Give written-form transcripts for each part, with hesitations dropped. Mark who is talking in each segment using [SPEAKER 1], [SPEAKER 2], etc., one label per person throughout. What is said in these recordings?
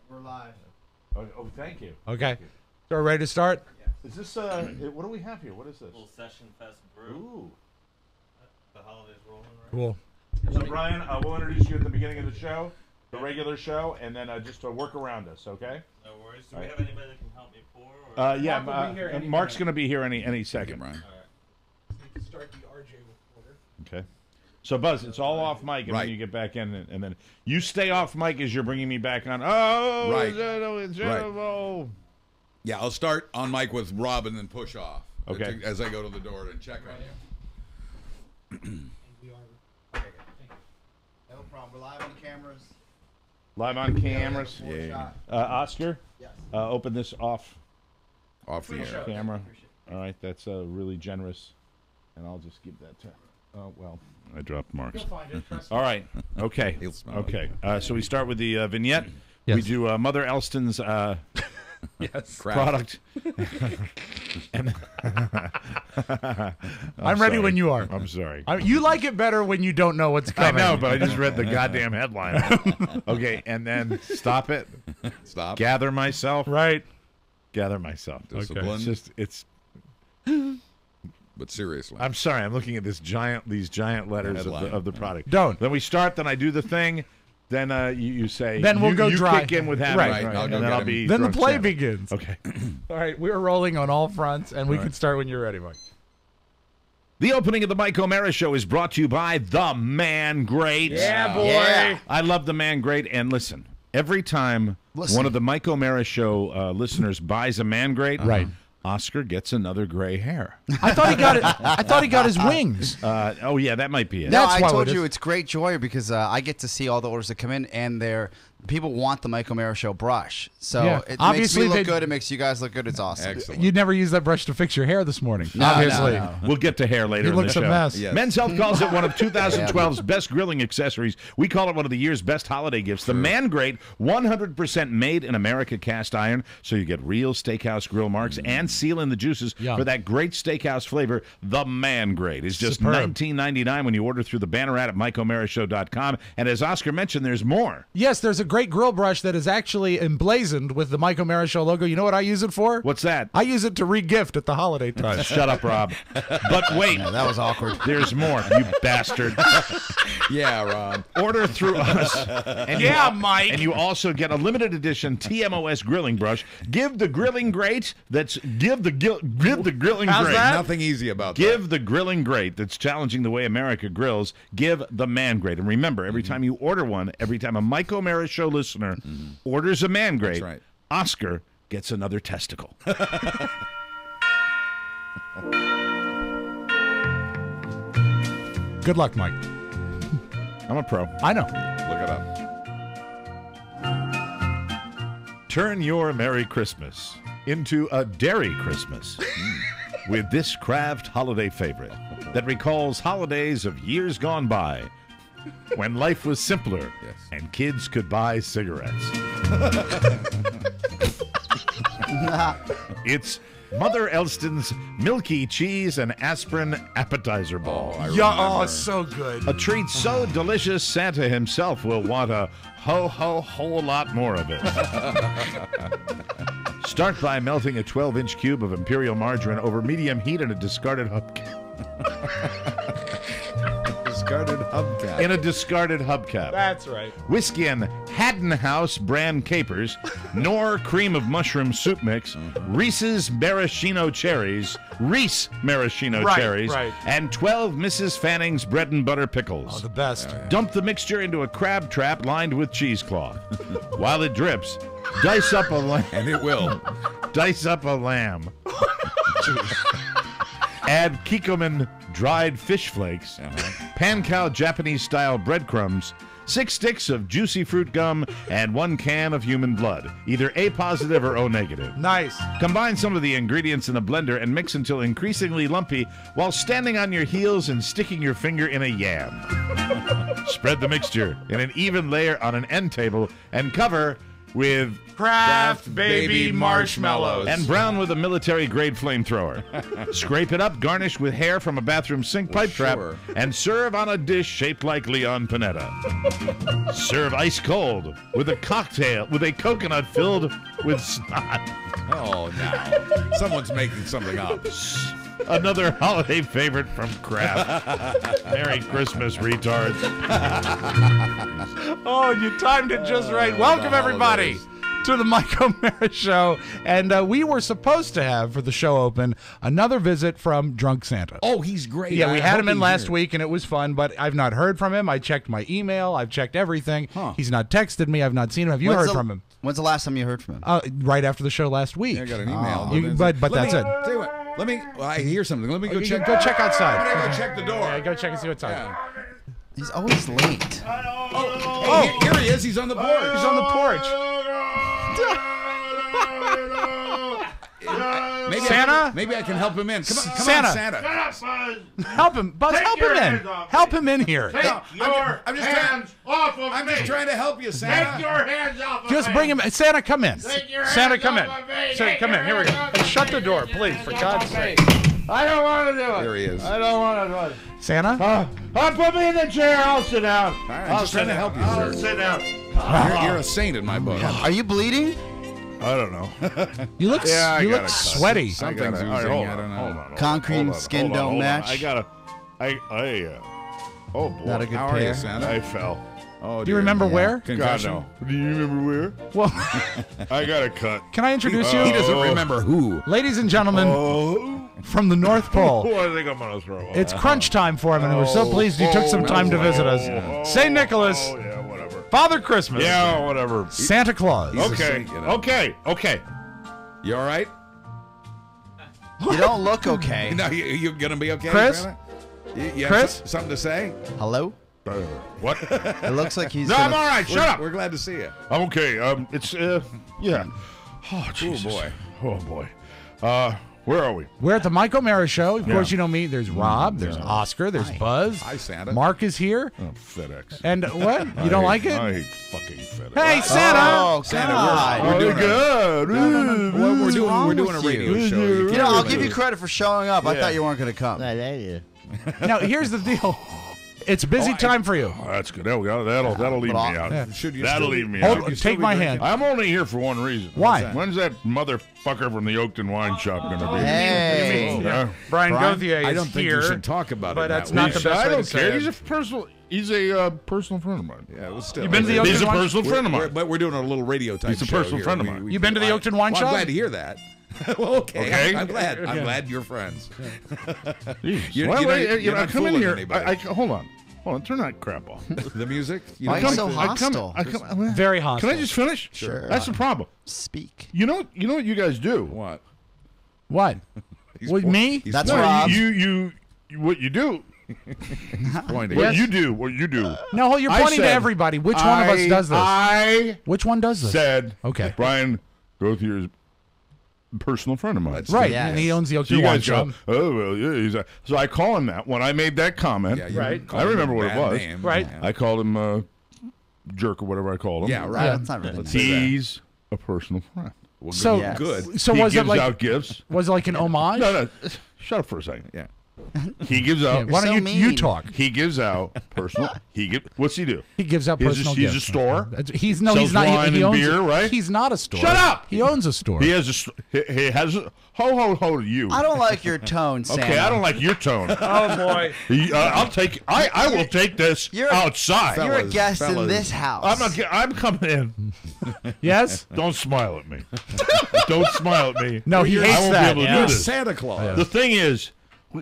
[SPEAKER 1] We're live.
[SPEAKER 2] Oh, thank you.
[SPEAKER 3] Okay. So we're ready to start?
[SPEAKER 2] Is this, what do we have here? What is this?
[SPEAKER 4] Little Session Fest brew.
[SPEAKER 2] Ooh.
[SPEAKER 4] The holidays rolling, right?
[SPEAKER 3] Cool.
[SPEAKER 2] So, Brian, we'll introduce you at the beginning of the show, the regular show, and then just work around us, okay?
[SPEAKER 4] No worries. Do we have anybody that can help me pour? Or?
[SPEAKER 2] Yeah,
[SPEAKER 3] Mark will be here any
[SPEAKER 2] Mark's
[SPEAKER 3] minute.
[SPEAKER 2] going to be here any second.
[SPEAKER 4] All right.
[SPEAKER 3] You can start the RJ reporter.
[SPEAKER 2] Okay. So, Buzz, it's all off mic, and
[SPEAKER 5] Right.
[SPEAKER 2] then you get back in, and then you stay off mic as you're bringing me back on. Oh,
[SPEAKER 5] Right.
[SPEAKER 2] Oh.
[SPEAKER 5] Yeah, I'll start on mic with Rob and then push off.
[SPEAKER 2] Okay.
[SPEAKER 5] As I go to the door and check on you.
[SPEAKER 3] We are. Okay, thank you.
[SPEAKER 1] No problem. We're live on cameras.
[SPEAKER 2] Live on cameras.
[SPEAKER 1] One shot.
[SPEAKER 2] Oscar,
[SPEAKER 1] Yes.
[SPEAKER 2] open this off
[SPEAKER 5] Off the air.
[SPEAKER 2] camera. All right, that's really generous, and I'll just give that to. Oh well, I dropped Mark's.
[SPEAKER 3] You'll find it. Trust me.
[SPEAKER 2] All right. Okay.
[SPEAKER 5] He'll smell
[SPEAKER 2] Okay. So we start with the vignette.
[SPEAKER 3] Yes.
[SPEAKER 2] We do Mother Elston's
[SPEAKER 3] Yes.
[SPEAKER 2] product. And
[SPEAKER 3] I'm ready when you are.
[SPEAKER 2] I'm sorry.
[SPEAKER 3] You like it better when you don't know what's
[SPEAKER 2] I
[SPEAKER 3] coming.
[SPEAKER 2] know, but I just read the goddamn headline. Okay, and then stop it.
[SPEAKER 5] Stop.
[SPEAKER 2] Gather myself.
[SPEAKER 3] Right.
[SPEAKER 2] Gather myself.
[SPEAKER 5] Discipline.
[SPEAKER 2] It's just
[SPEAKER 5] But seriously.
[SPEAKER 2] I'm sorry. I'm looking at these giant letters
[SPEAKER 5] Headline.
[SPEAKER 2] of the product.
[SPEAKER 3] Don't.
[SPEAKER 2] Then we start. Then I do the thing. Then you say.
[SPEAKER 3] Then we'll go
[SPEAKER 2] you
[SPEAKER 3] dry.
[SPEAKER 2] kick in with having.
[SPEAKER 3] Right.
[SPEAKER 5] I'll
[SPEAKER 2] And
[SPEAKER 5] go
[SPEAKER 2] then
[SPEAKER 5] get
[SPEAKER 2] I'll
[SPEAKER 5] him.
[SPEAKER 2] be.
[SPEAKER 3] Then the
[SPEAKER 2] drunk
[SPEAKER 3] play
[SPEAKER 2] Santa.
[SPEAKER 3] begins.
[SPEAKER 2] Okay.
[SPEAKER 3] All right, we're rolling on all fronts, and we can start when you're ready, Mike.
[SPEAKER 2] The opening of the Mike O'Mara Show is brought to you by The Man Great.
[SPEAKER 3] Yeah, boy.
[SPEAKER 1] Yeah.
[SPEAKER 2] I love The Man Great. And listen, every time
[SPEAKER 1] Listen.
[SPEAKER 2] one of the Mike O'Mara Show listeners buys a Man Great,
[SPEAKER 3] Right.
[SPEAKER 2] Oscar gets another gray hair.
[SPEAKER 3] I thought he got it. I thought he got his wings.
[SPEAKER 2] Oh, yeah, that might be it.
[SPEAKER 1] No,
[SPEAKER 3] That's
[SPEAKER 1] I
[SPEAKER 3] why
[SPEAKER 1] told
[SPEAKER 3] it
[SPEAKER 1] you
[SPEAKER 3] is.
[SPEAKER 1] it's great joy because I get to see all the orders that come in, and people want the Mike O'Mara Show brush. So
[SPEAKER 3] Yeah.
[SPEAKER 1] it
[SPEAKER 3] Obviously,
[SPEAKER 1] makes me
[SPEAKER 3] they-
[SPEAKER 1] look good. It makes you guys look good. It's awesome.
[SPEAKER 5] Excellent.
[SPEAKER 3] You never used that brush to fix your hair this morning.
[SPEAKER 1] No,
[SPEAKER 3] obviously.
[SPEAKER 1] no.
[SPEAKER 2] We'll get to hair later
[SPEAKER 3] He
[SPEAKER 2] in the
[SPEAKER 3] looks
[SPEAKER 2] show.
[SPEAKER 3] a mess.
[SPEAKER 5] Yes.
[SPEAKER 2] Men's Health calls it one of 2012's best grilling accessories. We call it one of the year's best holiday gifts. The Man Great, 100% made in America cast iron, so you get real steakhouse grill marks and seal in the juices
[SPEAKER 3] Yum.
[SPEAKER 2] for that great steakhouse flavor. The Man Great is just
[SPEAKER 3] Superb.
[SPEAKER 2] $19.99 when you order through the banner ad at MikeO'MaraShow.com. And as Oscar mentioned, there's more.
[SPEAKER 3] Yes, there's a great grill brush that is actually emblazoned with the Mike O'Mara Show logo. You know what I use it for?
[SPEAKER 2] What's that?
[SPEAKER 3] I use it to re-gift at the holiday time.
[SPEAKER 2] Shut up, Rob. But wait,
[SPEAKER 1] That was awkward.
[SPEAKER 2] there's more, you bastard.
[SPEAKER 5] Yeah, Rob.
[SPEAKER 2] Order through us. And
[SPEAKER 3] Yeah,
[SPEAKER 2] you,
[SPEAKER 3] Mike.
[SPEAKER 2] And you also get a limited edition TMOS grilling brush. Give the grilling great. Give the grilling
[SPEAKER 3] How's
[SPEAKER 2] great.
[SPEAKER 3] that?
[SPEAKER 5] Nothing easy about
[SPEAKER 2] Give the grilling great that's challenging the way America grills. Give the Man Great. And remember, every time you order one, every time a Mike O'Mara Show listener orders a Man Great,
[SPEAKER 5] right.
[SPEAKER 2] Oscar gets another testicle.
[SPEAKER 3] Good luck, Mike.
[SPEAKER 2] I'm a pro.
[SPEAKER 3] I know.
[SPEAKER 5] that. Look it up.
[SPEAKER 2] Turn your Merry Christmas into a Dairy Christmas with this Kraft holiday favorite that recalls holidays of years gone by when life was simpler
[SPEAKER 5] Yes.
[SPEAKER 2] and kids could buy cigarettes. It's Mother Elston's Milky Cheese and Aspirin Appetizer Ball.
[SPEAKER 3] So good.
[SPEAKER 2] A treat so delicious, Santa himself will want a whole lot more of it. Start by melting a 12-inch cube of imperial margarine over medium heat in a discarded hubcap.
[SPEAKER 5] Discarded hubcap.
[SPEAKER 2] In a discarded hubcap.
[SPEAKER 3] That's right.
[SPEAKER 2] Whiskey and Haddon House brand capers, Knorr cream of mushroom soup mix, Reese's maraschino cherries, Reese maraschino
[SPEAKER 3] Right,
[SPEAKER 2] cherries,
[SPEAKER 3] right.
[SPEAKER 2] and 12 Mrs. Fanning's bread and butter pickles.
[SPEAKER 3] Oh, the best.
[SPEAKER 2] Dump the mixture into a crab trap lined with cheesecloth. While it drips, dice up a lamb.
[SPEAKER 5] And it will.
[SPEAKER 2] Dice up a lamb. Add Kikkoman dried fish flakes, Pan-Cow Japanese-style breadcrumbs, 6 sticks of juicy fruit gum, and 1 can of human blood, either A positive or O negative.
[SPEAKER 3] Nice.
[SPEAKER 2] Combine some of the ingredients in a blender and mix until increasingly lumpy while standing on your heels and sticking your finger in a yam. Spread the mixture in an even layer on an end table and cover with
[SPEAKER 3] Kraft baby marshmallows.
[SPEAKER 2] and brown with a military-grade flamethrower. Scrape it up, garnish with hair from a bathroom sink pipe trap,
[SPEAKER 5] sure.
[SPEAKER 2] and serve on a dish shaped like Leon Panetta. Serve ice cold with a cocktail with a coconut filled with snot.
[SPEAKER 5] Oh, now. Someone's making something up.
[SPEAKER 2] Another holiday favorite from Kraft. Merry Christmas, retards.
[SPEAKER 3] Oh, you timed it just right. Welcome, everybody, to the Mike O'Mara Show. And we were supposed to have, for the show open, another visit from Drunk Santa.
[SPEAKER 5] Oh, he's great.
[SPEAKER 3] Yeah, we
[SPEAKER 5] I
[SPEAKER 3] had
[SPEAKER 5] hope
[SPEAKER 3] him in
[SPEAKER 5] he's
[SPEAKER 3] last
[SPEAKER 5] here.
[SPEAKER 3] week, and it was fun, but I've not heard from him. I checked my email. I've checked everything.
[SPEAKER 5] Huh.
[SPEAKER 3] He's not texted me. I've not seen him. Have you heard from him?
[SPEAKER 1] When's the last time you heard from him?
[SPEAKER 3] Right after the show last week.
[SPEAKER 5] Yeah, I got an email.
[SPEAKER 3] But
[SPEAKER 5] Let
[SPEAKER 3] that's
[SPEAKER 5] me-
[SPEAKER 3] it.
[SPEAKER 5] Tell you what, let me. Well, I hear something. Let me go check.
[SPEAKER 3] Go check outside.
[SPEAKER 5] I'm gonna go check the door.
[SPEAKER 3] Yeah, go check and see what's up.
[SPEAKER 5] Yeah.
[SPEAKER 1] He's always late.
[SPEAKER 5] Oh, hey, here he is. He's on the porch.
[SPEAKER 3] He's on the porch.
[SPEAKER 5] Maybe
[SPEAKER 3] Santa?
[SPEAKER 5] maybe I can help him in. Come on,
[SPEAKER 3] Santa.
[SPEAKER 5] Santa.
[SPEAKER 3] Help him. Buzz, help him in. Help him in here.
[SPEAKER 5] I'm just trying to help you, Santa.
[SPEAKER 4] hands off
[SPEAKER 3] Just bring him. Santa, come in. Santa, come in. Santa, come in. Here we go. And shut the door, please, for God's sake.
[SPEAKER 4] I don't want to do it.
[SPEAKER 5] There he is.
[SPEAKER 4] I don't want to do it.
[SPEAKER 3] Santa?
[SPEAKER 4] Put me in the chair. I'll sit down.
[SPEAKER 5] All right, I'm just trying to help you,
[SPEAKER 4] I'll
[SPEAKER 5] sir.
[SPEAKER 4] sit down.
[SPEAKER 5] You're a saint in my book.
[SPEAKER 1] Are you bleeding?
[SPEAKER 2] I don't know.
[SPEAKER 3] You look,
[SPEAKER 2] Yeah, I
[SPEAKER 3] you
[SPEAKER 2] gotta
[SPEAKER 3] look
[SPEAKER 2] cut.
[SPEAKER 3] sweaty.
[SPEAKER 5] Something's
[SPEAKER 2] all right,
[SPEAKER 5] oozing.
[SPEAKER 2] hold
[SPEAKER 5] I
[SPEAKER 2] on,
[SPEAKER 5] don't know.
[SPEAKER 2] hold on,
[SPEAKER 1] Concrete and skin don't match?
[SPEAKER 2] Oh boy.
[SPEAKER 1] Not a good
[SPEAKER 5] How are you,
[SPEAKER 1] pair.
[SPEAKER 5] Santa?
[SPEAKER 2] I fell.
[SPEAKER 5] Oh,
[SPEAKER 3] Do you remember where?
[SPEAKER 2] God,
[SPEAKER 5] Concussion?
[SPEAKER 2] no. Do you remember where?
[SPEAKER 3] Well,
[SPEAKER 2] I got a cut.
[SPEAKER 3] can I introduce
[SPEAKER 5] He
[SPEAKER 3] you?
[SPEAKER 5] doesn't remember who.
[SPEAKER 3] Ladies and gentlemen,
[SPEAKER 2] Oh.
[SPEAKER 3] from the North Pole.
[SPEAKER 2] I think I'm going to throw up.
[SPEAKER 3] It's crunch time for him, and we're so pleased you took some time to visit us. St. Nicholas,
[SPEAKER 2] Oh, yeah, whatever.
[SPEAKER 3] Father Christmas,
[SPEAKER 2] Yeah, whatever.
[SPEAKER 3] Santa Claus.
[SPEAKER 5] He's a
[SPEAKER 2] Okay,
[SPEAKER 5] saint, you know.
[SPEAKER 2] okay.
[SPEAKER 5] You all right?
[SPEAKER 1] You don't look okay.
[SPEAKER 5] No, you gonna be okay,
[SPEAKER 3] Chris?
[SPEAKER 5] Santa? You have
[SPEAKER 3] Chris?
[SPEAKER 5] something to say?
[SPEAKER 1] Hello?
[SPEAKER 2] What?
[SPEAKER 1] It looks like he's
[SPEAKER 2] No, I'm
[SPEAKER 1] gonna-
[SPEAKER 2] all right. Shut up.
[SPEAKER 5] We're glad to see you.
[SPEAKER 2] I'm okay. It's yeah. Oh Jesus.
[SPEAKER 5] boy.
[SPEAKER 2] Oh boy. Where are we?
[SPEAKER 3] We're at the Mike O'Mara Show. Of course,
[SPEAKER 2] Yeah.
[SPEAKER 3] you know me. There's Rob. There's Oscar. There's Buzz.
[SPEAKER 5] Hi, Santa.
[SPEAKER 3] Mark is here.
[SPEAKER 2] Oh, FedEx.
[SPEAKER 3] And what? You don't like it?
[SPEAKER 2] I hate fucking FedEx.
[SPEAKER 3] Hey, Santa!
[SPEAKER 1] Oh,
[SPEAKER 5] Santa,
[SPEAKER 1] God.
[SPEAKER 5] we're doing
[SPEAKER 2] good.
[SPEAKER 5] We're
[SPEAKER 1] What's
[SPEAKER 5] doing
[SPEAKER 1] wrong
[SPEAKER 5] a
[SPEAKER 1] with
[SPEAKER 5] radio
[SPEAKER 1] you?
[SPEAKER 5] show.
[SPEAKER 1] You know, I'll
[SPEAKER 5] can't
[SPEAKER 1] give you
[SPEAKER 5] do
[SPEAKER 1] credit for showing up. I
[SPEAKER 2] Yeah.
[SPEAKER 1] thought you weren't going to come.
[SPEAKER 3] Now, here's the deal. It's busy time for you.
[SPEAKER 2] Oh, that's good. There we go. That'll leave me out.
[SPEAKER 3] Yeah.
[SPEAKER 5] Should you
[SPEAKER 2] That'll
[SPEAKER 5] still-
[SPEAKER 2] leave me
[SPEAKER 3] Hold,
[SPEAKER 2] out.
[SPEAKER 3] take my hand.
[SPEAKER 2] I'm only here for one reason.
[SPEAKER 3] Why?
[SPEAKER 2] When's that motherfucker from the Oakton wine shop going to be?
[SPEAKER 1] Hey.
[SPEAKER 2] Yeah.
[SPEAKER 3] Brian Gauthier is
[SPEAKER 5] I don't think
[SPEAKER 3] here.
[SPEAKER 5] you should talk about
[SPEAKER 3] but
[SPEAKER 5] it.
[SPEAKER 3] that's
[SPEAKER 5] that
[SPEAKER 3] not
[SPEAKER 5] way.
[SPEAKER 3] the best
[SPEAKER 2] I
[SPEAKER 3] way
[SPEAKER 2] don't
[SPEAKER 3] to say
[SPEAKER 2] care.
[SPEAKER 3] it.
[SPEAKER 2] He's a personal friend of mine.
[SPEAKER 5] Yeah, well, still.
[SPEAKER 3] You been to the
[SPEAKER 2] He's a
[SPEAKER 3] Oakton wine-
[SPEAKER 2] personal friend of mine.
[SPEAKER 5] But we're doing a little radio type
[SPEAKER 2] He's a
[SPEAKER 5] show
[SPEAKER 2] personal
[SPEAKER 5] here.
[SPEAKER 2] friend of mine.
[SPEAKER 3] You been to the Oakton wine
[SPEAKER 5] well,
[SPEAKER 3] shop?
[SPEAKER 5] I'm glad to hear that. Well, okay.
[SPEAKER 2] Okay.
[SPEAKER 5] I'm glad. I'm glad you're friends.
[SPEAKER 2] Jesus.
[SPEAKER 5] You're
[SPEAKER 2] Well,
[SPEAKER 5] not-
[SPEAKER 2] wait,
[SPEAKER 5] you're not
[SPEAKER 2] come in
[SPEAKER 5] fooling
[SPEAKER 2] here.
[SPEAKER 5] anybody.
[SPEAKER 2] Hold on. Turn that crap off.
[SPEAKER 5] The music? You
[SPEAKER 1] Why
[SPEAKER 5] know,
[SPEAKER 1] are you so hostile?
[SPEAKER 3] Very hostile.
[SPEAKER 2] Can I just finish?
[SPEAKER 1] Sure.
[SPEAKER 2] That's the problem.
[SPEAKER 1] Speak.
[SPEAKER 2] You know what you guys do?
[SPEAKER 5] what?
[SPEAKER 3] What?
[SPEAKER 5] He's
[SPEAKER 3] With
[SPEAKER 5] po-
[SPEAKER 3] me?
[SPEAKER 5] He's
[SPEAKER 1] That's
[SPEAKER 2] No,
[SPEAKER 1] Rob.
[SPEAKER 2] you what you do?
[SPEAKER 5] pointing.
[SPEAKER 3] Yes.
[SPEAKER 2] What you do?
[SPEAKER 3] No, you're
[SPEAKER 2] I
[SPEAKER 3] pointing to
[SPEAKER 2] said,
[SPEAKER 3] everybody. Which one of us does this?
[SPEAKER 2] I
[SPEAKER 3] Which one does this?
[SPEAKER 2] said,
[SPEAKER 3] Okay.
[SPEAKER 2] Brian Gauthier's a personal friend of mine.
[SPEAKER 3] Right,
[SPEAKER 1] Yes.
[SPEAKER 3] and he owns the
[SPEAKER 2] So
[SPEAKER 3] Oakton
[SPEAKER 2] you
[SPEAKER 3] wine
[SPEAKER 2] guys
[SPEAKER 3] shop.
[SPEAKER 2] go, oh, well, yeah. So I call him that. When I made that comment,
[SPEAKER 5] Yeah, you
[SPEAKER 3] Right.
[SPEAKER 5] called
[SPEAKER 2] I
[SPEAKER 5] him
[SPEAKER 2] remember
[SPEAKER 5] a
[SPEAKER 2] what it
[SPEAKER 5] bad
[SPEAKER 2] was.
[SPEAKER 5] name.
[SPEAKER 3] Right.
[SPEAKER 2] I called him jerk or whatever I called him.
[SPEAKER 5] Yeah, right.
[SPEAKER 3] Yeah.
[SPEAKER 1] That's not really
[SPEAKER 5] Let's
[SPEAKER 1] nice.
[SPEAKER 5] say that.
[SPEAKER 2] He's a personal friend.
[SPEAKER 5] Well, good.
[SPEAKER 3] So-
[SPEAKER 1] Yes.
[SPEAKER 5] good.
[SPEAKER 3] So
[SPEAKER 2] he
[SPEAKER 3] was
[SPEAKER 2] gives
[SPEAKER 3] it like
[SPEAKER 2] out gifts.
[SPEAKER 3] was it like an homage?
[SPEAKER 2] No. Shut up for a second.
[SPEAKER 5] Yeah.
[SPEAKER 2] He gives
[SPEAKER 3] Yeah,
[SPEAKER 2] out.
[SPEAKER 3] why don't
[SPEAKER 1] So
[SPEAKER 3] you
[SPEAKER 1] mean.
[SPEAKER 3] talk?
[SPEAKER 2] He gives out personal. What's he do?
[SPEAKER 3] He gives out
[SPEAKER 2] He's a-
[SPEAKER 3] personal
[SPEAKER 2] he's a
[SPEAKER 3] gifts.
[SPEAKER 2] store?
[SPEAKER 3] He's
[SPEAKER 2] Sells
[SPEAKER 3] he's not.
[SPEAKER 2] wine
[SPEAKER 3] he
[SPEAKER 2] and
[SPEAKER 3] owns
[SPEAKER 2] beer, right?
[SPEAKER 3] He's not a store.
[SPEAKER 2] Shut up!
[SPEAKER 3] He owns a store.
[SPEAKER 2] He has he has ho to you.
[SPEAKER 1] I don't like your tone, Sam.
[SPEAKER 2] Okay, I don't like your tone.
[SPEAKER 3] Oh boy.
[SPEAKER 2] I will take this
[SPEAKER 1] You're a-
[SPEAKER 2] outside.
[SPEAKER 1] You're a
[SPEAKER 5] Fellas,
[SPEAKER 1] guest in
[SPEAKER 5] fellas.
[SPEAKER 1] this house.
[SPEAKER 2] I'm coming in.
[SPEAKER 3] Yes.
[SPEAKER 2] Don't smile at me. Don't smile at me.
[SPEAKER 3] No, he
[SPEAKER 2] I
[SPEAKER 3] hates
[SPEAKER 2] won't
[SPEAKER 3] that.
[SPEAKER 2] be able to
[SPEAKER 3] Yeah.
[SPEAKER 2] do this.
[SPEAKER 5] Santa Claus.
[SPEAKER 2] The thing is,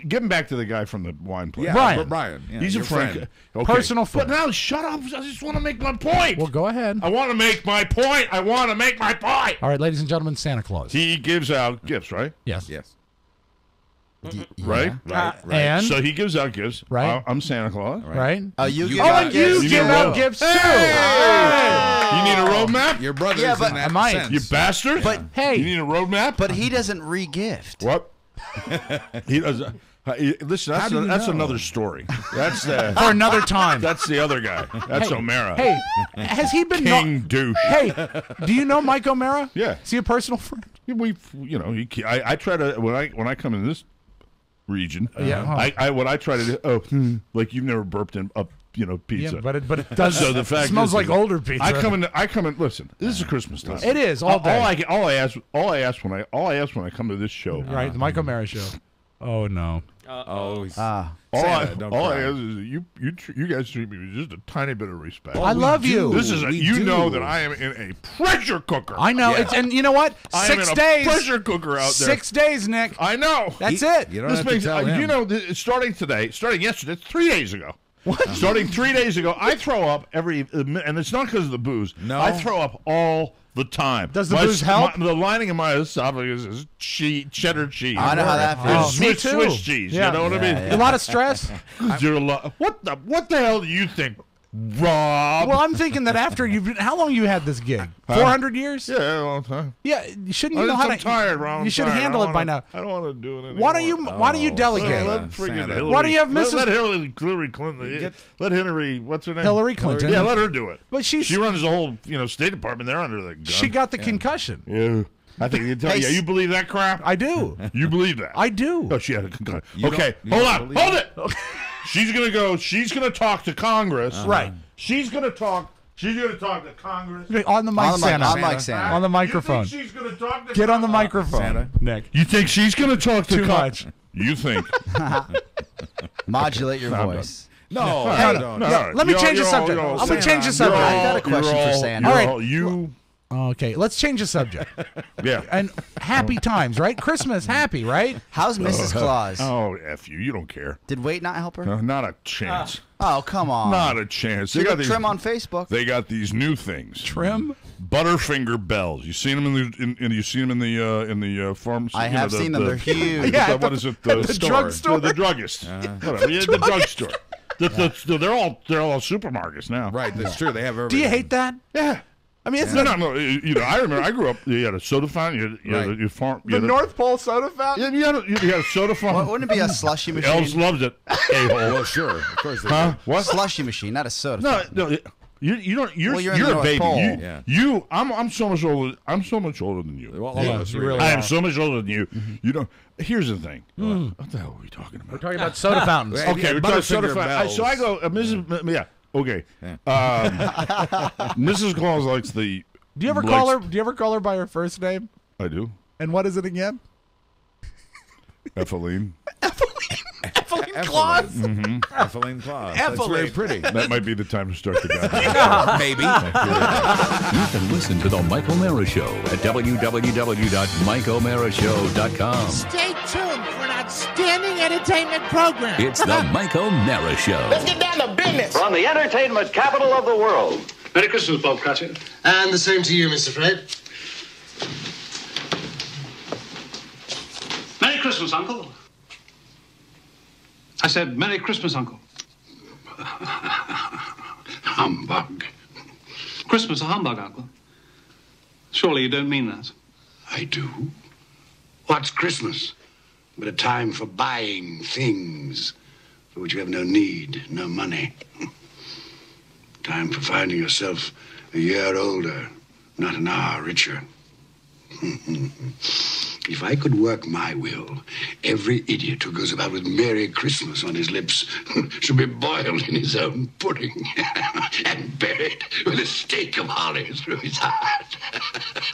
[SPEAKER 2] get him back to the guy from the wine place.
[SPEAKER 5] Yeah,
[SPEAKER 3] Brian.
[SPEAKER 5] Brian. Yeah,
[SPEAKER 2] He's a
[SPEAKER 5] your
[SPEAKER 2] friend. Okay.
[SPEAKER 3] Personal friend.
[SPEAKER 2] But now, shut up. I just want to make my point.
[SPEAKER 3] Well, go ahead.
[SPEAKER 2] I want to make my point.
[SPEAKER 3] All right, ladies and gentlemen, Santa Claus.
[SPEAKER 2] He gives out gifts, right?
[SPEAKER 3] Yes.
[SPEAKER 5] Yes.
[SPEAKER 1] Yeah.
[SPEAKER 2] Right?
[SPEAKER 5] Right.
[SPEAKER 3] And
[SPEAKER 2] So he gives out gifts.
[SPEAKER 3] Right.
[SPEAKER 2] I'm Santa Claus.
[SPEAKER 3] right.
[SPEAKER 1] Oh, you give
[SPEAKER 5] You
[SPEAKER 3] Oh,
[SPEAKER 1] out
[SPEAKER 3] and
[SPEAKER 1] gifts?
[SPEAKER 3] you
[SPEAKER 2] You
[SPEAKER 3] give
[SPEAKER 2] need a
[SPEAKER 3] out
[SPEAKER 2] road.
[SPEAKER 3] gifts too.
[SPEAKER 2] You need a roadmap?
[SPEAKER 5] Your brother's
[SPEAKER 1] Yeah, but
[SPEAKER 5] in that
[SPEAKER 3] I might.
[SPEAKER 5] sense.
[SPEAKER 2] You bastard.
[SPEAKER 1] But
[SPEAKER 3] Hey.
[SPEAKER 2] You need a roadmap?
[SPEAKER 1] But he doesn't re-gift.
[SPEAKER 2] What? He does. Listen,
[SPEAKER 3] How do you
[SPEAKER 2] that's
[SPEAKER 3] know?
[SPEAKER 2] another story. That's
[SPEAKER 3] For another time.
[SPEAKER 2] that's the other guy. That's O'Mara.
[SPEAKER 3] Hey, has he been
[SPEAKER 2] King douche.
[SPEAKER 3] Hey, do you know Mike O'Mara?
[SPEAKER 2] Yeah.
[SPEAKER 3] Is he a personal friend?
[SPEAKER 2] I try to when I come in this region.
[SPEAKER 3] Yeah.
[SPEAKER 2] I try to do. Like you've never burped in up. Pizza.
[SPEAKER 3] Yeah, but it does.
[SPEAKER 2] So the fact
[SPEAKER 3] smells
[SPEAKER 2] is,
[SPEAKER 3] like older pizza.
[SPEAKER 2] I come in. Listen, this is Christmas time.
[SPEAKER 3] It is all day.
[SPEAKER 2] All I ask when I come to this show.
[SPEAKER 3] Right, the Mike O'Mara show. Oh no.
[SPEAKER 2] All I ask is you guys treat me with just a tiny bit of respect.
[SPEAKER 3] I love you.
[SPEAKER 2] This is that I am in a pressure cooker.
[SPEAKER 3] I know.
[SPEAKER 5] Yeah.
[SPEAKER 3] And you know what?
[SPEAKER 2] I am
[SPEAKER 3] 6
[SPEAKER 2] in
[SPEAKER 3] days.
[SPEAKER 2] a pressure cooker out there.
[SPEAKER 3] 6 days, Nick.
[SPEAKER 2] I know.
[SPEAKER 3] That's it.
[SPEAKER 5] You don't
[SPEAKER 2] This
[SPEAKER 5] have to
[SPEAKER 2] makes
[SPEAKER 5] tell him.
[SPEAKER 2] starting yesterday, 3 days ago. What? Starting 3 days ago, I throw up and it's not because of the booze.
[SPEAKER 5] No.
[SPEAKER 2] I throw up all the time.
[SPEAKER 3] Does the booze help?
[SPEAKER 2] The lining of my esophagus is cheddar cheese.
[SPEAKER 1] I know how that feels.
[SPEAKER 3] me
[SPEAKER 2] Swiss,
[SPEAKER 3] too.
[SPEAKER 2] Swiss cheese.
[SPEAKER 3] Yeah.
[SPEAKER 2] You know what I mean?
[SPEAKER 3] A lot of stress.
[SPEAKER 2] What the hell do you think, Rob?
[SPEAKER 3] Well, I'm thinking that after how long you had this gig? 400 years?
[SPEAKER 2] Yeah, a long time.
[SPEAKER 3] Yeah, shouldn't you know how to?
[SPEAKER 2] I'm tired, Rob.
[SPEAKER 3] You should handle it by now.
[SPEAKER 2] I don't want to do it anymore.
[SPEAKER 3] Why don't you delegate?
[SPEAKER 2] Let friggin' Hillary.
[SPEAKER 3] Why do you have Mrs.
[SPEAKER 2] Let Hillary Clinton. Let Hillary. What's her name?
[SPEAKER 3] Hillary Clinton.
[SPEAKER 2] Yeah, let her do it.
[SPEAKER 3] But
[SPEAKER 2] she runs the whole State Department. They're under the gun.
[SPEAKER 3] She got the concussion.
[SPEAKER 2] Yeah. I think you tell. Yeah, you believe that crap?
[SPEAKER 3] I do.
[SPEAKER 2] You believe that?
[SPEAKER 3] I do.
[SPEAKER 2] Oh, she had a concussion.
[SPEAKER 5] You
[SPEAKER 2] Okay,
[SPEAKER 5] don't
[SPEAKER 2] hold it. She's gonna go. She's gonna talk to Congress.
[SPEAKER 3] Right.
[SPEAKER 2] She's gonna talk. She's gonna talk to Congress.
[SPEAKER 3] On the mic, Santa.
[SPEAKER 1] on mic, Santa.
[SPEAKER 3] On the microphone.
[SPEAKER 2] You think she's gonna talk to
[SPEAKER 3] Get on the
[SPEAKER 2] Congress?
[SPEAKER 3] microphone,
[SPEAKER 5] Santa.
[SPEAKER 3] Nick.
[SPEAKER 2] You think she's gonna talk to
[SPEAKER 3] Too
[SPEAKER 2] Congress?
[SPEAKER 3] much.
[SPEAKER 2] You think?
[SPEAKER 1] Modulate your voice.
[SPEAKER 5] No,
[SPEAKER 3] Hey,
[SPEAKER 5] don't.
[SPEAKER 3] no, let me change the subject. I'm going to change the subject.
[SPEAKER 1] I got a question for Santa.
[SPEAKER 3] All right.
[SPEAKER 2] You.
[SPEAKER 3] Okay, let's change the subject.
[SPEAKER 2] Yeah.
[SPEAKER 3] And happy times, right? Christmas, happy, right?
[SPEAKER 1] How's Mrs. Claus?
[SPEAKER 2] Oh, F you. You don't care.
[SPEAKER 1] Did Wait not help her?
[SPEAKER 2] No, not a chance.
[SPEAKER 1] Oh, come on.
[SPEAKER 2] Not a chance.
[SPEAKER 1] She got trim on Facebook.
[SPEAKER 2] They got these new things.
[SPEAKER 3] Trim?
[SPEAKER 2] Butterfinger bells. You seen them you seen them in the farm.
[SPEAKER 1] I have seen them. They're huge.
[SPEAKER 3] Yeah,
[SPEAKER 2] what is it?
[SPEAKER 3] the drugstore.
[SPEAKER 2] The druggist. Whatever. Yeah, the drugstore. They're all supermarkets now.
[SPEAKER 5] Right, that's true. They have everything.
[SPEAKER 3] Do you hate that?
[SPEAKER 2] Yeah.
[SPEAKER 3] I mean, it's
[SPEAKER 2] No. I remember. I grew up. You had a soda fountain. You had a farm.
[SPEAKER 3] the North Pole soda fountain?
[SPEAKER 2] Yeah, you had a soda fountain.
[SPEAKER 1] Wouldn't it be a slushy machine?
[SPEAKER 2] Elves loves it. A-hole.
[SPEAKER 5] Well, sure. Of course they
[SPEAKER 2] Huh?
[SPEAKER 5] do.
[SPEAKER 2] What?
[SPEAKER 1] Slushy machine, not a soda.
[SPEAKER 2] No,
[SPEAKER 1] fountain.
[SPEAKER 2] no. You don't. You're
[SPEAKER 1] Well, you're in the
[SPEAKER 2] a
[SPEAKER 1] North
[SPEAKER 2] baby.
[SPEAKER 1] Pole.
[SPEAKER 2] I'm so much older. I'm so much older than you.
[SPEAKER 5] Well, all of us
[SPEAKER 3] you
[SPEAKER 5] really
[SPEAKER 3] really
[SPEAKER 2] I
[SPEAKER 3] are.
[SPEAKER 2] am so much older than you. You don't. Here's the thing. What the hell are we talking about?
[SPEAKER 3] We're talking about soda fountains.
[SPEAKER 5] Hey,
[SPEAKER 2] Okay,
[SPEAKER 5] yeah,
[SPEAKER 2] we're talking
[SPEAKER 5] Butterfinger
[SPEAKER 2] soda fountain.
[SPEAKER 5] bells.
[SPEAKER 2] So I go, Mrs. Yeah. Okay. Mrs. Claus likes the.
[SPEAKER 3] Do you ever call her? Do you ever call her by her first name?
[SPEAKER 2] I do.
[SPEAKER 3] And what is it again?
[SPEAKER 2] Ethelene.
[SPEAKER 3] Evelyn Claus.
[SPEAKER 5] Ethylene Claus. That's
[SPEAKER 3] Ethylene.
[SPEAKER 5] very pretty.
[SPEAKER 2] That might be the time to start the goddamn.
[SPEAKER 5] Maybe.
[SPEAKER 6] You can listen to The Mike O'Mara Show at www.mikeomarashow.com.
[SPEAKER 7] Stay tuned for an outstanding entertainment program.
[SPEAKER 6] It's The Mike O'Mara Show.
[SPEAKER 7] Let's get down to business.
[SPEAKER 8] From the entertainment capital of the world.
[SPEAKER 9] Merry Christmas, Bob Cratchit.
[SPEAKER 10] And the same to you, Mr. Fred.
[SPEAKER 9] Merry Christmas, Uncle. I said, Merry Christmas, Uncle. Humbug. Christmas a humbug, Uncle. Surely you don't mean that.
[SPEAKER 10] I do. What's Christmas but a time for buying things for which you have no need, no money? Time for finding yourself a year older, not an hour richer. If I could work my will, every idiot who goes about with Merry Christmas on his lips should be boiled in his own pudding and buried with a stake of holly through his heart.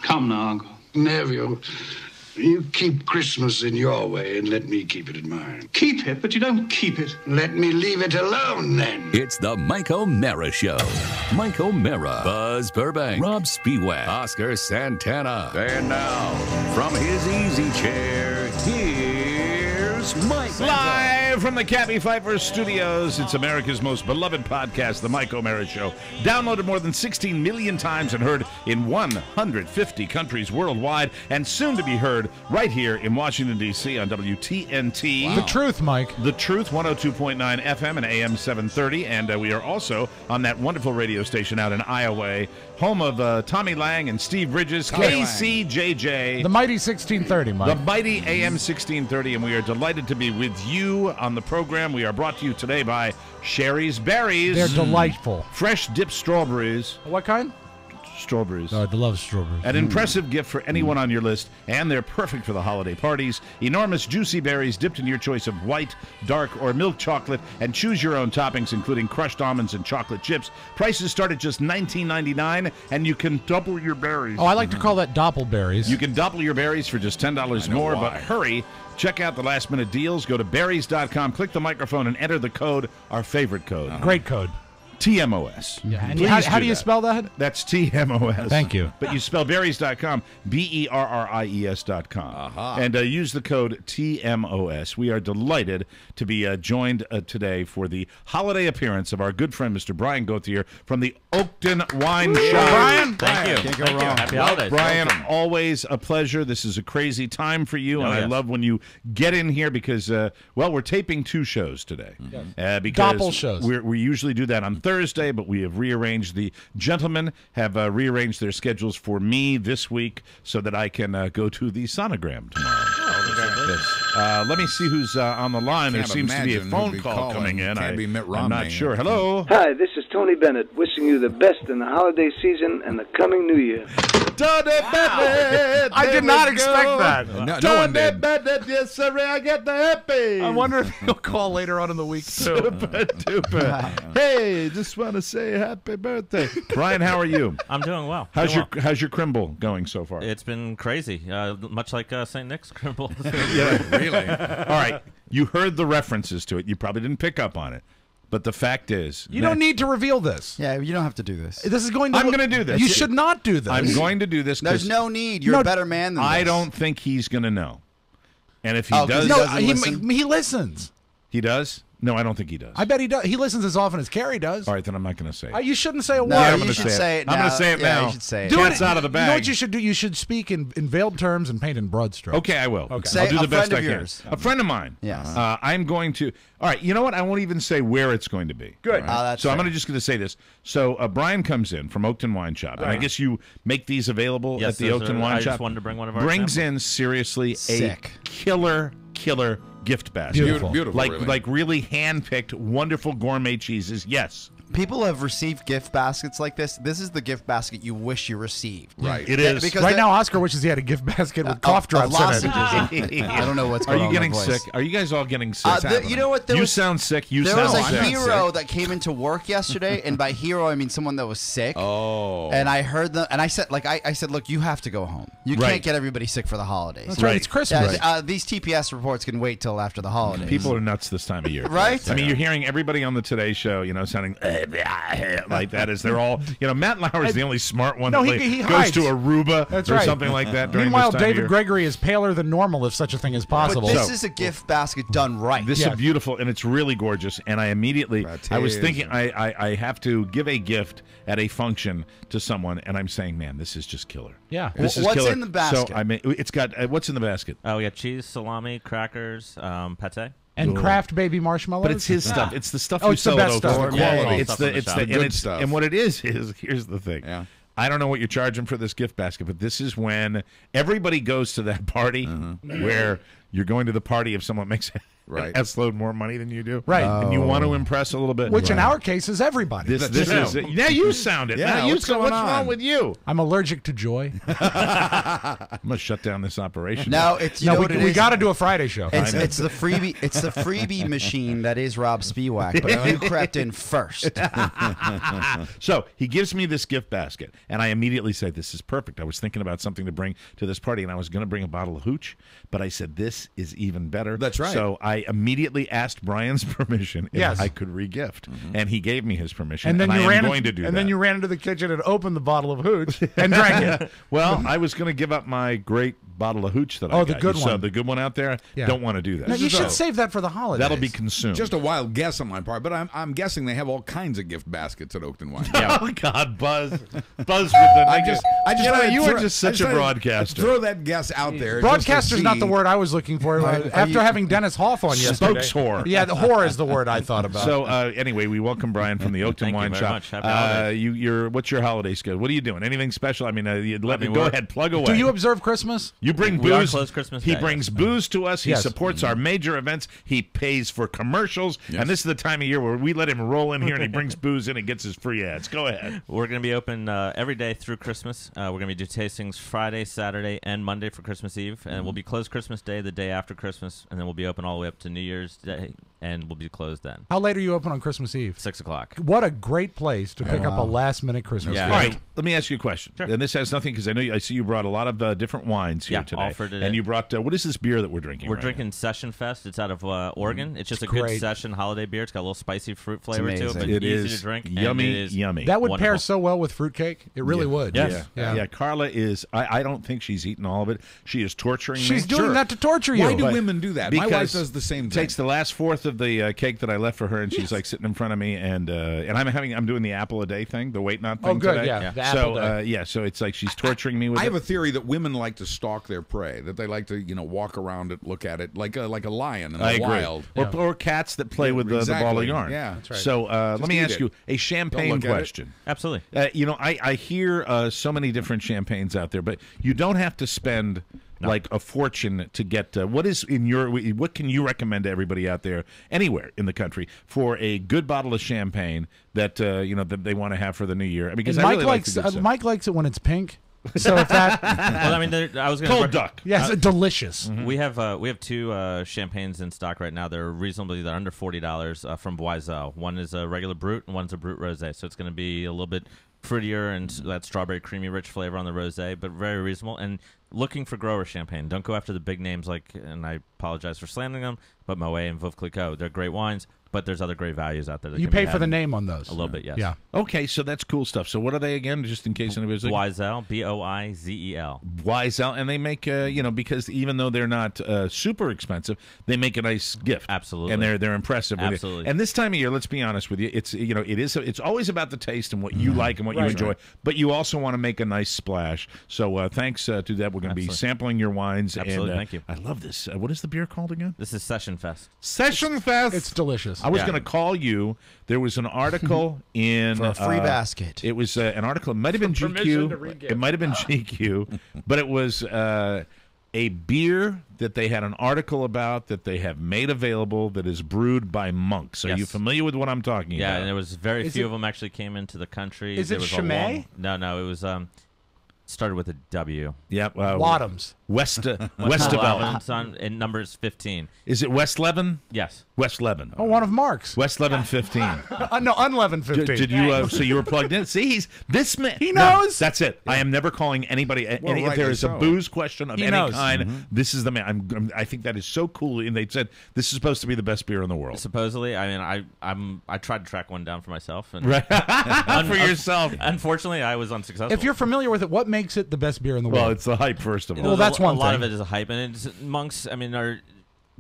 [SPEAKER 9] Come now, Uncle.
[SPEAKER 10] Neville, you keep Christmas in your way and let me keep it in mine.
[SPEAKER 9] Keep it, but you don't keep it.
[SPEAKER 10] Let me leave it alone, then.
[SPEAKER 6] It's The Mike O'Mara Show. Mike O'Mara, Buzz Burbank, Rob Spiewak, Oscar Santana. And now, from his easy chair, here's Mike.
[SPEAKER 3] Live
[SPEAKER 2] Live from the Cabby Pfeiffer Studios, it's America's most beloved podcast, The Mike O'Mara Show. Downloaded more than 16 million times and heard in 150 countries worldwide, and soon to be heard right here in Washington, D.C. on WTNT.
[SPEAKER 3] The Truth, Mike.
[SPEAKER 2] The Truth, 102.9 FM and AM 730, and we are also on that wonderful radio station out in Iowa, home of Tommy Lang and Steve Bridges, KCJJ.
[SPEAKER 3] The mighty 1630, Mike.
[SPEAKER 2] The mighty AM 1630, and we are delighted to be with you on the program. We are brought to you today by Sherry's Berries.
[SPEAKER 3] They're delightful.
[SPEAKER 2] Fresh dipped strawberries.
[SPEAKER 3] What kind?
[SPEAKER 2] Strawberries.
[SPEAKER 3] Oh, I love strawberries.
[SPEAKER 2] An impressive gift for anyone on your list, and they're perfect for the holiday parties. Enormous juicy berries dipped in your choice of white, dark, or milk chocolate, and choose your own toppings, including crushed almonds and chocolate chips. Prices start at just $19.99, and you can double your berries.
[SPEAKER 3] Oh, I like to call that doppelberries.
[SPEAKER 2] You can double your berries for just $10 more, but hurry. Check out the last-minute deals. Go to berries.com, click the microphone, and enter the code, our favorite code.
[SPEAKER 3] Great code.
[SPEAKER 2] TMOS.
[SPEAKER 3] Yeah. And
[SPEAKER 2] Please
[SPEAKER 3] how do you
[SPEAKER 2] that.
[SPEAKER 3] spell that?
[SPEAKER 2] That's TMOS.
[SPEAKER 3] Thank you.
[SPEAKER 2] But you spell berries.com, BERRIES.com. And use the code TMOS. We are delighted to be joined today for the holiday appearance of our good friend, Mr. Brian Gauthier from the Oakton Wine Shop.
[SPEAKER 3] Brian,
[SPEAKER 11] Thank you.
[SPEAKER 1] Can't go wrong.
[SPEAKER 11] Happy holidays.
[SPEAKER 2] Brian,
[SPEAKER 11] Welcome.
[SPEAKER 2] always a pleasure. This is a crazy time for you, and I love when you get in here because, we're taping 2 shows today. Because
[SPEAKER 3] Doppel shows.
[SPEAKER 2] We usually do that on Thursday, but we have rearranged. The gentlemen have rearranged their schedules for me this week so that I can go to the sonogram tomorrow. Let me see who's on the line. There seems to be a phone call coming in. I'm not sure. Hello?
[SPEAKER 12] Hi, this is Tony Bennett, wishing you the best in the holiday season and the coming new year.
[SPEAKER 2] Tony Bennett!
[SPEAKER 3] I did not expect that.
[SPEAKER 5] No one did.
[SPEAKER 2] Bennett, yes, sir, I get the happy.
[SPEAKER 3] I wonder if he'll call later on in the week, too.
[SPEAKER 2] Super duper. Hey, just want to say happy birthday. Brian, how are you?
[SPEAKER 11] I'm doing well.
[SPEAKER 2] How's your Crimble going so far?
[SPEAKER 11] It's been crazy, much like St. Nick's Crimble.
[SPEAKER 2] Yeah, really. All right, you heard the references to it. You probably didn't pick up on it. But the fact is...
[SPEAKER 3] You don't need to reveal this.
[SPEAKER 1] Yeah, you don't have to do this.
[SPEAKER 3] This is going to...
[SPEAKER 2] I'm going to do this.
[SPEAKER 3] You should not do this.
[SPEAKER 2] I'm going to do this.
[SPEAKER 1] There's no need. You're a better man than this.
[SPEAKER 2] I don't think he's going to know. And if he
[SPEAKER 1] Oh, 'cause
[SPEAKER 2] does...
[SPEAKER 1] he
[SPEAKER 3] No,
[SPEAKER 1] doesn't listen?
[SPEAKER 3] he listens.
[SPEAKER 2] He does? No, I don't think he does.
[SPEAKER 3] I bet he does. He listens as often as Carrie does.
[SPEAKER 2] All right, then I'm not going to say it.
[SPEAKER 3] You shouldn't say a word.
[SPEAKER 1] No,
[SPEAKER 2] I'm
[SPEAKER 1] you
[SPEAKER 2] gonna
[SPEAKER 1] should say it now.
[SPEAKER 2] I'm going to say it
[SPEAKER 1] Yeah,
[SPEAKER 2] now.
[SPEAKER 1] you should say it.
[SPEAKER 3] Do
[SPEAKER 2] Cat's
[SPEAKER 3] it.
[SPEAKER 2] out of the bag.
[SPEAKER 3] You know what you should do? You should speak in veiled terms and paint in broad strokes.
[SPEAKER 2] Okay, I will.
[SPEAKER 3] Okay.
[SPEAKER 1] Say
[SPEAKER 2] I'll do
[SPEAKER 1] a
[SPEAKER 2] the best
[SPEAKER 1] friend
[SPEAKER 2] I
[SPEAKER 1] of
[SPEAKER 2] can.
[SPEAKER 1] yours.
[SPEAKER 2] A friend of mine.
[SPEAKER 1] Yes.
[SPEAKER 2] I'm going to... All right, you know what? I won't even say where it's going to be.
[SPEAKER 3] Good.
[SPEAKER 1] That's
[SPEAKER 2] So I'm
[SPEAKER 1] fair.
[SPEAKER 2] just going to say this. So Brian comes in from Oakton Wine Shop, and I guess you make these available
[SPEAKER 11] Yes,
[SPEAKER 2] at the
[SPEAKER 11] those
[SPEAKER 2] Oakton
[SPEAKER 11] are-
[SPEAKER 2] Wine
[SPEAKER 11] I
[SPEAKER 2] Shop.
[SPEAKER 11] just wanted to bring one of our
[SPEAKER 2] Brings
[SPEAKER 11] samples.
[SPEAKER 2] in seriously
[SPEAKER 1] Sick.
[SPEAKER 2] a killer gift basket.
[SPEAKER 3] Beautiful.
[SPEAKER 5] Beautiful,
[SPEAKER 2] Like
[SPEAKER 5] really.
[SPEAKER 2] like really hand-picked, wonderful gourmet cheeses. Yes,
[SPEAKER 1] People have received gift baskets like this. This is the gift basket you wish you received.
[SPEAKER 5] Right.
[SPEAKER 2] it is.
[SPEAKER 1] because
[SPEAKER 3] Right
[SPEAKER 1] the-
[SPEAKER 3] now, Oscar wishes he had a gift basket with cough drops in it.
[SPEAKER 1] lozenges. I don't know what's
[SPEAKER 2] Are
[SPEAKER 1] going
[SPEAKER 2] you
[SPEAKER 1] on
[SPEAKER 2] getting
[SPEAKER 1] with my voice.
[SPEAKER 2] sick? Are you guys all getting sick?
[SPEAKER 1] You know what? There
[SPEAKER 2] You
[SPEAKER 1] was,
[SPEAKER 2] sound sick. You
[SPEAKER 1] there
[SPEAKER 2] sound
[SPEAKER 1] was a
[SPEAKER 2] sick.
[SPEAKER 1] hero that came into work yesterday, and by hero I mean someone that was sick.
[SPEAKER 5] Oh.
[SPEAKER 1] And I heard them, and I said, I said, look, you have to go home. You
[SPEAKER 2] Right.
[SPEAKER 1] can't get everybody sick for the holidays.
[SPEAKER 3] That's right. It's Christmas.
[SPEAKER 1] Yeah, these TPS reports can wait till after the holidays.
[SPEAKER 2] People are nuts this time of year.
[SPEAKER 1] Right?
[SPEAKER 2] I mean, you're hearing everybody on the Today Show, sounding like that as they're all, Matt Lauer is the only smart one
[SPEAKER 3] No,
[SPEAKER 2] that
[SPEAKER 3] he
[SPEAKER 2] goes
[SPEAKER 3] hides.
[SPEAKER 2] to Aruba
[SPEAKER 3] That's
[SPEAKER 2] or
[SPEAKER 3] right.
[SPEAKER 2] something like that during
[SPEAKER 3] Meanwhile,
[SPEAKER 2] this time of
[SPEAKER 3] David
[SPEAKER 2] year.
[SPEAKER 3] Gregory is paler than normal, if such a thing is possible.
[SPEAKER 1] But this is a gift basket done right.
[SPEAKER 2] This
[SPEAKER 3] Yeah.
[SPEAKER 2] is beautiful, and it's really gorgeous. And I immediately, I was thinking, I have to give a gift at a function to someone, and I'm saying, man, this is just killer.
[SPEAKER 3] Yeah.
[SPEAKER 2] This is
[SPEAKER 1] What's
[SPEAKER 2] killer.
[SPEAKER 1] in the basket?
[SPEAKER 2] So I mean, it's got what's in the basket?
[SPEAKER 11] Oh, we got cheese, salami, crackers, pate.
[SPEAKER 3] And Kraft baby marshmallows.
[SPEAKER 2] But it's his stuff. It's the stuff
[SPEAKER 3] Oh,
[SPEAKER 2] you
[SPEAKER 3] it's the
[SPEAKER 2] sell
[SPEAKER 3] best
[SPEAKER 2] at
[SPEAKER 3] stuff.
[SPEAKER 2] Oakland.
[SPEAKER 3] The quality.
[SPEAKER 2] It's
[SPEAKER 11] Stuff in the shop. The
[SPEAKER 5] good
[SPEAKER 2] and
[SPEAKER 5] stuff.
[SPEAKER 2] And what it is here's the thing.
[SPEAKER 5] Yeah.
[SPEAKER 2] I don't know what you're charging for this gift basket, but this is when everybody goes to that party where you're going to the party if someone makes
[SPEAKER 5] Right.
[SPEAKER 2] an S-load more money than you do.
[SPEAKER 3] Right.
[SPEAKER 2] And you want to impress a little bit.
[SPEAKER 3] Which in our case is everybody.
[SPEAKER 2] This is it. Now you sound it.
[SPEAKER 5] Yeah,
[SPEAKER 2] now you
[SPEAKER 5] what's
[SPEAKER 2] sound,
[SPEAKER 5] going
[SPEAKER 2] what's wrong
[SPEAKER 5] on?
[SPEAKER 2] with you?
[SPEAKER 3] I'm allergic to joy.
[SPEAKER 2] I'm gonna shut down this operation.
[SPEAKER 1] No, it's you know what it
[SPEAKER 3] we
[SPEAKER 1] is?
[SPEAKER 3] got to do a Friday show.
[SPEAKER 1] It's the freebie. It's the freebie machine that is Rob Spiewak, but you crept in first.
[SPEAKER 2] So he gives me this gift basket, and I immediately say, this is perfect. I was thinking about something to bring to this party, and I was going to bring a bottle of hooch, but I said, this is even better.
[SPEAKER 5] That's right.
[SPEAKER 2] So I immediately asked Brian's permission if
[SPEAKER 3] Yes.
[SPEAKER 2] I could regift, and he gave me his permission,
[SPEAKER 3] and then
[SPEAKER 2] I
[SPEAKER 3] you
[SPEAKER 2] am
[SPEAKER 3] ran
[SPEAKER 2] going
[SPEAKER 3] into,
[SPEAKER 2] to do
[SPEAKER 3] and
[SPEAKER 2] that.
[SPEAKER 3] then you ran into the kitchen and opened the bottle of hooch and drank it.
[SPEAKER 2] Well, I was going to give up my great bottle of hooch that I got.
[SPEAKER 3] the good
[SPEAKER 2] You saw
[SPEAKER 3] one.
[SPEAKER 2] the good one out there?
[SPEAKER 3] Yeah.
[SPEAKER 2] Don't want to do that.
[SPEAKER 3] No, you should save that for the holidays.
[SPEAKER 2] That'll be consumed.
[SPEAKER 5] Just a wild guess on my part, but I'm guessing they have all kinds of gift baskets at Oakton Wine.
[SPEAKER 2] Oh God, Buzz with the.
[SPEAKER 5] I just
[SPEAKER 2] you
[SPEAKER 5] thought
[SPEAKER 2] are just such a broadcaster.
[SPEAKER 5] Throw that guess out there.
[SPEAKER 3] Broadcaster's not the word I was looking for. After having Dennis Hoff on yesterday.
[SPEAKER 2] Spokes-whore.
[SPEAKER 3] Yeah, the whore is the word I thought about.
[SPEAKER 2] So anyway, we welcome Brian from the Oakton
[SPEAKER 11] Thank
[SPEAKER 2] Wine
[SPEAKER 11] you very
[SPEAKER 2] Shop.
[SPEAKER 11] much. Happy holidays.
[SPEAKER 2] What's your holiday schedule? What are you doing? Anything special? I mean, go ahead, plug away.
[SPEAKER 3] Do you observe Christmas?
[SPEAKER 2] You bring
[SPEAKER 11] We are
[SPEAKER 2] booze.
[SPEAKER 11] closed Christmas
[SPEAKER 2] He
[SPEAKER 11] Day,
[SPEAKER 2] brings
[SPEAKER 11] yes.
[SPEAKER 2] booze to us. He
[SPEAKER 3] Yes.
[SPEAKER 2] supports our major events. He pays for commercials.
[SPEAKER 5] Yes.
[SPEAKER 2] And this is the time of year where we let him roll in here and he brings booze in and gets his free ads. Go ahead.
[SPEAKER 11] We're going to be open every day through Christmas. We're going to be doing tastings Friday, Saturday, and Monday for Christmas Eve. And we'll be closed Christmas Day, the day after Christmas. And then we'll be open all the way up to New Year's Day. And we'll be closed then.
[SPEAKER 3] How late are you open on Christmas Eve?
[SPEAKER 11] 6 o'clock.
[SPEAKER 3] What a great place to pick up a last-minute Christmas
[SPEAKER 11] Yeah.
[SPEAKER 3] gift.
[SPEAKER 2] All right, let me ask you a question.
[SPEAKER 11] Sure.
[SPEAKER 2] And this has nothing, because I see you brought a lot of different wines here
[SPEAKER 11] Yeah,
[SPEAKER 2] today.
[SPEAKER 11] all for today.
[SPEAKER 2] And you brought, what is this beer that we're drinking?
[SPEAKER 11] We're
[SPEAKER 2] right
[SPEAKER 11] drinking Session Fest. It's out of Oregon. It's just a
[SPEAKER 3] great.
[SPEAKER 11] good session holiday beer. It's got a little spicy fruit flavor to it,
[SPEAKER 1] amazing.
[SPEAKER 11] but
[SPEAKER 2] It
[SPEAKER 11] easy
[SPEAKER 2] is
[SPEAKER 11] to drink. and
[SPEAKER 2] yummy,
[SPEAKER 11] it is
[SPEAKER 2] yummy.
[SPEAKER 3] That would pair
[SPEAKER 11] wonderful.
[SPEAKER 3] so well with fruitcake. It really would.
[SPEAKER 11] Yes.
[SPEAKER 2] Yeah. Carla is, I don't think she's eaten all of it. She is torturing me.
[SPEAKER 3] She's doing
[SPEAKER 5] Sure.
[SPEAKER 3] that to torture you.
[SPEAKER 5] Why do
[SPEAKER 2] But-
[SPEAKER 5] women do that? My wife
[SPEAKER 2] because
[SPEAKER 5] does the same thing.
[SPEAKER 2] Takes the last fourth of the cake that I left for her, and she's like sitting in front of me, and I'm doing the apple a day thing, the wait not thing.
[SPEAKER 3] Oh, good,
[SPEAKER 2] today.
[SPEAKER 3] yeah. The
[SPEAKER 2] So
[SPEAKER 3] apple day.
[SPEAKER 2] so it's like she's torturing me with
[SPEAKER 5] I
[SPEAKER 2] it.
[SPEAKER 5] have a theory that women like to stalk their prey, that they like to, walk around it, look at it like a lion in
[SPEAKER 2] I
[SPEAKER 5] the
[SPEAKER 2] agree.
[SPEAKER 5] wild.
[SPEAKER 2] Or cats that play with the ball of
[SPEAKER 5] exactly.
[SPEAKER 2] yarn.
[SPEAKER 5] Yeah, that's right.
[SPEAKER 2] So let
[SPEAKER 5] Just
[SPEAKER 2] me
[SPEAKER 5] eat
[SPEAKER 2] ask
[SPEAKER 5] it.
[SPEAKER 2] you a
[SPEAKER 5] Don't
[SPEAKER 2] champagne
[SPEAKER 5] look at it.
[SPEAKER 2] question.
[SPEAKER 11] Absolutely.
[SPEAKER 2] I hear so many different champagnes out there, but you don't have to spend like a fortune to get. What can you recommend to everybody out there, anywhere in the country, for a good bottle of champagne that that they want to have for the new year? I mean, because
[SPEAKER 3] And
[SPEAKER 2] I
[SPEAKER 3] Mike
[SPEAKER 2] really
[SPEAKER 3] likes
[SPEAKER 2] like the good stuff.
[SPEAKER 3] Mike likes it when it's pink. So if that,
[SPEAKER 11] Well, I mean, I was going
[SPEAKER 2] Cold duck.
[SPEAKER 3] yes, delicious.
[SPEAKER 11] We have two champagnes in stock right now. They're under $40 from Boiselle. One is a regular brut and one's a brut rosé. So it's going to be a little bit fruitier and that strawberry creamy rich flavor on the rosé, but very reasonable. And looking for grower champagne. Don't go after the big names and I apologize for slandering them, but Moet and Veuve Clicquot. They're great wines, but there's other great values out there. That
[SPEAKER 3] You
[SPEAKER 11] can be
[SPEAKER 3] pay for
[SPEAKER 11] had
[SPEAKER 3] the name on those.
[SPEAKER 11] a little bit, yes.
[SPEAKER 3] Yeah.
[SPEAKER 2] Okay, so that's cool stuff. So what are they again, just in case anybody's like
[SPEAKER 11] Boiselle, Boizel.
[SPEAKER 2] Wiesel, and they make because even though they're not super expensive, they make a nice gift.
[SPEAKER 11] Absolutely.
[SPEAKER 2] And they're impressive. with it.
[SPEAKER 11] Absolutely.
[SPEAKER 2] And this time of year, let's be honest with you, it's always about the taste and what you like and what you enjoy, but you also want to make a nice splash. So thanks to that, we're going to be sampling your wines.
[SPEAKER 11] Absolutely,
[SPEAKER 2] and,
[SPEAKER 11] thank you.
[SPEAKER 2] I love this. What is the beer called again?
[SPEAKER 11] This is Session Fest.
[SPEAKER 2] Session Fest.
[SPEAKER 3] It's delicious.
[SPEAKER 2] I was
[SPEAKER 11] Yeah.
[SPEAKER 2] going to call you. There was an article in
[SPEAKER 1] For a free basket.
[SPEAKER 2] It was an article. It might have been GQ. It might have been GQ, but it was a beer that they had an article about that they have made available that is brewed by monks. Are
[SPEAKER 11] Yes.
[SPEAKER 2] you familiar with what I'm talking
[SPEAKER 11] Yeah,
[SPEAKER 2] about?
[SPEAKER 11] and there was very
[SPEAKER 3] Is
[SPEAKER 11] few
[SPEAKER 3] it-
[SPEAKER 11] of them actually came into the country.
[SPEAKER 3] Is
[SPEAKER 11] There
[SPEAKER 3] it
[SPEAKER 11] was a
[SPEAKER 3] Chimay?
[SPEAKER 11] No, it was started with a W.
[SPEAKER 2] Yep.
[SPEAKER 3] Wadhams.
[SPEAKER 2] Westavelt.
[SPEAKER 11] And number is 15.
[SPEAKER 2] Is it West Levin?
[SPEAKER 11] Yes.
[SPEAKER 2] West Levin.
[SPEAKER 3] Oh, one of Mark's.
[SPEAKER 2] West Levin 15.
[SPEAKER 3] No, unleavened 15.
[SPEAKER 2] Did you? So you were plugged in. See, he's this man.
[SPEAKER 3] He knows.
[SPEAKER 2] That's it. I am never calling anybody. If
[SPEAKER 5] rightly
[SPEAKER 2] there is a
[SPEAKER 5] so.
[SPEAKER 2] booze question of
[SPEAKER 3] He
[SPEAKER 2] any
[SPEAKER 3] knows.
[SPEAKER 2] kind, this is the man. I think that is so cool. And they said this is supposed to be the best beer in the world.
[SPEAKER 11] Supposedly, I mean, I tried to track one down for myself, and
[SPEAKER 2] Right. For yourself.
[SPEAKER 11] Unfortunately, I was unsuccessful.
[SPEAKER 3] If you're familiar with it, what makes it the best beer in the world?
[SPEAKER 2] Well, it's the hype first of all.
[SPEAKER 3] Well, that's one
[SPEAKER 11] a lot
[SPEAKER 3] thing.
[SPEAKER 11] of it is a hype, and it's monks. I mean, our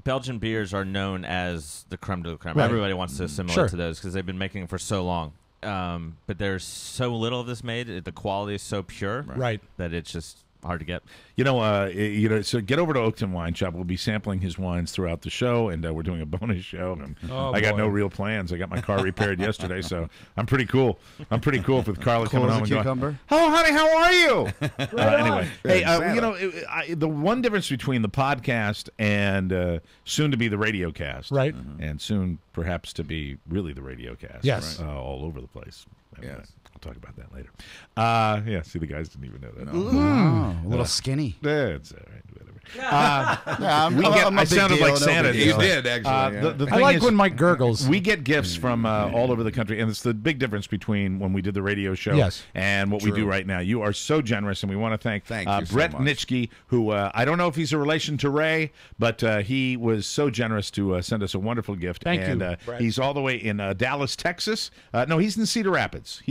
[SPEAKER 11] Belgian beers are known as the creme de la creme.
[SPEAKER 3] Right.
[SPEAKER 11] Everybody wants to assimilate
[SPEAKER 3] Sure.
[SPEAKER 11] to those because they've been making them for so long. But there's so little of this made. The quality is so pure,
[SPEAKER 3] Right.
[SPEAKER 11] that it's just hard to get.
[SPEAKER 2] So get over to Oakton Wine Shop. We'll be sampling his wines throughout the show, and we're doing a bonus show. And I got no real plans. I got my car repaired yesterday, so I'm pretty cool. I'm pretty cool with Carla
[SPEAKER 1] Cool
[SPEAKER 2] coming
[SPEAKER 1] as
[SPEAKER 2] home
[SPEAKER 1] a
[SPEAKER 2] and going,
[SPEAKER 1] cucumber.
[SPEAKER 2] "Hello, honey, how are you?" Anyway, hey,
[SPEAKER 5] Santa.
[SPEAKER 2] the one difference between the podcast and soon to be the radio cast,
[SPEAKER 3] Right.
[SPEAKER 2] and soon perhaps to be really the radio cast,
[SPEAKER 3] Yes.
[SPEAKER 2] all over the place.
[SPEAKER 5] Yes.
[SPEAKER 2] We'll talk about that later. See, the guys didn't even know that.
[SPEAKER 1] Oh, a little skinny.
[SPEAKER 2] That's all right. Whatever.
[SPEAKER 1] Yeah, I'm a
[SPEAKER 2] I
[SPEAKER 1] big
[SPEAKER 2] sounded
[SPEAKER 1] deal,
[SPEAKER 2] like
[SPEAKER 1] no
[SPEAKER 2] Santa.
[SPEAKER 1] big deal.
[SPEAKER 5] You did, actually.
[SPEAKER 2] The
[SPEAKER 3] I
[SPEAKER 2] thing
[SPEAKER 3] like
[SPEAKER 2] is,
[SPEAKER 3] when Mike gurgles.
[SPEAKER 2] we get gifts from all over the country, and it's the big difference between when we did the radio show
[SPEAKER 3] Yes.
[SPEAKER 2] and what we do
[SPEAKER 5] True.
[SPEAKER 2] right now. You are so generous, and we want to thank
[SPEAKER 5] you so
[SPEAKER 2] Brett
[SPEAKER 5] much.
[SPEAKER 2] Nitschke, who I don't know if he's a relation to Ray, but he was so generous to send us a wonderful gift.
[SPEAKER 3] Thank you,
[SPEAKER 2] and,
[SPEAKER 3] Brett.
[SPEAKER 2] he's all the way in Dallas, Texas. No, he's in Cedar Rapids.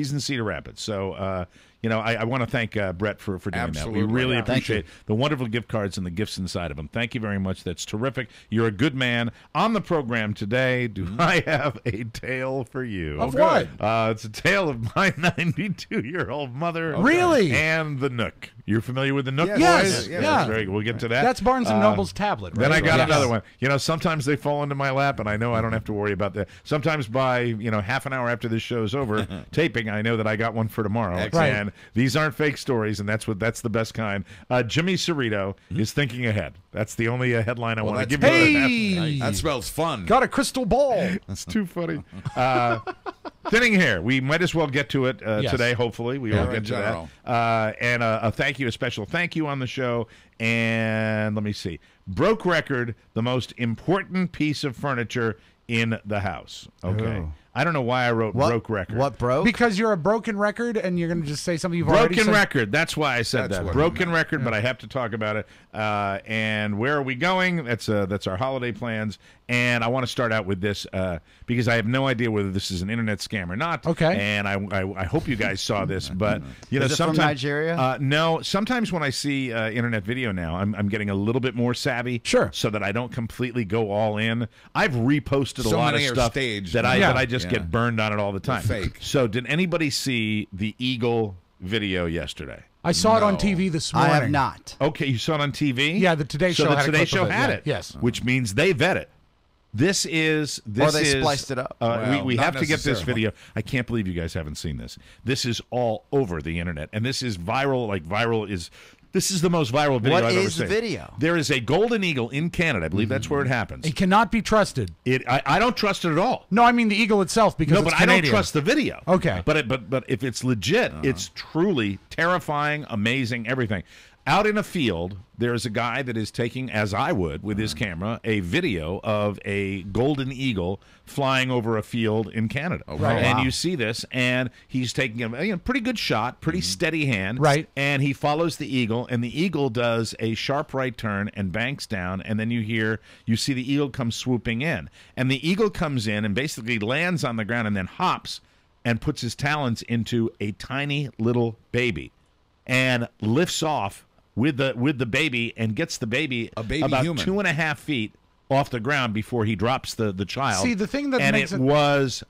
[SPEAKER 2] So, I want to thank Brett for doing
[SPEAKER 5] Absolutely.
[SPEAKER 2] that. We really
[SPEAKER 5] Yeah.
[SPEAKER 2] appreciate the wonderful gift cards and the gifts inside of them. Thank you very much. That's terrific. You're a good man. On the program today, do I have a tale for you?
[SPEAKER 3] Of what?
[SPEAKER 2] It's a tale of my 92-year-old mother.
[SPEAKER 3] Really?
[SPEAKER 2] And the Nook. You're familiar with the Nook?
[SPEAKER 3] Yes.
[SPEAKER 2] boys?
[SPEAKER 3] Yeah.
[SPEAKER 2] That's very good. We'll get to that.
[SPEAKER 3] That's Barnes and Noble's tablet, right?
[SPEAKER 2] Then I got
[SPEAKER 3] Yes.
[SPEAKER 2] another one. Sometimes they fall into my lap, and I know I don't have to worry about that. Sometimes by half an hour after this show's over taping, I know that I got one for tomorrow.
[SPEAKER 5] Excellent.
[SPEAKER 2] And these aren't fake stories, and that's the best kind. Jimmy Cerrito is thinking ahead. That's the only headline I want to give you.
[SPEAKER 3] Hey!
[SPEAKER 5] That spells fun.
[SPEAKER 3] Got a crystal ball.
[SPEAKER 2] That's too funny. Thinning hair. We might as well get to it
[SPEAKER 3] Yes.
[SPEAKER 2] today, hopefully. We will get to
[SPEAKER 5] general.
[SPEAKER 2] that. And a special thank you on the show. And let me see. Broke record, the most important piece of furniture in the house. Okay.
[SPEAKER 1] Oh.
[SPEAKER 2] I don't know why I wrote broke record.
[SPEAKER 1] What broke?
[SPEAKER 3] Because you're a broken record, and you're going to just say something you've already
[SPEAKER 2] Broken
[SPEAKER 3] said.
[SPEAKER 2] record. That's why I said
[SPEAKER 5] That's
[SPEAKER 2] that.
[SPEAKER 5] what
[SPEAKER 2] Broken
[SPEAKER 5] it
[SPEAKER 2] record, but I have to talk about it. And where are we going? That's our holiday plans. And I want to start out with this because I have no idea whether this is an internet scam or not.
[SPEAKER 3] Okay.
[SPEAKER 2] And I hope you guys saw this, but
[SPEAKER 1] Is it from Nigeria?
[SPEAKER 2] No. Sometimes when I see internet video now, I'm getting a little bit more savvy.
[SPEAKER 3] Sure.
[SPEAKER 2] So that I don't completely go all in. I've reposted a
[SPEAKER 5] So
[SPEAKER 2] lot of
[SPEAKER 5] many are
[SPEAKER 2] stuff
[SPEAKER 5] staged.
[SPEAKER 2] that I
[SPEAKER 3] Yeah.
[SPEAKER 2] that I just get burned on it all the time.
[SPEAKER 5] They're fake.
[SPEAKER 2] So did anybody see the Eagle video yesterday?
[SPEAKER 3] I saw it on
[SPEAKER 5] No.
[SPEAKER 3] TV this
[SPEAKER 1] I
[SPEAKER 3] morning.
[SPEAKER 1] have not.
[SPEAKER 2] Okay, you saw it on TV?
[SPEAKER 3] Yeah, the Today
[SPEAKER 2] so
[SPEAKER 3] Show
[SPEAKER 2] the
[SPEAKER 3] had a
[SPEAKER 2] Today
[SPEAKER 3] clip
[SPEAKER 2] Show
[SPEAKER 3] of it,
[SPEAKER 2] had
[SPEAKER 3] yeah.
[SPEAKER 2] it.
[SPEAKER 3] Yes.
[SPEAKER 2] Which means they vet it. This is
[SPEAKER 1] they spliced it up.
[SPEAKER 5] Well,
[SPEAKER 2] we
[SPEAKER 5] not
[SPEAKER 2] have to get this
[SPEAKER 5] necessarily.
[SPEAKER 2] video. I can't believe you guys haven't seen this. This is all over the internet, and this is viral. This is the most viral video
[SPEAKER 1] What
[SPEAKER 2] I've ever
[SPEAKER 1] is the
[SPEAKER 2] seen.
[SPEAKER 1] video?
[SPEAKER 2] There is a golden eagle in Canada. I believe that's where it happens.
[SPEAKER 3] It cannot be trusted.
[SPEAKER 2] I don't trust it at all.
[SPEAKER 3] No, I mean the eagle itself because
[SPEAKER 2] No,
[SPEAKER 3] it's
[SPEAKER 2] but I don't
[SPEAKER 3] Canadian.
[SPEAKER 2] trust the video.
[SPEAKER 3] Okay.
[SPEAKER 2] But if it's legit, it's truly terrifying, amazing, everything. Out in a field, there is a guy that is taking, as I would with his camera, a video of a golden eagle flying over a field in Canada.
[SPEAKER 3] Right.
[SPEAKER 2] And
[SPEAKER 1] Wow.
[SPEAKER 2] you see this, and he's taking a pretty good shot, pretty steady hand.
[SPEAKER 3] Right.
[SPEAKER 2] And he follows the eagle, and the eagle does a sharp right turn and banks down, and then you see the eagle come swooping in. And the eagle comes in and basically lands on the ground and then hops and puts his talons into a tiny little baby and lifts off with the baby and gets the baby,
[SPEAKER 5] A baby
[SPEAKER 2] about
[SPEAKER 5] human.
[SPEAKER 2] 2.5 feet off the ground before he drops the child.
[SPEAKER 3] See, the thing that
[SPEAKER 2] and
[SPEAKER 3] makes
[SPEAKER 2] it
[SPEAKER 3] it-
[SPEAKER 2] was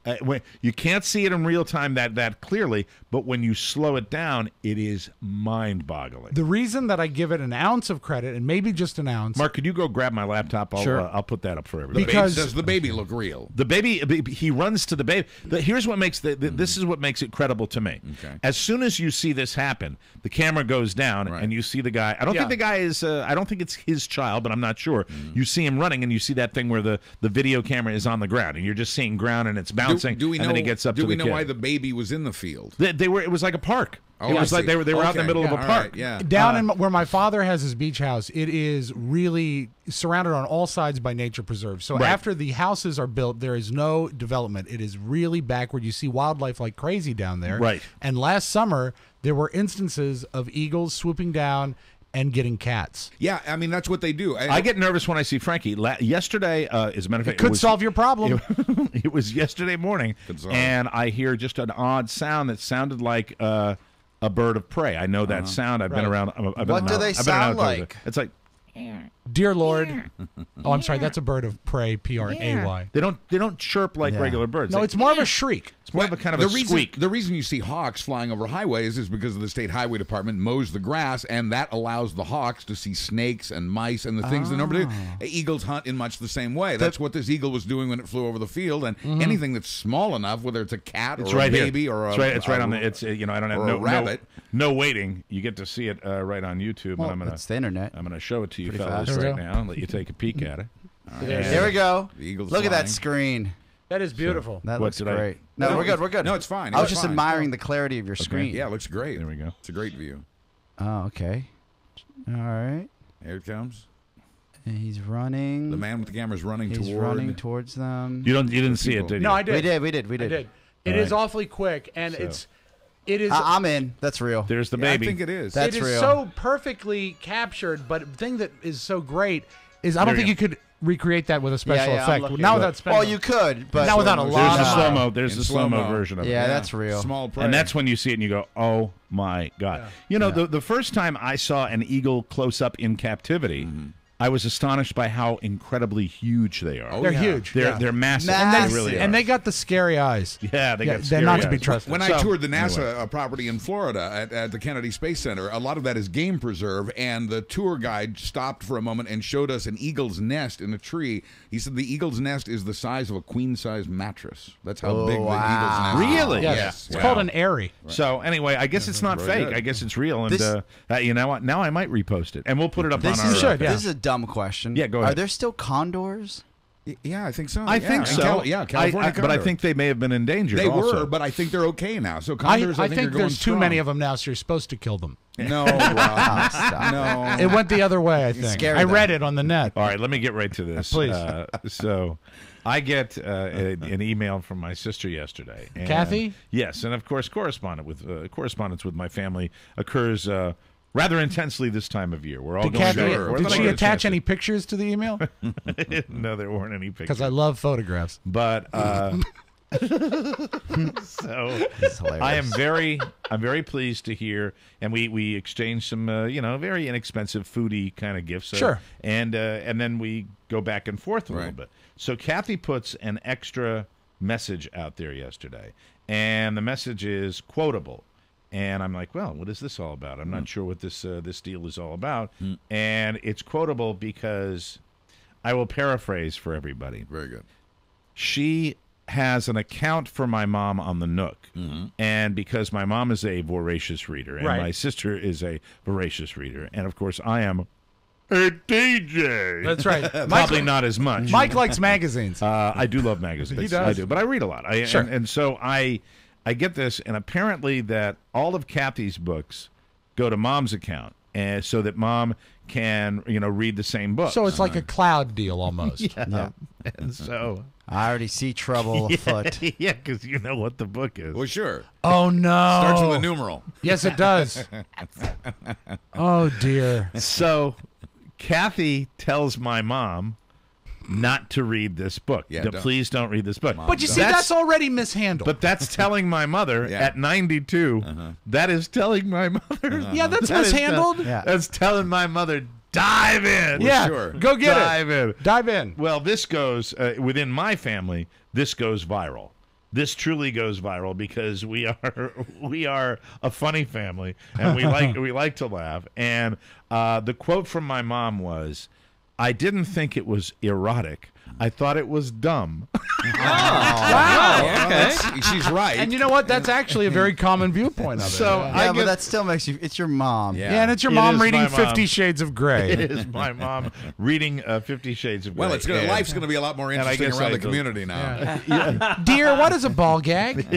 [SPEAKER 2] you can't see it in real time that clearly, but when you slow it down, it is mind-boggling.
[SPEAKER 3] The reason that I give it an ounce of credit, and maybe just an ounce,
[SPEAKER 2] Mark, could you go grab my laptop?
[SPEAKER 1] Sure.
[SPEAKER 2] I'll put that up for everybody.
[SPEAKER 3] Because-
[SPEAKER 5] Does the baby look real?
[SPEAKER 2] The baby, he runs to the baby. Here's what makes this is what makes it credible to me.
[SPEAKER 5] Okay.
[SPEAKER 2] As soon as you see this happen, the camera goes down
[SPEAKER 5] Right.
[SPEAKER 2] and you see the guy. I don't
[SPEAKER 3] Yeah.
[SPEAKER 2] think the guy is. I don't think it's his child, but I'm not sure. You see him running, and you see that thing where the video camera is on the ground, and you're just seeing ground, and it's bouncing.
[SPEAKER 5] Do we know?
[SPEAKER 2] And then he gets up
[SPEAKER 5] do
[SPEAKER 2] to
[SPEAKER 5] we
[SPEAKER 2] the
[SPEAKER 5] know
[SPEAKER 2] kid.
[SPEAKER 5] why the baby was in the field?
[SPEAKER 2] They were. It was like a park.
[SPEAKER 5] Oh,
[SPEAKER 2] it
[SPEAKER 5] I
[SPEAKER 2] was like
[SPEAKER 5] see.
[SPEAKER 2] they were out in the
[SPEAKER 5] Okay.
[SPEAKER 2] middle of a
[SPEAKER 5] All
[SPEAKER 2] park.
[SPEAKER 5] right, yeah.
[SPEAKER 3] down in where my father has his beach house, it is really surrounded on all sides by nature preserves. So
[SPEAKER 2] Right.
[SPEAKER 3] after the houses are built, there is no development. It is really backward. You see wildlife like crazy down there.
[SPEAKER 2] Right.
[SPEAKER 3] And last summer, there were instances of eagles swooping down and getting cats.
[SPEAKER 5] Yeah, I mean that's what they do.
[SPEAKER 2] I get nervous when I see Frankie. Yesterday, as a matter of fact,
[SPEAKER 3] Could
[SPEAKER 2] was-
[SPEAKER 3] solve your problem.
[SPEAKER 2] It was yesterday morning,
[SPEAKER 5] Could solve.
[SPEAKER 2] and I hear just an odd sound that sounded like a bird of prey. I know that sound. I've been
[SPEAKER 3] Right.
[SPEAKER 2] around. I've been
[SPEAKER 1] What do
[SPEAKER 2] around-
[SPEAKER 1] they
[SPEAKER 2] I've been
[SPEAKER 1] sound
[SPEAKER 2] around-
[SPEAKER 1] like?
[SPEAKER 2] It's like
[SPEAKER 3] Dear Lord. Oh, I'm sorry. That's a bird of prey, P-R-A-Y.
[SPEAKER 2] they don't chirp like
[SPEAKER 1] Yeah.
[SPEAKER 2] regular birds.
[SPEAKER 3] No,
[SPEAKER 2] They-
[SPEAKER 3] it's more of a shriek.
[SPEAKER 2] it's more of a kind of a squeak.
[SPEAKER 5] The reason you see hawks flying over highways is because the state highway department mows the grass, and that allows the hawks to see snakes and mice and the things that nobody. Eagles hunt in much the same way. That's what this eagle was doing when it flew over the field, and anything that's small enough, whether it's a cat
[SPEAKER 2] It's
[SPEAKER 5] or
[SPEAKER 2] right
[SPEAKER 5] a
[SPEAKER 2] here.
[SPEAKER 5] baby or a
[SPEAKER 2] It's right on the. It's I don't have
[SPEAKER 5] or a rabbit.
[SPEAKER 2] no waiting. You get to see it right on YouTube,
[SPEAKER 1] Well,
[SPEAKER 2] and
[SPEAKER 1] it's the internet.
[SPEAKER 2] I'm gonna show it to you
[SPEAKER 1] Pretty
[SPEAKER 2] fellas
[SPEAKER 1] fast.
[SPEAKER 2] right
[SPEAKER 3] There we go.
[SPEAKER 2] now and let you take a peek at it.
[SPEAKER 1] There we go.
[SPEAKER 5] The eagle's
[SPEAKER 1] Look at
[SPEAKER 5] flying.
[SPEAKER 1] that screen.
[SPEAKER 3] That is beautiful.
[SPEAKER 1] That
[SPEAKER 2] What
[SPEAKER 1] looks
[SPEAKER 2] did I-
[SPEAKER 1] great. No, we're good. We're good.
[SPEAKER 5] No, it's fine.
[SPEAKER 1] I was
[SPEAKER 5] It's
[SPEAKER 1] just
[SPEAKER 5] fine.
[SPEAKER 1] admiring the clarity of your screen.
[SPEAKER 5] Yeah, it looks great.
[SPEAKER 2] There we go.
[SPEAKER 5] It's a great view.
[SPEAKER 1] Oh, okay. All right.
[SPEAKER 5] Here it comes.
[SPEAKER 1] And he's running.
[SPEAKER 5] The man with the camera is running
[SPEAKER 1] He's
[SPEAKER 5] toward.
[SPEAKER 1] running towards them.
[SPEAKER 2] You didn't see it,
[SPEAKER 5] people.
[SPEAKER 2] did you?
[SPEAKER 3] No, I did.
[SPEAKER 1] We did. We did.
[SPEAKER 3] I did. It
[SPEAKER 2] All
[SPEAKER 3] is
[SPEAKER 2] right.
[SPEAKER 3] awfully quick, and
[SPEAKER 2] So.
[SPEAKER 3] it is.
[SPEAKER 1] I'm in. That's real.
[SPEAKER 2] There's the
[SPEAKER 5] Yeah,
[SPEAKER 2] baby.
[SPEAKER 5] I think it is.
[SPEAKER 1] That's
[SPEAKER 3] it is
[SPEAKER 1] real.
[SPEAKER 3] so perfectly captured, but the thing that is so great is I don't think you could recreate that with a special
[SPEAKER 1] I'm
[SPEAKER 3] effect.
[SPEAKER 1] looking.
[SPEAKER 3] Not without spending.
[SPEAKER 1] Well, you could, but
[SPEAKER 3] not without a lot.
[SPEAKER 2] There's the
[SPEAKER 3] of
[SPEAKER 2] slow-mo. There's the slow-mo version of it.
[SPEAKER 1] Yeah, that's real.
[SPEAKER 5] Small prey.
[SPEAKER 2] And that's when you see it and you go, oh, my God. You know, the first time I saw an eagle close-up in captivity, I was astonished by how incredibly huge they are.
[SPEAKER 3] They're huge.
[SPEAKER 2] They're massive.
[SPEAKER 1] Massive.
[SPEAKER 2] They really are.
[SPEAKER 3] And they got the scary eyes.
[SPEAKER 2] Yeah, they got
[SPEAKER 3] they're
[SPEAKER 2] scary
[SPEAKER 3] not to be
[SPEAKER 2] eyes.
[SPEAKER 3] trusted.
[SPEAKER 5] When I toured the NASA property in Florida at the Kennedy Space Center, a lot of that is game preserve, and the tour guide stopped for a moment and showed us an eagle's nest in a tree. He said the eagle's nest is the size of a queen-size mattress. That's how big the eagle's nest is.
[SPEAKER 2] Really?
[SPEAKER 3] Yes. It's called an airy.
[SPEAKER 2] So anyway, I guess it's not fake.
[SPEAKER 5] good.
[SPEAKER 2] I guess it's real. And you know what? Now I might repost it, and we'll put it up on our.
[SPEAKER 1] This is a dumb question.
[SPEAKER 2] Yeah, go ahead.
[SPEAKER 1] Are there still condors?
[SPEAKER 5] Yeah, I think so.
[SPEAKER 2] I think so.
[SPEAKER 5] California condor.
[SPEAKER 2] But I think they may have been endangered.
[SPEAKER 5] They
[SPEAKER 2] also.
[SPEAKER 5] were, but I think they're okay now. So condors,
[SPEAKER 3] I
[SPEAKER 5] I think are going
[SPEAKER 3] there's too
[SPEAKER 5] strong.
[SPEAKER 3] many of them now, so you're supposed to kill them.
[SPEAKER 5] No, Rob, no.
[SPEAKER 3] It went the other way, I think. I read it on the net.
[SPEAKER 2] All right, let me get right to this.
[SPEAKER 3] Please.
[SPEAKER 2] So I get an email from my sister yesterday. And,
[SPEAKER 3] Kathy?
[SPEAKER 2] Yes, and of course correspondence with my family occurs rather intensely this time of year. We're all
[SPEAKER 3] Did
[SPEAKER 2] going
[SPEAKER 3] Kathy,
[SPEAKER 2] through it.
[SPEAKER 3] did she attach any pictures to the email?
[SPEAKER 2] No, there weren't any pictures.
[SPEAKER 3] Because I love photographs.
[SPEAKER 2] But so I'm very pleased to hear, and we exchanged some very inexpensive foodie kind of gifts.
[SPEAKER 3] Sure.
[SPEAKER 2] And then we go back and forth a little bit. So Kathy puts an extra message out there yesterday, and the message is quotable. And I'm like, well, what is this all about? I'm not sure what this deal is all about. And it's quotable because I will paraphrase for everybody.
[SPEAKER 5] Very good.
[SPEAKER 2] She has an account for my mom on the Nook. And because my mom is a voracious reader, and my sister is a voracious reader, and of course I am a DJ.
[SPEAKER 3] That's right.
[SPEAKER 2] Probably not as much.
[SPEAKER 3] Mike likes magazines.
[SPEAKER 2] I do love magazines.
[SPEAKER 3] He does.
[SPEAKER 2] I do, but I read a lot.
[SPEAKER 3] Sure.
[SPEAKER 2] And so I get this, and apparently that all of Kathy's books go to Mom's account, and so that Mom can read the same book.
[SPEAKER 3] So it's like a cloud deal almost.
[SPEAKER 2] Yeah. And so
[SPEAKER 1] I already see trouble afoot.
[SPEAKER 2] Yeah, because you know what the book is.
[SPEAKER 5] Well, sure.
[SPEAKER 3] Oh no!
[SPEAKER 5] Starts with a numeral.
[SPEAKER 3] Yes, it does. Oh dear.
[SPEAKER 2] So Kathy tells my mom not to read this book. Please don't read this book.
[SPEAKER 3] But you see, that's already mishandled.
[SPEAKER 2] But that's telling my mother at 92. That is telling my mother.
[SPEAKER 3] Yeah, that's mishandled.
[SPEAKER 2] That's telling my mother, dive in.
[SPEAKER 3] Yeah,
[SPEAKER 2] sure.
[SPEAKER 3] Go get
[SPEAKER 2] dive
[SPEAKER 3] it.
[SPEAKER 2] In.
[SPEAKER 3] Dive in.
[SPEAKER 2] Well, this goes, within my family, this goes viral. This truly goes viral because we are a funny family, and we like to laugh. And the quote from my mom was, I didn't think it was erotic. I thought it was dumb.
[SPEAKER 3] Wow.
[SPEAKER 5] Okay. She's right.
[SPEAKER 3] And you know what? That's actually a very common viewpoint of it.
[SPEAKER 2] So
[SPEAKER 1] but that still makes you. It's your mom.
[SPEAKER 3] Yeah, and it's your mom reading 50 Shades of Grey.
[SPEAKER 2] It is my mom reading 50 Shades of Grey.
[SPEAKER 5] Well, life's going to be a lot more interesting around the community now.
[SPEAKER 3] Yeah. Dear, what is a ball gag?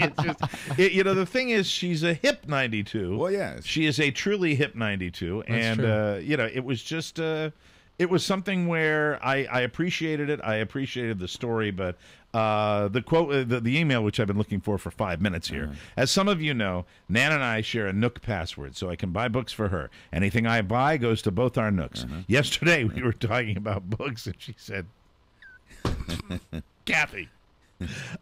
[SPEAKER 2] It's just, the thing is, she's a hip 92.
[SPEAKER 5] Well, yes.
[SPEAKER 2] She is a truly hip 92.
[SPEAKER 3] That's
[SPEAKER 2] and,
[SPEAKER 3] true.
[SPEAKER 2] it was just... it was something where I appreciated it. I appreciated the story, but the quote, the email, which I've been looking for 5 minutes here. As some of you know, Nan and I share a Nook password, so I can buy books for her. Anything I buy goes to both our Nooks. Yesterday, we were talking about books, and she said, Kathy,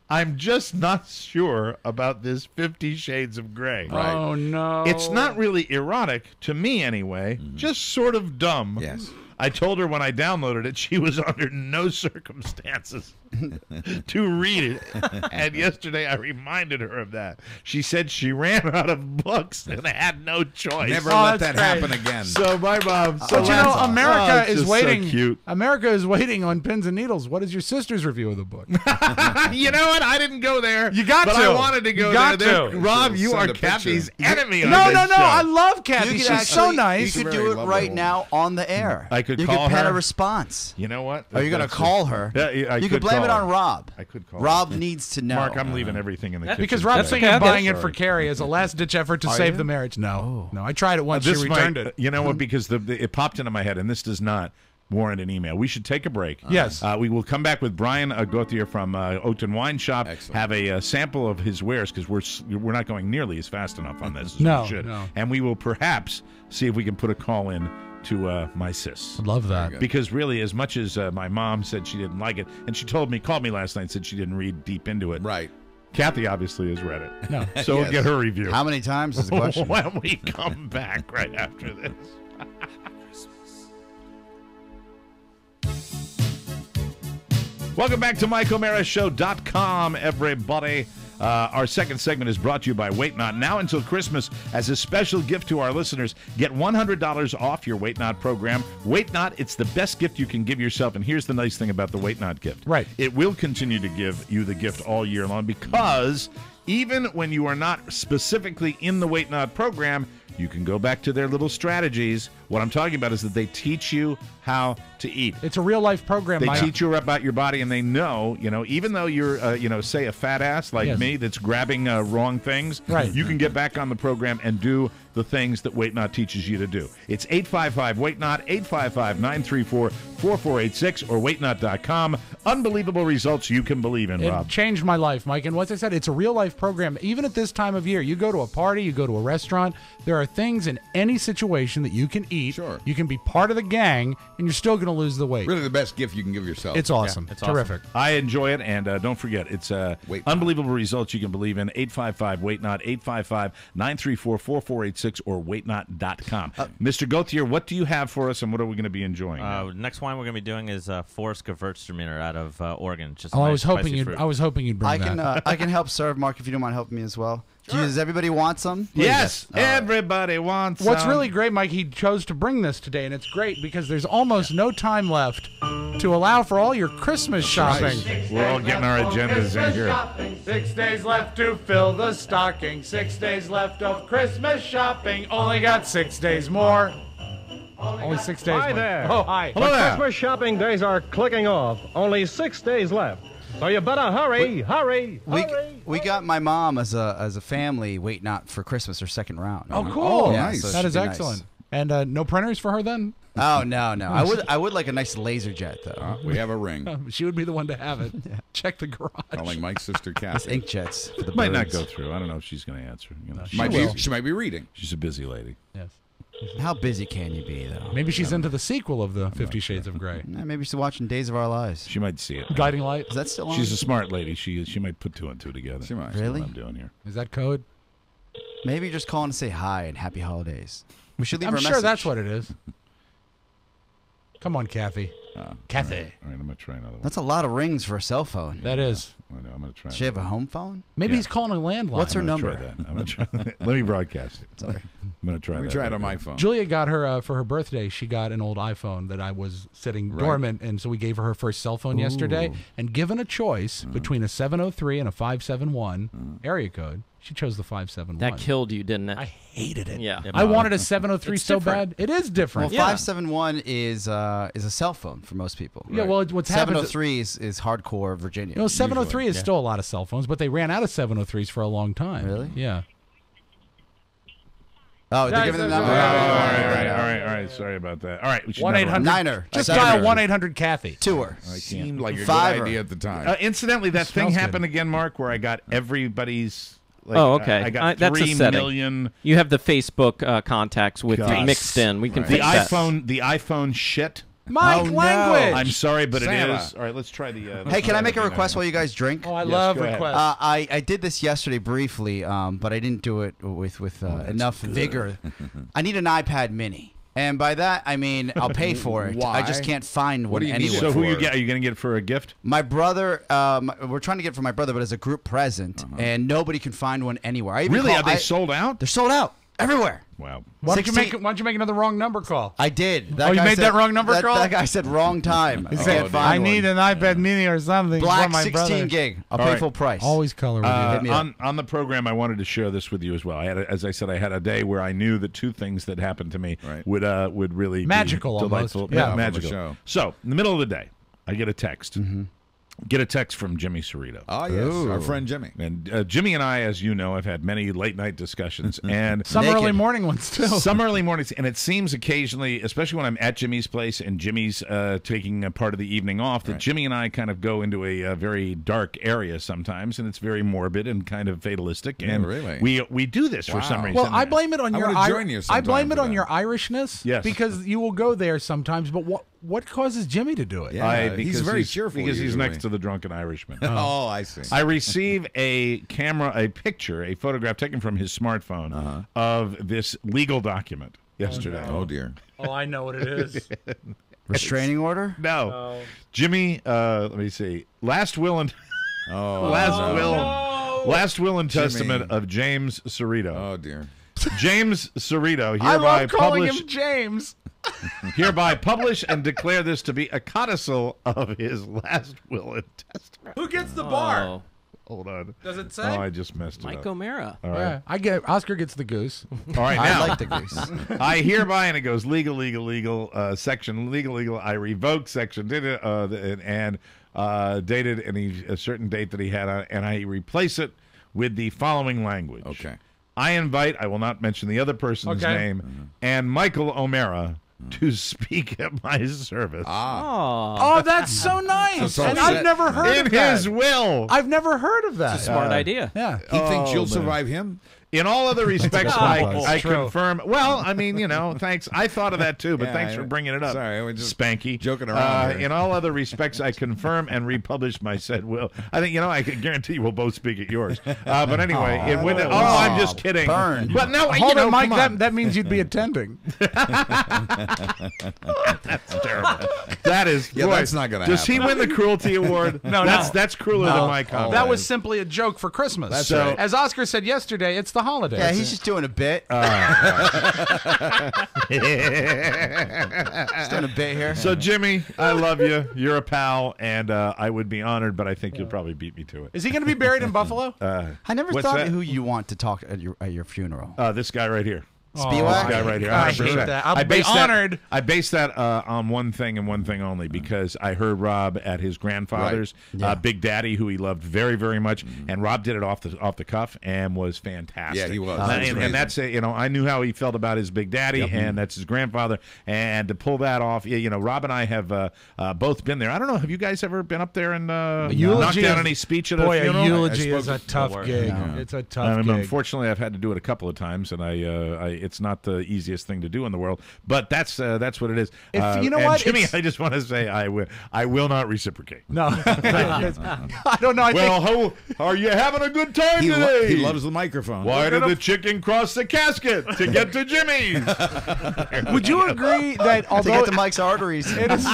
[SPEAKER 2] I'm just not sure about this 50 Shades of Grey.
[SPEAKER 3] Right. Oh, no.
[SPEAKER 2] It's not really erotic, to me anyway, just sort of dumb.
[SPEAKER 5] Yes.
[SPEAKER 2] I told her when I downloaded it, she was under no circumstances to read it. And yesterday I reminded her of that. She said she ran out of books and had no choice.
[SPEAKER 5] Never let that happen again.
[SPEAKER 2] So my mom.
[SPEAKER 3] But America is
[SPEAKER 2] just
[SPEAKER 3] waiting.
[SPEAKER 2] So cute.
[SPEAKER 3] America is waiting on pins and needles. What is your sister's review of the book?
[SPEAKER 2] You know what? I didn't go there.
[SPEAKER 3] You got
[SPEAKER 2] but
[SPEAKER 3] to.
[SPEAKER 2] I wanted to go
[SPEAKER 3] got
[SPEAKER 2] there.
[SPEAKER 3] to.
[SPEAKER 2] Rob, you
[SPEAKER 5] Send
[SPEAKER 2] are
[SPEAKER 5] a
[SPEAKER 2] Kathy's
[SPEAKER 5] picture.
[SPEAKER 2] enemy. On
[SPEAKER 3] No,
[SPEAKER 2] this
[SPEAKER 3] no, no.
[SPEAKER 2] show.
[SPEAKER 3] I love Kathy. She's so nice.
[SPEAKER 1] You could do it right now on the air.
[SPEAKER 2] I could
[SPEAKER 1] you
[SPEAKER 2] call
[SPEAKER 1] could pen
[SPEAKER 2] her.
[SPEAKER 1] a response.
[SPEAKER 2] You know what?
[SPEAKER 1] Are you going to call her?
[SPEAKER 2] Yeah, I
[SPEAKER 1] you
[SPEAKER 2] could
[SPEAKER 1] could blame
[SPEAKER 2] call
[SPEAKER 1] it on
[SPEAKER 2] her.
[SPEAKER 1] Rob.
[SPEAKER 2] I could call
[SPEAKER 1] Rob needs to know.
[SPEAKER 2] Mark, I'm leaving everything in the kitchen.
[SPEAKER 3] Because Rob's
[SPEAKER 2] today.
[SPEAKER 3] thinking of buying it for Carrie as a last-ditch effort to save
[SPEAKER 1] you?
[SPEAKER 3] the marriage. No, no. I tried it once. She
[SPEAKER 2] This
[SPEAKER 3] returned
[SPEAKER 2] might-
[SPEAKER 3] it.
[SPEAKER 2] You know what? Because it popped into my head, and this does not warrant an email. We should take a break.
[SPEAKER 3] Yes.
[SPEAKER 2] We will come back with Brian Gauthier from Oakton Wine Shop.
[SPEAKER 5] Excellent.
[SPEAKER 2] Have a sample of his wares because we're not going nearly as fast enough on this as
[SPEAKER 3] No,
[SPEAKER 2] we should.
[SPEAKER 3] no.
[SPEAKER 2] And we will perhaps see if we can put a call in to my sis.
[SPEAKER 3] Love that.
[SPEAKER 2] Because really, as much as my mom said she didn't like it, and she called me last night and said she didn't read deep into it.
[SPEAKER 5] Right.
[SPEAKER 2] Kathy obviously has read it.
[SPEAKER 3] No.
[SPEAKER 2] So we'll get her review.
[SPEAKER 1] How many times is the question?
[SPEAKER 2] When we come back right after this. Welcome back to MikeO'MaraShow.com, everybody. Our second segment is brought to you by Wait Not. Now until Christmas, as a special gift to our listeners, get $100 off your Wait Not program. Wait Not, it's the best gift you can give yourself. And here's the nice thing about the Wait Not gift.
[SPEAKER 3] Right.
[SPEAKER 2] It will continue to give you the gift all year long because even when you are not specifically in the Wait Not program, you can go back to their little strategies. What I'm talking about is that they teach you how to eat.
[SPEAKER 3] It's a real-life program,
[SPEAKER 2] They
[SPEAKER 3] Mike.
[SPEAKER 2] teach you about your body, and they know, even though you're, say, a fat ass like me that's grabbing wrong things,
[SPEAKER 3] right.
[SPEAKER 2] You can get back on the program and do the things that Wait Not teaches you to do. It's 855-WAIT-NOT, 855-934-4486, or waitnot.com. Unbelievable results you can believe in, Rob.
[SPEAKER 3] It changed my life, Mike. And what I said, it's a real-life program. Even at this time of year, you go to a party, you go to a restaurant, there are things in any situation that you can eat.
[SPEAKER 5] Sure.
[SPEAKER 3] You can be part of the gang, and you're still going to lose the weight.
[SPEAKER 5] Really the best gift you can give yourself.
[SPEAKER 3] It's awesome.
[SPEAKER 11] Yeah, it's
[SPEAKER 3] terrific.
[SPEAKER 11] Awesome.
[SPEAKER 2] I enjoy it, and don't forget, it's unbelievable results you can believe in. 855-WAIT-NOT, 855-934-4486, or waitnot.com. Mr. Gauthier, what do you have for us, and what are we going to be enjoying?
[SPEAKER 11] Next wine we're going to be doing is Forest Gewürztraminer out of Oregon. Just
[SPEAKER 3] I
[SPEAKER 11] nice,
[SPEAKER 3] was hoping you'd bring that.
[SPEAKER 1] I can help serve, Mark, if you don't mind helping me as well. Sure. Does everybody want some?
[SPEAKER 2] Yes, everybody wants
[SPEAKER 3] What's
[SPEAKER 2] some.
[SPEAKER 3] really great, Mike, he chose to bring this today, and it's great because there's almost no time left to allow for all your Christmas shopping.
[SPEAKER 2] We're all getting our agendas in here.
[SPEAKER 3] 6 days left to fill the stocking. 6 days left of Christmas shopping. Only got 6 days more. Only 6 days
[SPEAKER 13] Hi
[SPEAKER 3] more.
[SPEAKER 13] there.
[SPEAKER 3] Oh, hi.
[SPEAKER 2] Hello there.
[SPEAKER 13] Christmas shopping days are clicking off. Only 6 days left. So you better hurry, hurry.
[SPEAKER 1] We got my mom as a family Wait Not for Christmas or second round.
[SPEAKER 3] Oh, cool.
[SPEAKER 1] Yeah,
[SPEAKER 5] nice.
[SPEAKER 1] so it
[SPEAKER 3] That
[SPEAKER 1] should
[SPEAKER 3] is
[SPEAKER 1] be
[SPEAKER 3] excellent.
[SPEAKER 1] nice.
[SPEAKER 3] And no printers for her then?
[SPEAKER 1] Oh no. I would like a nice laser jet though.
[SPEAKER 5] We have a ring.
[SPEAKER 3] She would be the one to have it. Check the garage.
[SPEAKER 5] Calling Mike's sister
[SPEAKER 1] It's
[SPEAKER 5] Kathy.
[SPEAKER 1] inkjets for the
[SPEAKER 2] Might not
[SPEAKER 1] birds.
[SPEAKER 2] go through. I don't know if she's going to answer.
[SPEAKER 5] She might be reading.
[SPEAKER 2] She's a busy lady.
[SPEAKER 3] Yes.
[SPEAKER 1] How busy can you be though?
[SPEAKER 3] Maybe she's into the sequel of the 50 Shades of Grey.
[SPEAKER 1] Maybe she's watching Days of Our Lives.
[SPEAKER 2] She might see it.
[SPEAKER 3] Guiding Light.
[SPEAKER 1] Is that still on?
[SPEAKER 2] She's a smart lady. She might put two and two together.
[SPEAKER 5] She might.
[SPEAKER 2] That's
[SPEAKER 1] Really?
[SPEAKER 2] what I'm doing here.
[SPEAKER 3] Is that code?
[SPEAKER 1] Maybe just calling to say hi and happy holidays. We should leave
[SPEAKER 3] I'm
[SPEAKER 1] her a
[SPEAKER 3] sure
[SPEAKER 1] message.
[SPEAKER 3] that's what it is. Come on, Kathy. Kathy.
[SPEAKER 2] All right, I'm going to try another one.
[SPEAKER 1] That's a lot of rings for a cell phone.
[SPEAKER 3] That is.
[SPEAKER 2] I know, I'm going to try.
[SPEAKER 1] Does she have a home phone?
[SPEAKER 3] Maybe
[SPEAKER 2] Yeah.
[SPEAKER 3] he's calling a landline.
[SPEAKER 1] What's her
[SPEAKER 2] I'm gonna
[SPEAKER 1] number?
[SPEAKER 2] try that. I'm going to try. Let me broadcast it.
[SPEAKER 1] Sorry.
[SPEAKER 2] I'm going to try
[SPEAKER 5] We
[SPEAKER 2] that.
[SPEAKER 5] tried on my phone.
[SPEAKER 3] Julia got her, for her birthday, she got an old iPhone that I was sitting dormant, and so we gave her first cell phone yesterday. And given a choice between a 703 and a 571 area code, she chose the 571.
[SPEAKER 14] That killed you, didn't it?
[SPEAKER 3] I hated it.
[SPEAKER 14] Yeah.
[SPEAKER 3] I wanted a 703
[SPEAKER 14] It's
[SPEAKER 3] so
[SPEAKER 14] different.
[SPEAKER 3] bad. It is different.
[SPEAKER 1] Well, 571 is a cell phone for most people.
[SPEAKER 3] Yeah, well, what's happened is-
[SPEAKER 1] 703 is hardcore Virginia.
[SPEAKER 3] You know, 703 is
[SPEAKER 1] usually.
[SPEAKER 3] still a lot of cell phones, but they ran out of 703s for a long time.
[SPEAKER 1] Really?
[SPEAKER 3] Yeah.
[SPEAKER 1] Oh, they're giving the number.
[SPEAKER 2] All right. Sorry about that. All right. we should
[SPEAKER 3] 1-800.
[SPEAKER 1] Niner.
[SPEAKER 3] Just
[SPEAKER 1] Seven.
[SPEAKER 3] dial 1-800-Kathy.
[SPEAKER 1] Tour.
[SPEAKER 5] Seemed like a good
[SPEAKER 1] Fiver.
[SPEAKER 5] idea at the time.
[SPEAKER 2] Incidentally, that thing
[SPEAKER 3] smells good.
[SPEAKER 2] happened again, Mark, where I got everybody's. Like,
[SPEAKER 14] Oh, okay.
[SPEAKER 2] I got
[SPEAKER 14] that's a
[SPEAKER 2] 3
[SPEAKER 14] setting.
[SPEAKER 2] million.
[SPEAKER 14] You have the Facebook contacts with
[SPEAKER 2] God.
[SPEAKER 14] mixed in. We can
[SPEAKER 2] The
[SPEAKER 14] fix that.
[SPEAKER 2] iPhone shit.
[SPEAKER 3] Mike,
[SPEAKER 1] Oh, no.
[SPEAKER 3] language.
[SPEAKER 2] I'm sorry, but
[SPEAKER 5] Santa.
[SPEAKER 2] it is. All right, let's try the.
[SPEAKER 1] Hey, can I make a request while you guys drink?
[SPEAKER 3] Oh, I
[SPEAKER 2] Yes,
[SPEAKER 3] love
[SPEAKER 2] go ahead.
[SPEAKER 3] requests.
[SPEAKER 1] I did this yesterday briefly, but I didn't do it with enough vigor. I need an iPad Mini, and by that I mean I'll pay for it.
[SPEAKER 5] Why?
[SPEAKER 1] I just can't find
[SPEAKER 5] What
[SPEAKER 1] one
[SPEAKER 5] do you need
[SPEAKER 1] anywhere.
[SPEAKER 5] it
[SPEAKER 2] So who
[SPEAKER 5] for?
[SPEAKER 2] you get? Are you going to get it for a gift?
[SPEAKER 1] My brother, we're trying to get it for my brother, but as a group present, and nobody can find one anywhere. I even
[SPEAKER 2] Really?
[SPEAKER 1] call-
[SPEAKER 2] Are they
[SPEAKER 1] I-
[SPEAKER 2] sold out?
[SPEAKER 1] They're sold out everywhere.
[SPEAKER 2] Wow.
[SPEAKER 3] Why don't you
[SPEAKER 1] 16
[SPEAKER 3] make another wrong number call?
[SPEAKER 1] I did.
[SPEAKER 3] Oh, you
[SPEAKER 1] guy
[SPEAKER 3] made
[SPEAKER 1] said-
[SPEAKER 3] that wrong number call?
[SPEAKER 1] That guy said wrong time. I can't find
[SPEAKER 3] I
[SPEAKER 1] one.
[SPEAKER 3] need an iPad Mini or something
[SPEAKER 1] Black
[SPEAKER 3] for my
[SPEAKER 1] 16
[SPEAKER 3] brother.
[SPEAKER 1] gig. I'll
[SPEAKER 2] All
[SPEAKER 1] pay
[SPEAKER 2] right.
[SPEAKER 1] full price.
[SPEAKER 3] Always color with you.
[SPEAKER 1] Hit me up.
[SPEAKER 2] On the program, I wanted to share this with you as well. As I said, I had a day where I knew that 2 things that happened to me would really
[SPEAKER 3] Magical
[SPEAKER 2] be
[SPEAKER 3] almost.
[SPEAKER 2] delightful.
[SPEAKER 3] Yeah.
[SPEAKER 2] magical.
[SPEAKER 5] Show.
[SPEAKER 2] So in the middle of the day, I get a text. get a text from Jimmy Cerrito.
[SPEAKER 5] Oh, yes, our friend Jimmy.
[SPEAKER 2] And Jimmy and I, as you know, have had many late-night discussions. And
[SPEAKER 3] some early morning ones, too.
[SPEAKER 2] Some early mornings. And it seems occasionally, especially when I'm at Jimmy's place and Jimmy's taking a part of the evening off, that Jimmy and I kind of go into a very dark area sometimes, and it's very morbid and kind of fatalistic. And we do this for some reason.
[SPEAKER 3] Well, I blame it on your
[SPEAKER 2] I
[SPEAKER 3] blame it on your Irishness.
[SPEAKER 2] Yes.
[SPEAKER 3] Because you will go there sometimes, but what causes Jimmy to do it?
[SPEAKER 5] He's very cheerful.
[SPEAKER 2] Because he's
[SPEAKER 5] usually.
[SPEAKER 2] next to the drunken Irishman.
[SPEAKER 5] Oh, I see.
[SPEAKER 2] I receive a picture, a photograph taken from his smartphone of this legal document yesterday.
[SPEAKER 5] Oh, dear.
[SPEAKER 3] Oh, I know what it is.
[SPEAKER 1] Restraining order?
[SPEAKER 2] No. Jimmy, let me see. Last will and last will and testament of James Cerrito.
[SPEAKER 5] Oh, dear.
[SPEAKER 2] James Cerrito
[SPEAKER 3] I
[SPEAKER 2] hereby
[SPEAKER 3] love calling
[SPEAKER 2] publish
[SPEAKER 3] him James.
[SPEAKER 2] hereby publish and declare this to be a codicil of his last will and testament.
[SPEAKER 3] Who gets the bar?
[SPEAKER 2] Hold on.
[SPEAKER 3] Does it say?
[SPEAKER 2] Oh, I just messed it
[SPEAKER 14] Mike
[SPEAKER 2] up.
[SPEAKER 14] O'Mara.
[SPEAKER 2] All right.
[SPEAKER 3] Yeah, Oscar gets the goose.
[SPEAKER 2] All right, now
[SPEAKER 1] I like the goose.
[SPEAKER 2] I hereby, and it goes legal, section, legal. I revoke section, dated a certain date that he had on, and I replace it with the following language.
[SPEAKER 5] Okay.
[SPEAKER 2] I invite, I will not mention the other person's name, and Michael O'Mara to speak at my service.
[SPEAKER 3] Oh, that's so nice. And I've never heard of that.
[SPEAKER 2] In his will.
[SPEAKER 3] I've never heard of that.
[SPEAKER 14] It's a smart idea.
[SPEAKER 3] Yeah.
[SPEAKER 5] He thinks you'll survive him?
[SPEAKER 2] In all other respects, I
[SPEAKER 3] True.
[SPEAKER 2] confirm. Well, I mean, thanks. I thought of that too, but thanks for bringing it up.
[SPEAKER 5] Sorry, we're just
[SPEAKER 2] Spanky.
[SPEAKER 5] joking around here.
[SPEAKER 2] In all other respects, I confirm and republish my said will. I think, I can guarantee we'll both speak at yours. But anyway, I'm just kidding.
[SPEAKER 1] Burn.
[SPEAKER 2] But no,
[SPEAKER 3] Hold on, Mike.
[SPEAKER 2] come on.
[SPEAKER 3] That means you'd be attending.
[SPEAKER 2] That's terrible. That is.
[SPEAKER 5] Yeah,
[SPEAKER 2] boy,
[SPEAKER 5] that's not going to happen.
[SPEAKER 2] Does he win the cruelty award?
[SPEAKER 3] No.
[SPEAKER 2] That's crueler than my comment.
[SPEAKER 3] That was simply a joke for Christmas.
[SPEAKER 5] That's
[SPEAKER 3] so,
[SPEAKER 5] right.
[SPEAKER 3] as Oscar said yesterday, it's the holidays.
[SPEAKER 1] Yeah, he's just doing a bit. Just doing a bit here.
[SPEAKER 2] So, Jimmy, I love you. You're a pal, and I would be honored, but I think you'll probably beat me to it.
[SPEAKER 3] Is he going to be buried in Buffalo?
[SPEAKER 1] I never
[SPEAKER 2] what's
[SPEAKER 1] thought
[SPEAKER 2] that?
[SPEAKER 1] who you want to talk at your funeral.
[SPEAKER 2] This guy right here.
[SPEAKER 1] Spiewak?
[SPEAKER 2] This guy right here.
[SPEAKER 3] I hate
[SPEAKER 2] 100%.
[SPEAKER 3] that. I'll be honored.
[SPEAKER 2] I based that on one thing and one thing only, because I heard Rob at his grandfather's, Big Daddy, who he loved very, very much, and Rob did it off the cuff and was fantastic.
[SPEAKER 5] Yeah, he was.
[SPEAKER 2] And that's it. I knew how he felt about his Big Daddy, and that's his grandfather, and to pull that off, Rob and I have both been there. I don't know. Have you guys ever been up there and knocked down any speech at a funeral?
[SPEAKER 3] A eulogy is a tough gig.
[SPEAKER 2] Yeah.
[SPEAKER 3] It's a tough gig.
[SPEAKER 2] Unfortunately, I've had to do it a couple of times, and it's not the easiest thing to do in the world, but that's what it is.
[SPEAKER 3] You know what,
[SPEAKER 2] Jimmy, I just want to say I will not reciprocate.
[SPEAKER 3] No, I don't know.
[SPEAKER 2] How are you having a good time today?
[SPEAKER 5] He loves the microphone.
[SPEAKER 2] Why did the chicken cross the casket to get to Jimmy's?
[SPEAKER 3] Would you agree that although
[SPEAKER 1] to get to Mike's arteries,
[SPEAKER 3] it is,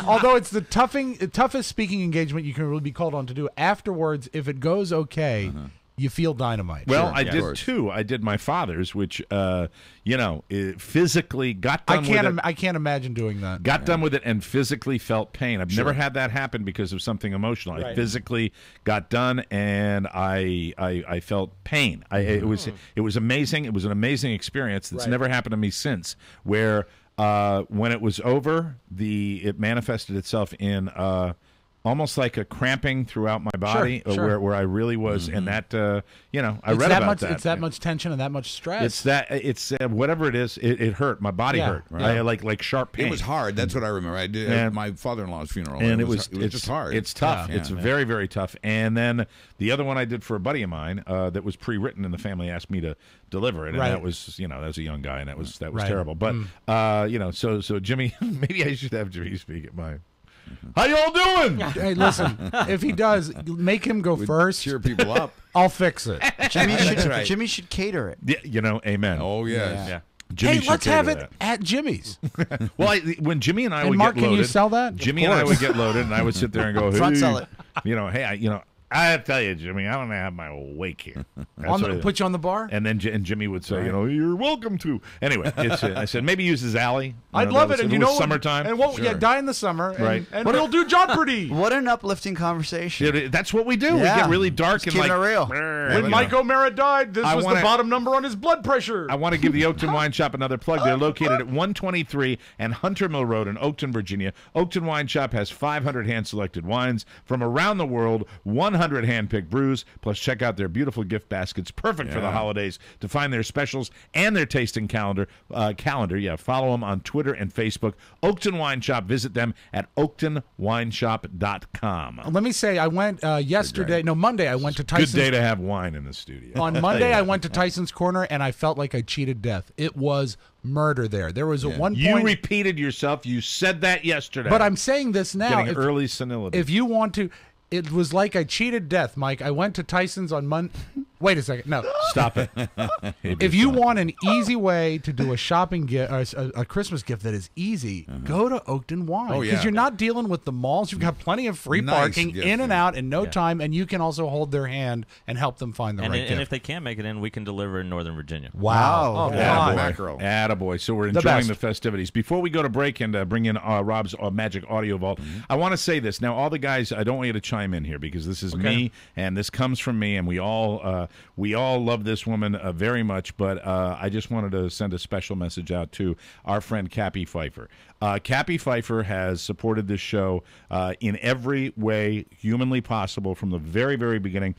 [SPEAKER 3] although it's the toughest speaking engagement you can really be called on to do, afterwards, if it goes okay. You feel dynamite.
[SPEAKER 2] Well,
[SPEAKER 3] Sure.
[SPEAKER 2] I did too. I did my father's, which it physically got done with it.
[SPEAKER 3] I can't imagine doing that.
[SPEAKER 2] Got done with it and physically felt pain. I've never had that happen because of something emotional. I physically got done and I felt pain. It was amazing. It was an amazing experience that's never happened to me since. Where when it was over, it manifested itself in almost like a cramping throughout my body, where I really was, and that I read about that.
[SPEAKER 3] It's that much tension and that much stress.
[SPEAKER 2] It's whatever it is. It hurt. My body hurt. Right? Like sharp pain.
[SPEAKER 5] It was hard. That's what I remember. I did at my father-in-law's funeral,
[SPEAKER 2] and it
[SPEAKER 5] was
[SPEAKER 2] was
[SPEAKER 5] just hard.
[SPEAKER 2] It's tough. It's very, very tough. And then the other one I did for a buddy of mine that was pre-written, and the family asked me to deliver it, and that was that was a young guy, and that was terrible. But so Jimmy, maybe I should have Jimmy speak at mine. How y'all doing?
[SPEAKER 3] Hey, listen. If he does, make him go first.
[SPEAKER 5] Cheer people up.
[SPEAKER 3] I'll fix it.
[SPEAKER 1] Jimmy should cater it.
[SPEAKER 2] Yeah, amen.
[SPEAKER 5] Oh yeah.
[SPEAKER 2] Jimmy
[SPEAKER 3] hey, let's have it at Jimmy's.
[SPEAKER 2] Well, when Jimmy and I would
[SPEAKER 3] Mark,
[SPEAKER 2] get loaded,
[SPEAKER 3] can you sell that?
[SPEAKER 2] Jimmy and I would get loaded, and I would sit there and go,
[SPEAKER 1] Front sell it.
[SPEAKER 2] Hey, I tell you, Jimmy, I'm gonna have my wake here.
[SPEAKER 3] Put you on the bar,
[SPEAKER 2] and then Jimmy would say, you're welcome to. Anyway, I said maybe use his alley.
[SPEAKER 3] I'd love it, and
[SPEAKER 2] summertime,
[SPEAKER 3] and die in the summer,
[SPEAKER 2] right?
[SPEAKER 3] And we'll do Jeopardy.
[SPEAKER 1] What an uplifting conversation!
[SPEAKER 2] Yeah, that's what we do. We get really dark and
[SPEAKER 1] keeping it real.
[SPEAKER 3] When Mike O'Mara died, this was the bottom number on his blood pressure.
[SPEAKER 2] I want to give the Oakton Wine Shop another plug. They're located at 123 and Hunter Mill Road in Oakton, Virginia. Oakton Wine Shop has 500 hand-selected wines from around the world, 100 hand-picked brews, plus check out their beautiful gift baskets, perfect for the holidays. To find their specials and their tasting calendar, follow them on Twitter and Facebook. Oakton Wine Shop. Visit them at oaktonwineshop.com.
[SPEAKER 3] Let me say, I went Monday, I went to Tyson's.
[SPEAKER 2] Good day to have wine in the studio.
[SPEAKER 3] On Monday, I went to Tyson's Corner, and I felt like I cheated death. It was murder there. There was at one point...
[SPEAKER 2] You repeated yourself. You said that yesterday.
[SPEAKER 3] But I'm saying this now.
[SPEAKER 2] Getting early senility.
[SPEAKER 3] If you want to... It was like I cheated death, Mike. I went to Tyson's on Monday. Wait a second. No.
[SPEAKER 2] Stop it.
[SPEAKER 3] If you want an easy way to do a shopping gift, a Christmas gift that is easy, go to Oakton Wine. Because you're not dealing with the malls. You've got plenty of free parking in and out in no time, and you can also hold their hand and help them find the right gift.
[SPEAKER 11] And if they can't make it in, we can deliver in Northern Virginia.
[SPEAKER 3] Wow.
[SPEAKER 2] Attaboy. So we're enjoying the festivities. Before we go to break and bring in Rob's Magic Audio Vault, I want to say this. Now, all the guys, I don't want you to chime in here because this is me, and this comes from me, and we all love this woman very much, but I just wanted to send a special message out to our friend Cappy Pfeiffer. Cappy Pfeiffer has supported this show in every way humanly possible from the very, very beginning,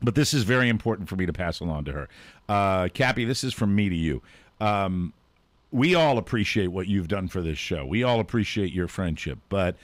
[SPEAKER 2] but this is very important for me to pass along to her. Cappy, this is from me to you. We all appreciate what you've done for this show. We all appreciate your friendship, but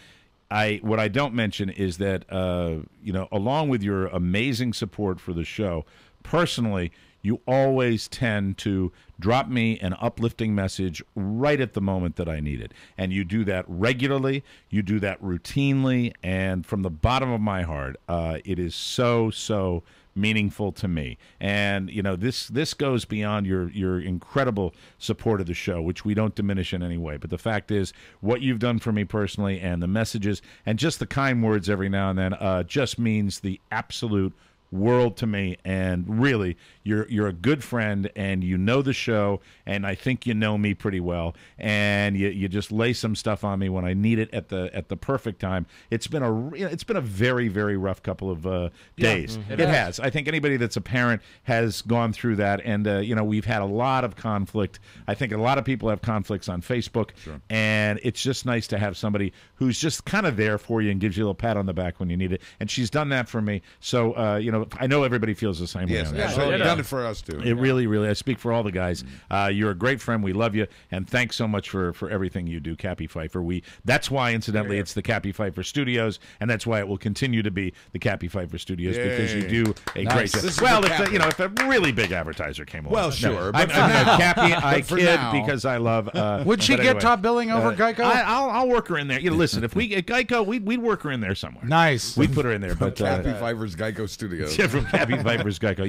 [SPEAKER 2] what I don't mention is that, along with your amazing support for the show, personally, you always tend to drop me an uplifting message right at the moment that I need it. And you do that regularly, you do that routinely, and from the bottom of my heart, it is so meaningful to me. And this goes beyond your incredible support of the show, which we don't diminish in any way, but the fact is what you've done for me personally and the messages and just the kind words every now and then just means the absolute world to me. And really, you're a good friend, and you know the show, and I think you know me pretty well, and you just lay some stuff on me when I need it at the perfect time. It's been a very, very rough couple of days. It has. I think anybody that's a parent has gone through that, and we've had a lot of conflict. I think a lot of people have conflicts on Facebook, and it's just nice to have somebody who's just kind of there for you and gives you a little pat on the back when you need it, and she's done that for me. So I know everybody feels the same way on that.
[SPEAKER 5] Done it for us too.
[SPEAKER 2] It really, I speak for all the guys. You're a great friend. We love you, and thanks so much for everything you do, Cappy Pfeiffer. That's why, incidentally, it's the Cappy Pfeiffer Studios, and that's why it will continue to be the Cappy Pfeiffer Studios because you do a great job. Well, if a really big advertiser came along.
[SPEAKER 5] Well, sure.
[SPEAKER 2] But Cappy, I kid because I love.
[SPEAKER 3] Would she get top billing over Geico?
[SPEAKER 2] I'll work her in there. Listen, if we at Geico, we'd work her in there somewhere.
[SPEAKER 3] Nice.
[SPEAKER 2] We'd put her in there. But
[SPEAKER 5] Cappy Pfeiffer's Geico Studios.
[SPEAKER 2] From Cappy Pfeiffer's Geico.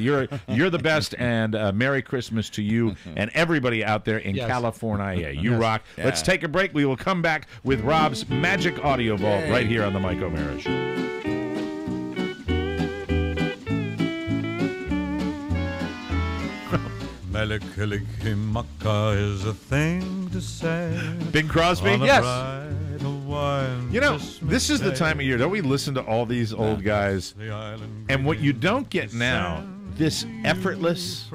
[SPEAKER 2] You're the best, and Merry Christmas to you and everybody out there in California. You rock. Let's take a break. We will come back with Rob's Magic Audio Vault right here on the Mike O'Mara Show.
[SPEAKER 15] Melikilikimaka is a thing to say.
[SPEAKER 2] Bing Crosby?
[SPEAKER 15] Yes.
[SPEAKER 2] This is the time of year. Don't we listen to all these old guys? And what you don't get now, this effortless.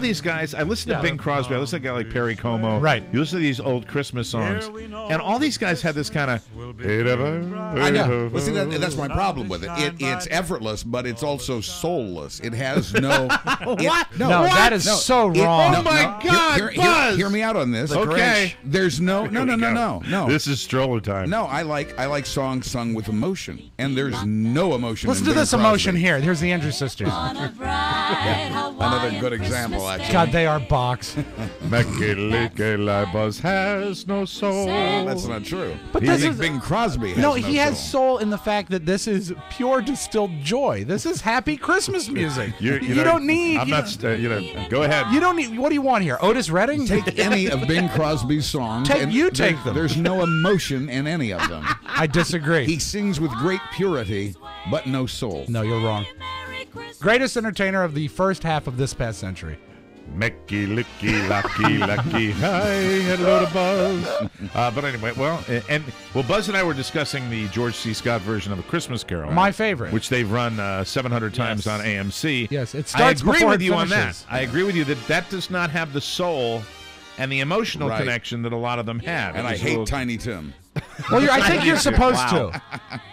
[SPEAKER 2] These guys, I listen to Bing Crosby, I listen to a guy like Perry Como.
[SPEAKER 3] Right.
[SPEAKER 2] You listen to these old Christmas songs, and all these guys have this kind of.
[SPEAKER 5] I know. Well, see, that's my problem with it. It's effortless, but it's also soulless. It has no.
[SPEAKER 3] What? No, that is so wrong.
[SPEAKER 2] Oh my God, Buzz!
[SPEAKER 5] Hear me out on this.
[SPEAKER 2] Okay.
[SPEAKER 5] There's no.
[SPEAKER 2] This is stroller time.
[SPEAKER 5] No, I like songs sung with emotion, and there's no emotion.
[SPEAKER 3] Listen
[SPEAKER 5] in
[SPEAKER 3] to this
[SPEAKER 5] Bing
[SPEAKER 3] emotion
[SPEAKER 5] Crosby.
[SPEAKER 3] here. Here's the Andrews Sisters.
[SPEAKER 5] Another good example, actually.
[SPEAKER 3] God, they are box.
[SPEAKER 2] Buzz has no soul.
[SPEAKER 5] That's not true.
[SPEAKER 3] But
[SPEAKER 5] I think Bing Crosby has no
[SPEAKER 3] he has soul in the fact that this is pure distilled joy. This is happy Christmas music. You don't need.
[SPEAKER 2] I'm not. Go ahead.
[SPEAKER 3] You don't need. What do you want here? Otis Redding?
[SPEAKER 5] Take take any of Bing Crosby's songs.
[SPEAKER 3] Take
[SPEAKER 5] and
[SPEAKER 3] them.
[SPEAKER 5] There's no emotion in any of them.
[SPEAKER 3] I disagree.
[SPEAKER 5] He sings with great purity, but no soul.
[SPEAKER 3] No, you're wrong. Greatest entertainer of the first half of this past century.
[SPEAKER 2] Mecky, licky, lucky, lucky, hi, hello to Buzz. But anyway, well, Buzz and I were discussing the George C. Scott version of A Christmas Carol.
[SPEAKER 3] My favorite.
[SPEAKER 2] Which they've run 700 times on AMC.
[SPEAKER 3] Yes, it starts
[SPEAKER 2] I agree
[SPEAKER 3] before
[SPEAKER 2] with
[SPEAKER 3] it
[SPEAKER 2] you on that.
[SPEAKER 3] finishes.
[SPEAKER 2] I agree with you that does not have the soul and the emotional
[SPEAKER 5] Right.
[SPEAKER 2] connection that a lot of them have.
[SPEAKER 5] And I hate Tiny Tim.
[SPEAKER 3] Well, I think you're supposed to.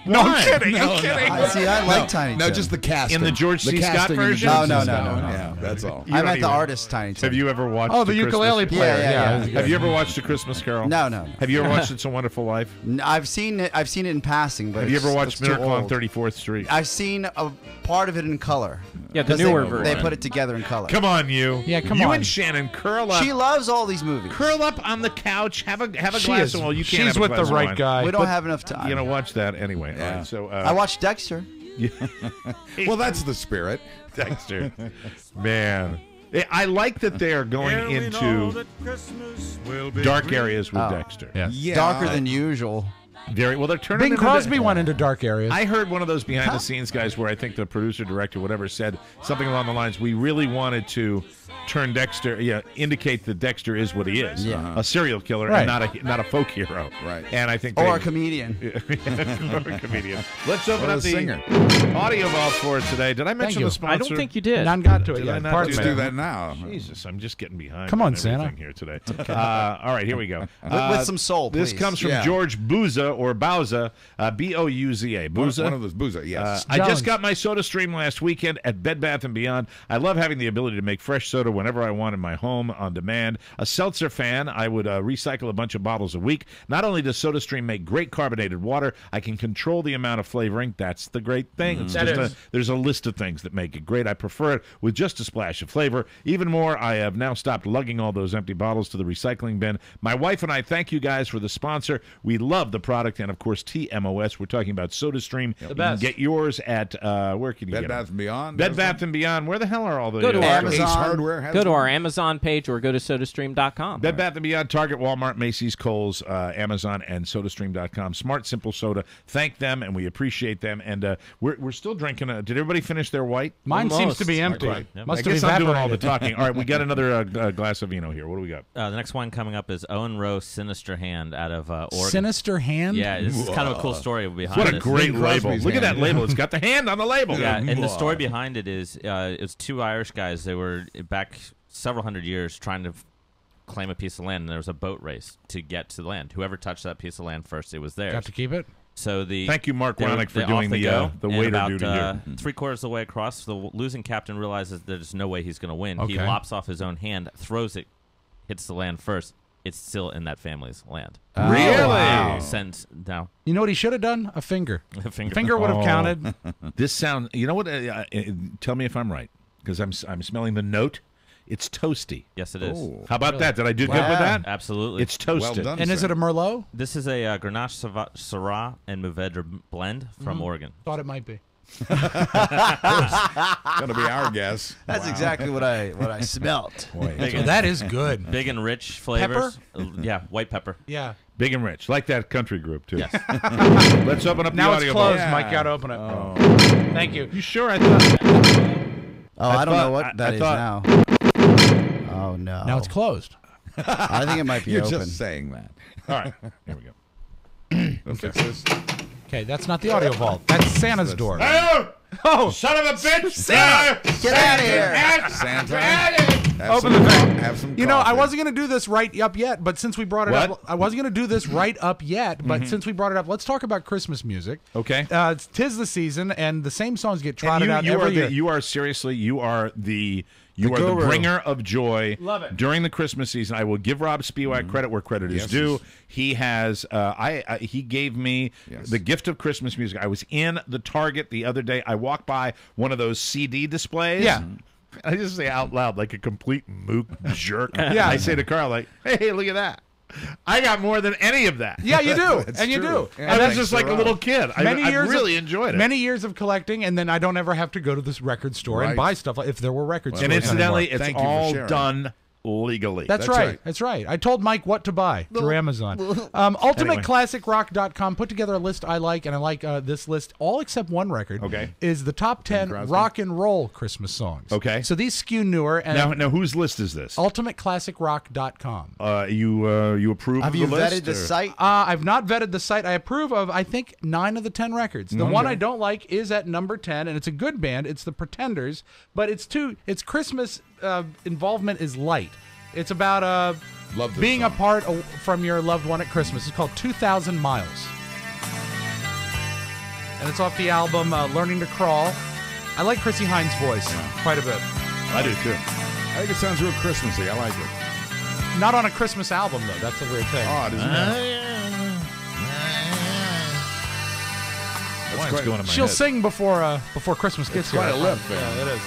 [SPEAKER 3] No, I'm kidding. I'm kidding.
[SPEAKER 1] I like Tiny Tim.
[SPEAKER 5] No, just the casting.
[SPEAKER 2] In the George C. Scott
[SPEAKER 5] casting in the
[SPEAKER 2] version?
[SPEAKER 5] George
[SPEAKER 1] No,
[SPEAKER 5] C.
[SPEAKER 1] no,
[SPEAKER 5] Scott
[SPEAKER 1] no,
[SPEAKER 5] one.
[SPEAKER 1] no,
[SPEAKER 5] Yeah, that's all.
[SPEAKER 1] I meant the artist Tiny Tim.
[SPEAKER 2] Have you ever watched
[SPEAKER 3] Oh, the ukulele
[SPEAKER 2] Christmas-
[SPEAKER 3] player.
[SPEAKER 1] Yeah.
[SPEAKER 2] Have you ever watched A Christmas Carol?
[SPEAKER 1] No.
[SPEAKER 2] Have you ever watched It's a Wonderful Life?
[SPEAKER 1] I've seen it. I've seen it in passing, but
[SPEAKER 2] Have you ever watched
[SPEAKER 1] it's too
[SPEAKER 2] Miracle on
[SPEAKER 1] old.
[SPEAKER 2] 34th Street?
[SPEAKER 1] I've seen a part of it in color.
[SPEAKER 14] Yeah, the
[SPEAKER 1] 'Cause
[SPEAKER 14] newer
[SPEAKER 1] they,
[SPEAKER 14] version.
[SPEAKER 1] They put it together in color.
[SPEAKER 2] Come on, you.
[SPEAKER 3] Yeah, come
[SPEAKER 2] you
[SPEAKER 3] on.
[SPEAKER 2] You and Shannon curl up.
[SPEAKER 1] She loves all these movies.
[SPEAKER 2] Curl up on the couch. Have a
[SPEAKER 3] She
[SPEAKER 2] glass
[SPEAKER 3] is-
[SPEAKER 2] of. Well, you can't.
[SPEAKER 3] she's
[SPEAKER 2] have a
[SPEAKER 3] with the
[SPEAKER 2] glass of
[SPEAKER 3] right
[SPEAKER 2] wine.
[SPEAKER 3] guy.
[SPEAKER 1] We don't have enough time.
[SPEAKER 2] You know, watch that anyway. All right, so
[SPEAKER 1] I watched Dexter.
[SPEAKER 5] Well, that's the spirit.
[SPEAKER 2] Dexter. Man. I like that they are going into dark areas with Dexter.
[SPEAKER 3] Yeah.
[SPEAKER 1] Darker than usual.
[SPEAKER 2] Very well. They're turning.
[SPEAKER 3] Bing
[SPEAKER 2] it
[SPEAKER 3] Crosby
[SPEAKER 2] into,
[SPEAKER 3] went into dark areas.
[SPEAKER 2] I heard one of those behind the scenes guys where I think the producer, director, whatever, said something along the lines, we really wanted to turn Dexter, indicate that Dexter is what he is, a serial killer
[SPEAKER 3] Right.
[SPEAKER 2] and not a folk hero.
[SPEAKER 5] Right.
[SPEAKER 2] And I think
[SPEAKER 1] Or a comedian.
[SPEAKER 2] or a comedian. Let's open
[SPEAKER 5] Or
[SPEAKER 2] up
[SPEAKER 5] a
[SPEAKER 2] the
[SPEAKER 5] singer.
[SPEAKER 2] audio vault for today. Did I mention
[SPEAKER 3] you.
[SPEAKER 2] the sponsor?
[SPEAKER 14] I don't think you did.
[SPEAKER 3] None got to it
[SPEAKER 2] Did
[SPEAKER 3] yet.
[SPEAKER 2] I not
[SPEAKER 3] Pardon
[SPEAKER 2] do
[SPEAKER 3] me.
[SPEAKER 5] Let's do that now.
[SPEAKER 2] Jesus, I'm just getting behind.
[SPEAKER 3] Come on,
[SPEAKER 2] everything
[SPEAKER 3] Santa.
[SPEAKER 2] here today. All right, here we go.
[SPEAKER 1] With some soul,
[SPEAKER 2] This
[SPEAKER 1] please.
[SPEAKER 2] comes from
[SPEAKER 5] Yeah.
[SPEAKER 2] George Bouza or Bouza, Bouza. Bouza.
[SPEAKER 5] One of those Booza, yes.
[SPEAKER 2] I
[SPEAKER 3] Jones.
[SPEAKER 2] just got my soda stream last weekend at Bed Bath & Beyond. I love having the ability to make fresh soda whenever I want in my home on demand. A seltzer fan, I would recycle a bunch of bottles a week. Not only does SodaStream make great carbonated water, I can control the amount of flavoring. That's the great thing. It's
[SPEAKER 3] That
[SPEAKER 2] just
[SPEAKER 3] is.
[SPEAKER 2] there's a list of things that make it great. I prefer it with just a splash of flavor. Even more, I have now stopped lugging all those empty bottles to the recycling bin. My wife and I thank you guys for the sponsor. We love the product and, of course, TMOS. We're talking about SodaStream. You can
[SPEAKER 14] best.
[SPEAKER 2] get yours at, where can you
[SPEAKER 5] Bed
[SPEAKER 2] get
[SPEAKER 5] Bath
[SPEAKER 2] it?
[SPEAKER 5] & Beyond.
[SPEAKER 2] Bed Bath & Beyond. Where the hell are all the
[SPEAKER 14] Go to our
[SPEAKER 5] Ace Hardware. has
[SPEAKER 14] Go to
[SPEAKER 5] them.
[SPEAKER 14] our Amazon page or go to sodastream.com.
[SPEAKER 2] Bed Bath & Beyond, Target, Walmart, Macy's, Kohl's, Amazon, and SodaStream.com. Smart, simple soda. Thank them, and we appreciate them. And we're still drinking. Did everybody finish their white?
[SPEAKER 3] Mine seems to be
[SPEAKER 11] Almost.
[SPEAKER 3] empty.
[SPEAKER 11] Right. Yep.
[SPEAKER 3] Must
[SPEAKER 2] I
[SPEAKER 3] have
[SPEAKER 2] guess I'm doing all the
[SPEAKER 3] evaporated.
[SPEAKER 2] talking. All right, we got another glass of vino here. What do we got?
[SPEAKER 11] The next one coming up is Owen Rowe Sinister Hand out of Oregon.
[SPEAKER 3] Sinister Hand?
[SPEAKER 11] Yeah, this is kind of a cool story behind
[SPEAKER 2] What a
[SPEAKER 11] this.
[SPEAKER 2] great
[SPEAKER 5] Bing
[SPEAKER 2] label.
[SPEAKER 5] Crosby's
[SPEAKER 2] Look at that
[SPEAKER 5] hand.
[SPEAKER 2] label. It's got the hand on the label.
[SPEAKER 11] Yeah, and the story behind it is it's two Irish guys. They were back several hundred years trying to claim a piece of land, and there was a boat race to get to the land. Whoever touched that piece of land first, it was theirs.
[SPEAKER 3] Got to keep it?
[SPEAKER 11] So
[SPEAKER 2] Thank you, Mark
[SPEAKER 11] they were-
[SPEAKER 2] Ronick, for
[SPEAKER 11] they
[SPEAKER 2] doing
[SPEAKER 11] off they
[SPEAKER 2] the
[SPEAKER 11] go,
[SPEAKER 2] the
[SPEAKER 11] and
[SPEAKER 2] waiter
[SPEAKER 11] about,
[SPEAKER 2] duty here.
[SPEAKER 11] 3/4 of the way across, the losing captain realizes there's no way he's going to win. He
[SPEAKER 3] Okay.
[SPEAKER 11] lops off his own hand, throws it, hits the land first. It's still in that family's land.
[SPEAKER 2] Really?
[SPEAKER 3] wow.
[SPEAKER 11] Sends now.
[SPEAKER 3] You know what he should have done? A finger.
[SPEAKER 11] A finger.
[SPEAKER 3] Finger would have counted.
[SPEAKER 2] This sounds. You know what? Tell me if I'm right, because I'm smelling the note. It's toasty.
[SPEAKER 11] Yes, it is.
[SPEAKER 2] How about that? Did I do good with that?
[SPEAKER 11] Absolutely.
[SPEAKER 2] It's toasted.
[SPEAKER 5] Well done,
[SPEAKER 3] And is
[SPEAKER 5] sir.
[SPEAKER 3] it a Merlot?
[SPEAKER 11] This is a Grenache Syrah and Mourvedre blend from Oregon.
[SPEAKER 3] Thought it might be.
[SPEAKER 5] Going to be our guess.
[SPEAKER 1] That's exactly what I smelt.
[SPEAKER 3] That is good.
[SPEAKER 11] Big and rich flavors. Yeah, white pepper.
[SPEAKER 3] Yeah.
[SPEAKER 2] Big and rich, like that country group too.
[SPEAKER 11] Yes.
[SPEAKER 2] Let's open up
[SPEAKER 3] Now
[SPEAKER 2] the
[SPEAKER 3] it's
[SPEAKER 2] audio
[SPEAKER 3] closed.
[SPEAKER 2] vault.
[SPEAKER 3] Mike, got to open it.
[SPEAKER 2] Oh.
[SPEAKER 3] Thank you.
[SPEAKER 2] You sure? I thought.
[SPEAKER 1] I don't know
[SPEAKER 2] thought-
[SPEAKER 1] what that
[SPEAKER 2] I
[SPEAKER 1] is
[SPEAKER 2] thought-
[SPEAKER 1] now. Oh no.
[SPEAKER 3] Now it's closed.
[SPEAKER 1] I think it might be
[SPEAKER 5] You're
[SPEAKER 1] open.
[SPEAKER 5] just saying that.
[SPEAKER 2] All right, here we go.
[SPEAKER 5] We'll fix this.
[SPEAKER 3] Okay, that's not the audio vault. That's Santa's door.
[SPEAKER 2] Oh, son of a bitch!
[SPEAKER 3] Santa! Get out of here!
[SPEAKER 5] Santa.
[SPEAKER 3] Open the thing.
[SPEAKER 5] Have some
[SPEAKER 3] You know, I
[SPEAKER 5] coffee.
[SPEAKER 3] wasn't going to do this right up yet, but since we brought it
[SPEAKER 2] What?
[SPEAKER 3] up, I wasn't going to do this right up yet, but since we brought it up, let's talk about Christmas music.
[SPEAKER 2] Okay.
[SPEAKER 3] It's 'tis the season, and the same songs get trotted out
[SPEAKER 2] you
[SPEAKER 3] every
[SPEAKER 2] are
[SPEAKER 3] year.
[SPEAKER 2] you are seriously you are the
[SPEAKER 1] guru.
[SPEAKER 2] bringer of joy.
[SPEAKER 3] Love it.
[SPEAKER 2] During the Christmas season. I will give Rob Spiewak credit where credit is
[SPEAKER 5] Yes,
[SPEAKER 2] due.
[SPEAKER 5] he's-
[SPEAKER 2] He has he gave me the gift of Christmas music. I was in the Target the other day. I walked by one of those CD displays.
[SPEAKER 3] Yeah.
[SPEAKER 2] I just say out loud like a complete mook jerk.
[SPEAKER 3] Yeah.
[SPEAKER 2] I say to Carl like, "Hey, look at that. I got more than any of that."
[SPEAKER 3] Yeah, you do,
[SPEAKER 5] That's
[SPEAKER 3] and you
[SPEAKER 5] true.
[SPEAKER 3] do.
[SPEAKER 5] Yeah,
[SPEAKER 2] I was
[SPEAKER 5] thanks
[SPEAKER 2] just
[SPEAKER 5] to
[SPEAKER 2] like a
[SPEAKER 5] Rob.
[SPEAKER 2] little kid. I really enjoyed it.
[SPEAKER 3] Many years of collecting, and then I don't ever have to go to this record store and
[SPEAKER 5] Right.
[SPEAKER 3] buy stuff like if there were record stores.
[SPEAKER 2] And incidentally,
[SPEAKER 3] anymore.
[SPEAKER 2] it's
[SPEAKER 5] Thank you for
[SPEAKER 2] all
[SPEAKER 5] sharing.
[SPEAKER 2] done legally.
[SPEAKER 3] That's right. That's right. I told Mike what to buy through Amazon. UltimateClassicRock.com put together a list I like, and I like this list, all except one record.
[SPEAKER 2] Okay.
[SPEAKER 3] Is the top 10 rock and roll Christmas songs.
[SPEAKER 2] Okay.
[SPEAKER 3] So these skew newer. And
[SPEAKER 2] now whose list is this?
[SPEAKER 3] UltimateClassicRock.com.
[SPEAKER 2] You approve
[SPEAKER 1] Have
[SPEAKER 2] of
[SPEAKER 1] you
[SPEAKER 2] the list?
[SPEAKER 1] vetted the site?
[SPEAKER 3] I've not vetted the site. I approve of, I think, 9 of the 10 records. The one I don't like is at number 10, and it's a good band. It's the Pretenders, but its Christmas involvement is light. It's about being apart from your loved one at Christmas. It's called 2,000 Miles. And it's off the album Learning to Crawl. I like Chrissy Hines' voice quite a bit.
[SPEAKER 2] I do, too.
[SPEAKER 5] I think it sounds real Christmassy. I like it.
[SPEAKER 3] Not on a Christmas album, though. That's a weird thing.
[SPEAKER 5] Oh, it isn't.
[SPEAKER 2] What's going on in my
[SPEAKER 3] She'll
[SPEAKER 2] head?
[SPEAKER 3] sing before Christmas gets here.
[SPEAKER 5] Quite a lift there.
[SPEAKER 3] Yeah, it is.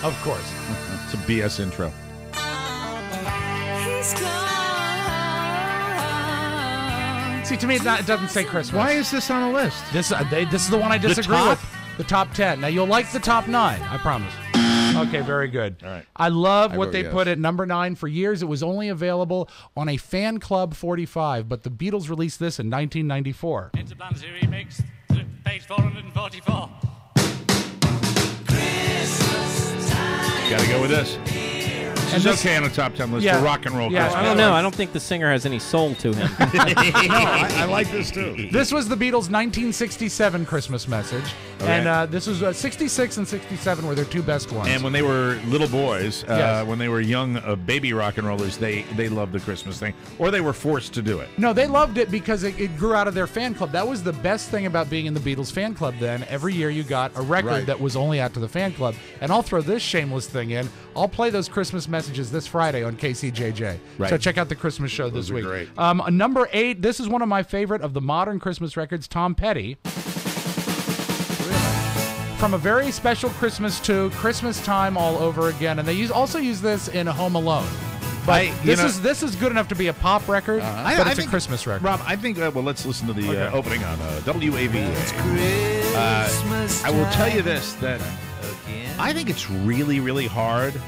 [SPEAKER 3] Of course.
[SPEAKER 2] It's a BS intro.
[SPEAKER 3] See, to me, it doesn't say Christmas.
[SPEAKER 2] Why is this on the list?
[SPEAKER 3] This is the one I disagree
[SPEAKER 2] top?
[SPEAKER 3] with. The top 10. Now, you'll like the top 9, I promise. Okay, very good.
[SPEAKER 2] All right.
[SPEAKER 3] I love what
[SPEAKER 5] vote
[SPEAKER 3] they
[SPEAKER 5] yes.
[SPEAKER 3] put at number 9. For years, it was only available on a Fan Club 45, but the Beatles released this in 1994.
[SPEAKER 16] It's a Banzai remix, page 444.
[SPEAKER 2] Got to go with this. This is okay on the top 10 list for rock and roll.
[SPEAKER 3] Yeah,
[SPEAKER 2] Christmas.
[SPEAKER 14] I don't know. I don't think the singer has any soul to him.
[SPEAKER 5] No, I like this too.
[SPEAKER 3] This was the Beatles' 1967 Christmas message, and this was 66 and 67 were their 2 best ones.
[SPEAKER 2] And when they were little boys, when they were young baby rock and rollers, they loved the Christmas thing, or they were forced to do it.
[SPEAKER 3] No, they loved it because it grew out of their fan club. That was the best thing about being in the Beatles fan club then. Every year you got a record that was only out to the fan club. And I'll throw this shameless thing in. I'll play those Christmas messages this Friday on KCJJ.
[SPEAKER 2] Right.
[SPEAKER 3] So check out the Christmas show this week.
[SPEAKER 5] Great.
[SPEAKER 3] Number 8, this is one of my favorite of the modern Christmas records, Tom Petty. From A Very Special Christmas to Christmas Time All Over Again. And they also use this in Home Alone. But this is good enough to be a pop record, but it's a Christmas record.
[SPEAKER 2] Rob, I think, well, let's listen to the opening on WAVA. I will tell you this, that I think it's really, really hard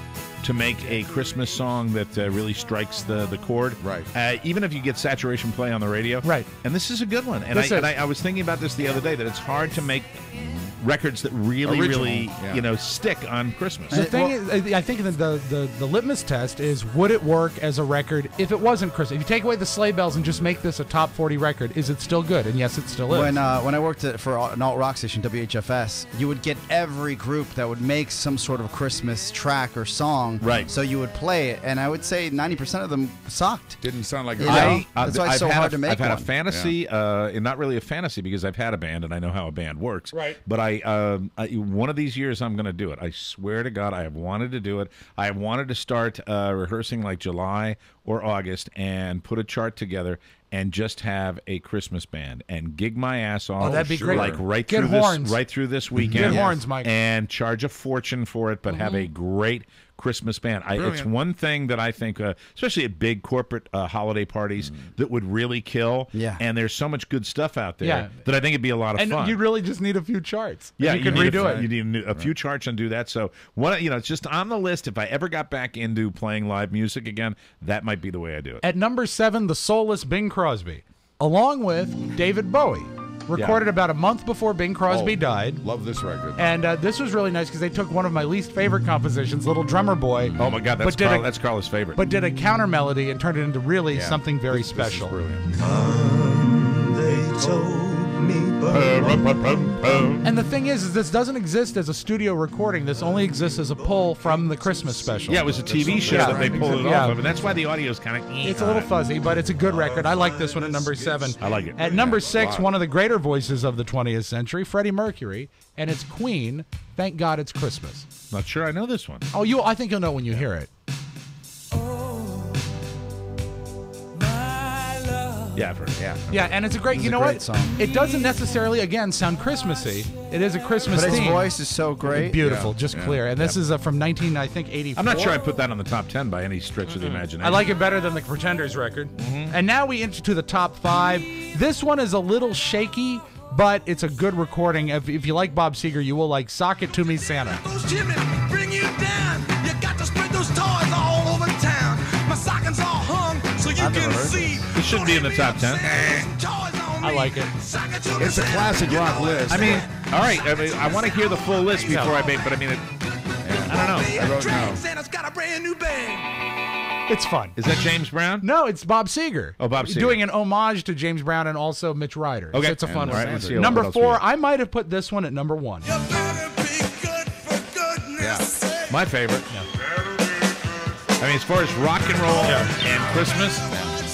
[SPEAKER 2] to make a Christmas song that really strikes the chord.
[SPEAKER 5] Right.
[SPEAKER 2] Even if you get saturation play on the radio.
[SPEAKER 3] Right.
[SPEAKER 2] And this is a good one. And I was thinking about this the other day, that it's hard to make records that really stick on Christmas.
[SPEAKER 3] The thing is, I think the litmus test is, would it work as a record if it wasn't Christmas? If you take away the sleigh bells and just make this a top 40 record, is it still good? And yes, it still is.
[SPEAKER 1] When I worked for an alt rock station, WHFS, you would get every group that would make some sort of Christmas track or song.
[SPEAKER 2] Right.
[SPEAKER 1] So you would play it, and I would say 90% of them sucked.
[SPEAKER 5] Didn't sound like
[SPEAKER 1] that's why it's so hard to make
[SPEAKER 2] I've had
[SPEAKER 1] one.
[SPEAKER 2] a fantasy, and not really a fantasy because I've had a band and I know how a band works.
[SPEAKER 3] Right.
[SPEAKER 2] But one of these years I'm going to do it. I swear to God, I have wanted to do it. I have wanted to start rehearsing like July or August and put a chart together and just have a Christmas band and gig my ass off.
[SPEAKER 3] Oh, that'd be great.
[SPEAKER 2] Like right
[SPEAKER 3] Get
[SPEAKER 2] through
[SPEAKER 3] horns.
[SPEAKER 2] right through this weekend.
[SPEAKER 3] Get horns, Mike.
[SPEAKER 2] And charge a fortune for it, but have a great Christmas band. It's one thing that I think, especially at big corporate holiday parties, that would really kill.
[SPEAKER 1] Yeah.
[SPEAKER 2] And there's so much good stuff out there that I think it'd be a lot of fun.
[SPEAKER 3] And you really just need a few charts.
[SPEAKER 2] Yeah,
[SPEAKER 3] you can redo it.
[SPEAKER 2] You need a few charts and do that. So it's just on the list. If I ever got back into playing live music again, that might be the way I do it.
[SPEAKER 3] At number 7, the soulless Bing Crosby, along with David Bowie. Recorded about a month before Bing Crosby died.
[SPEAKER 5] Love this record.
[SPEAKER 3] And this was really nice because they took one of my least favorite compositions, Little Drummer Boy.
[SPEAKER 2] Oh my God, that's Carla's favorite.
[SPEAKER 3] But did a counter melody and turned it into really something very special.
[SPEAKER 5] This is brilliant.
[SPEAKER 15] They told me
[SPEAKER 3] And the thing is this doesn't exist as a studio recording. This only exists as a pull from the Christmas special.
[SPEAKER 2] Yeah, it was a TV show that they pulled it off of, and that's why the audio is kind of.
[SPEAKER 3] It's a little fuzzy, but it's a good record. I like this one at number 7.
[SPEAKER 2] I like it.
[SPEAKER 3] At number 6, one of the greater voices of the 20th century, Freddie Mercury, and it's Queen. Thank God It's Christmas.
[SPEAKER 2] Not sure I know this one.
[SPEAKER 3] Oh, I think you'll know when you hear it.
[SPEAKER 2] Yeah, I've heard it.
[SPEAKER 3] Yeah, and it's a great.
[SPEAKER 1] It's
[SPEAKER 3] you
[SPEAKER 1] a
[SPEAKER 3] know
[SPEAKER 1] great
[SPEAKER 3] what?
[SPEAKER 1] song.
[SPEAKER 3] It doesn't necessarily again sound Christmassy. It is a Christmas
[SPEAKER 1] But his
[SPEAKER 3] theme.
[SPEAKER 1] voice is so great.
[SPEAKER 3] Beautiful, just clear. And this is from 1984.
[SPEAKER 2] I'm not sure I put that on the top 10 by any stretch of the imagination.
[SPEAKER 3] I like it better than the Pretenders record. And now we enter to the top 5. This one is a little shaky, but it's a good recording. If you like Bob Seger, you will like Sock It To Me Santa.
[SPEAKER 17] Those chimneys bring you down. You got to spread those toys all over town.
[SPEAKER 3] Never heard this.
[SPEAKER 2] He shouldn't be in the top 10.
[SPEAKER 3] I like it.
[SPEAKER 5] It's a classic rock list.
[SPEAKER 2] I mean, all right. I mean, I want to hear the full list before I make. But I mean, I don't know.
[SPEAKER 5] I wrote no.
[SPEAKER 3] It's fun.
[SPEAKER 2] Is that James Brown?
[SPEAKER 3] No, it's Bob Seger.
[SPEAKER 2] Oh, Bob Seger.
[SPEAKER 3] Doing an homage to James Brown and also Mitch Ryder.
[SPEAKER 2] Okay.
[SPEAKER 3] So it's a fun
[SPEAKER 2] All
[SPEAKER 3] one.
[SPEAKER 2] right, let's see
[SPEAKER 3] Number
[SPEAKER 2] what else we
[SPEAKER 3] 4,
[SPEAKER 2] got.
[SPEAKER 3] I might have put this one at number 1.
[SPEAKER 2] Yeah. My favorite. I mean, as far as rock and roll and Christmas,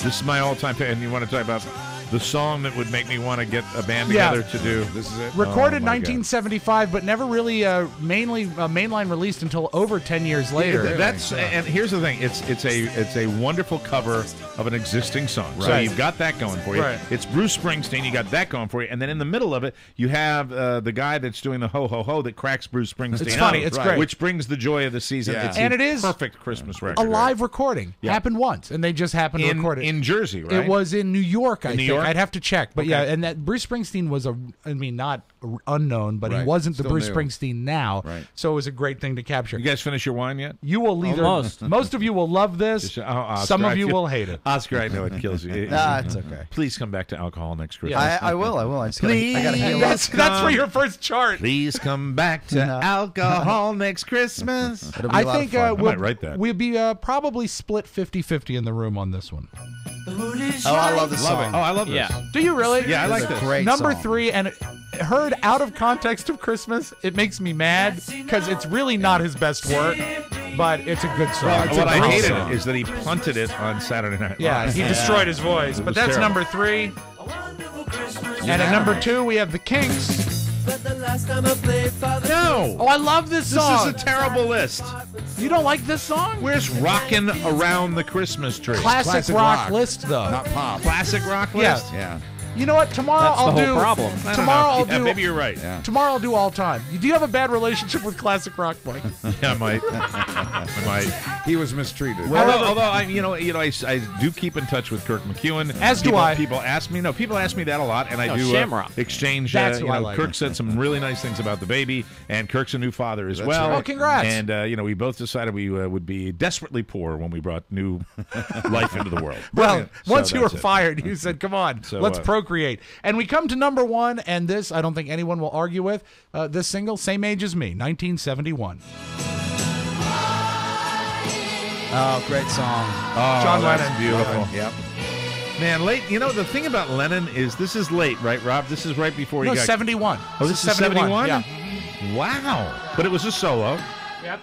[SPEAKER 2] this is my all-time favorite. And you want to talk about the song that would make me want to get a band together to do. This is it.
[SPEAKER 3] Recorded
[SPEAKER 2] Oh, my
[SPEAKER 3] 1975, but never really mainline released until over 10 years later.
[SPEAKER 2] And here's the thing: it's a wonderful cover of an existing song. So
[SPEAKER 3] Right.
[SPEAKER 2] you've got that going for you.
[SPEAKER 3] Right.
[SPEAKER 2] It's Bruce Springsteen. You got that going for you, and then in the middle of it, you have the guy that's doing the ho ho ho that cracks Bruce Springsteen.
[SPEAKER 3] It's funny.
[SPEAKER 2] up,
[SPEAKER 3] It's great.
[SPEAKER 2] which brings the joy of the season.
[SPEAKER 5] Yeah.
[SPEAKER 2] It's
[SPEAKER 3] And
[SPEAKER 2] a
[SPEAKER 3] it is
[SPEAKER 2] perfect Christmas record.
[SPEAKER 3] A live recording.
[SPEAKER 2] Yeah.
[SPEAKER 3] Happened once, and they just happened to record it.
[SPEAKER 2] in Jersey, right?
[SPEAKER 3] It was in New York, I
[SPEAKER 2] New
[SPEAKER 3] think.
[SPEAKER 2] York?
[SPEAKER 3] I'd have to check. But
[SPEAKER 2] Okay.
[SPEAKER 3] yeah, and that Bruce Springsteen was not unknown, but he
[SPEAKER 5] Right.
[SPEAKER 3] wasn't the
[SPEAKER 5] Still
[SPEAKER 3] Bruce
[SPEAKER 5] new.
[SPEAKER 3] Springsteen now.
[SPEAKER 5] Right.
[SPEAKER 3] So it was a great thing to capture.
[SPEAKER 2] You guys finish your wine yet?
[SPEAKER 3] You will either most of you will love this.
[SPEAKER 2] Oscar,
[SPEAKER 3] some of
[SPEAKER 2] I
[SPEAKER 3] you
[SPEAKER 2] feel-
[SPEAKER 3] will hate it.
[SPEAKER 2] Oscar, I know it kills you.
[SPEAKER 1] Nah, it's okay.
[SPEAKER 2] Please come back to alcohol next Christmas.
[SPEAKER 1] I will. I just
[SPEAKER 2] Please.
[SPEAKER 1] I gotta heal up.
[SPEAKER 3] That's for your first chart.
[SPEAKER 2] Please come back to alcohol next Christmas.
[SPEAKER 1] It'll be a
[SPEAKER 3] I
[SPEAKER 1] lot of
[SPEAKER 3] think
[SPEAKER 1] fun.
[SPEAKER 2] I might write that.
[SPEAKER 3] we'll be probably split 50-50 in the room on this one.
[SPEAKER 1] Oh, I love this song.
[SPEAKER 2] Oh, I love this.
[SPEAKER 14] Yeah.
[SPEAKER 3] Do you really?
[SPEAKER 2] Yeah, I like
[SPEAKER 1] It's a
[SPEAKER 2] this.
[SPEAKER 1] great
[SPEAKER 3] Number
[SPEAKER 1] song.
[SPEAKER 3] 3, and heard out of context of Christmas, it makes me mad because it's really not his best work, but it's a good song.
[SPEAKER 2] Well,
[SPEAKER 3] It's
[SPEAKER 2] what
[SPEAKER 3] a
[SPEAKER 2] I
[SPEAKER 3] great
[SPEAKER 2] hated
[SPEAKER 3] song.
[SPEAKER 2] is that he punted it on Saturday Night Live.
[SPEAKER 3] Yeah, he destroyed his voice.
[SPEAKER 2] It
[SPEAKER 3] But
[SPEAKER 2] was
[SPEAKER 3] that's
[SPEAKER 2] terrible.
[SPEAKER 3] number 3. And at number 2, we have the Kinks.
[SPEAKER 2] No.
[SPEAKER 3] Oh, I love this song.
[SPEAKER 2] This is a terrible list.
[SPEAKER 3] You don't like this song?
[SPEAKER 2] Where's Rockin' Around the Christmas Tree?
[SPEAKER 3] Classic rock list, though.
[SPEAKER 5] Not pop.
[SPEAKER 2] Classic rock
[SPEAKER 3] Yeah.
[SPEAKER 2] list?
[SPEAKER 5] Yeah.
[SPEAKER 3] You know what? Tomorrow
[SPEAKER 14] That's the
[SPEAKER 3] I'll
[SPEAKER 14] whole
[SPEAKER 3] do.
[SPEAKER 14] problem.
[SPEAKER 2] I don't
[SPEAKER 3] Tomorrow
[SPEAKER 2] know.
[SPEAKER 3] I'll
[SPEAKER 2] Yeah,
[SPEAKER 3] do.
[SPEAKER 2] maybe you're right.
[SPEAKER 5] Yeah.
[SPEAKER 3] Tomorrow I'll do all time. Do you have a bad relationship with classic rock, Mike?
[SPEAKER 2] Yeah, I might. I might.
[SPEAKER 5] He was mistreated.
[SPEAKER 2] Although I do keep in touch with Kirk McEwen.
[SPEAKER 3] As do
[SPEAKER 2] people,
[SPEAKER 3] I.
[SPEAKER 2] People ask me that a lot, and I
[SPEAKER 14] No,
[SPEAKER 2] do
[SPEAKER 14] Shamrock.
[SPEAKER 2] exchange.
[SPEAKER 3] That's who I like.
[SPEAKER 2] Kirk said some really nice things about the baby, and Kirk's a new father as
[SPEAKER 5] That's
[SPEAKER 2] well.
[SPEAKER 5] right.
[SPEAKER 3] Oh, congrats.
[SPEAKER 2] And we both decided we would be desperately poor when we brought new life into the world.
[SPEAKER 3] Well,
[SPEAKER 2] So
[SPEAKER 3] once you were
[SPEAKER 2] that's it.
[SPEAKER 3] fired, you said, "Come on,
[SPEAKER 2] So,
[SPEAKER 3] let's procreate." And we come to number 1, and this I don't think anyone will argue with. This single, "Same Age as Me," 1971.
[SPEAKER 1] Oh, great song.
[SPEAKER 2] Oh,
[SPEAKER 3] John
[SPEAKER 2] that's
[SPEAKER 3] Lennon.
[SPEAKER 2] beautiful.
[SPEAKER 5] Yep.
[SPEAKER 2] Man, late. You know the thing about Lennon is this is late, right, Rob? This is right before
[SPEAKER 3] No,
[SPEAKER 2] he got
[SPEAKER 3] 71.
[SPEAKER 2] Oh, this is 71?
[SPEAKER 3] Yeah.
[SPEAKER 2] Wow. But it was a solo.
[SPEAKER 3] Yep.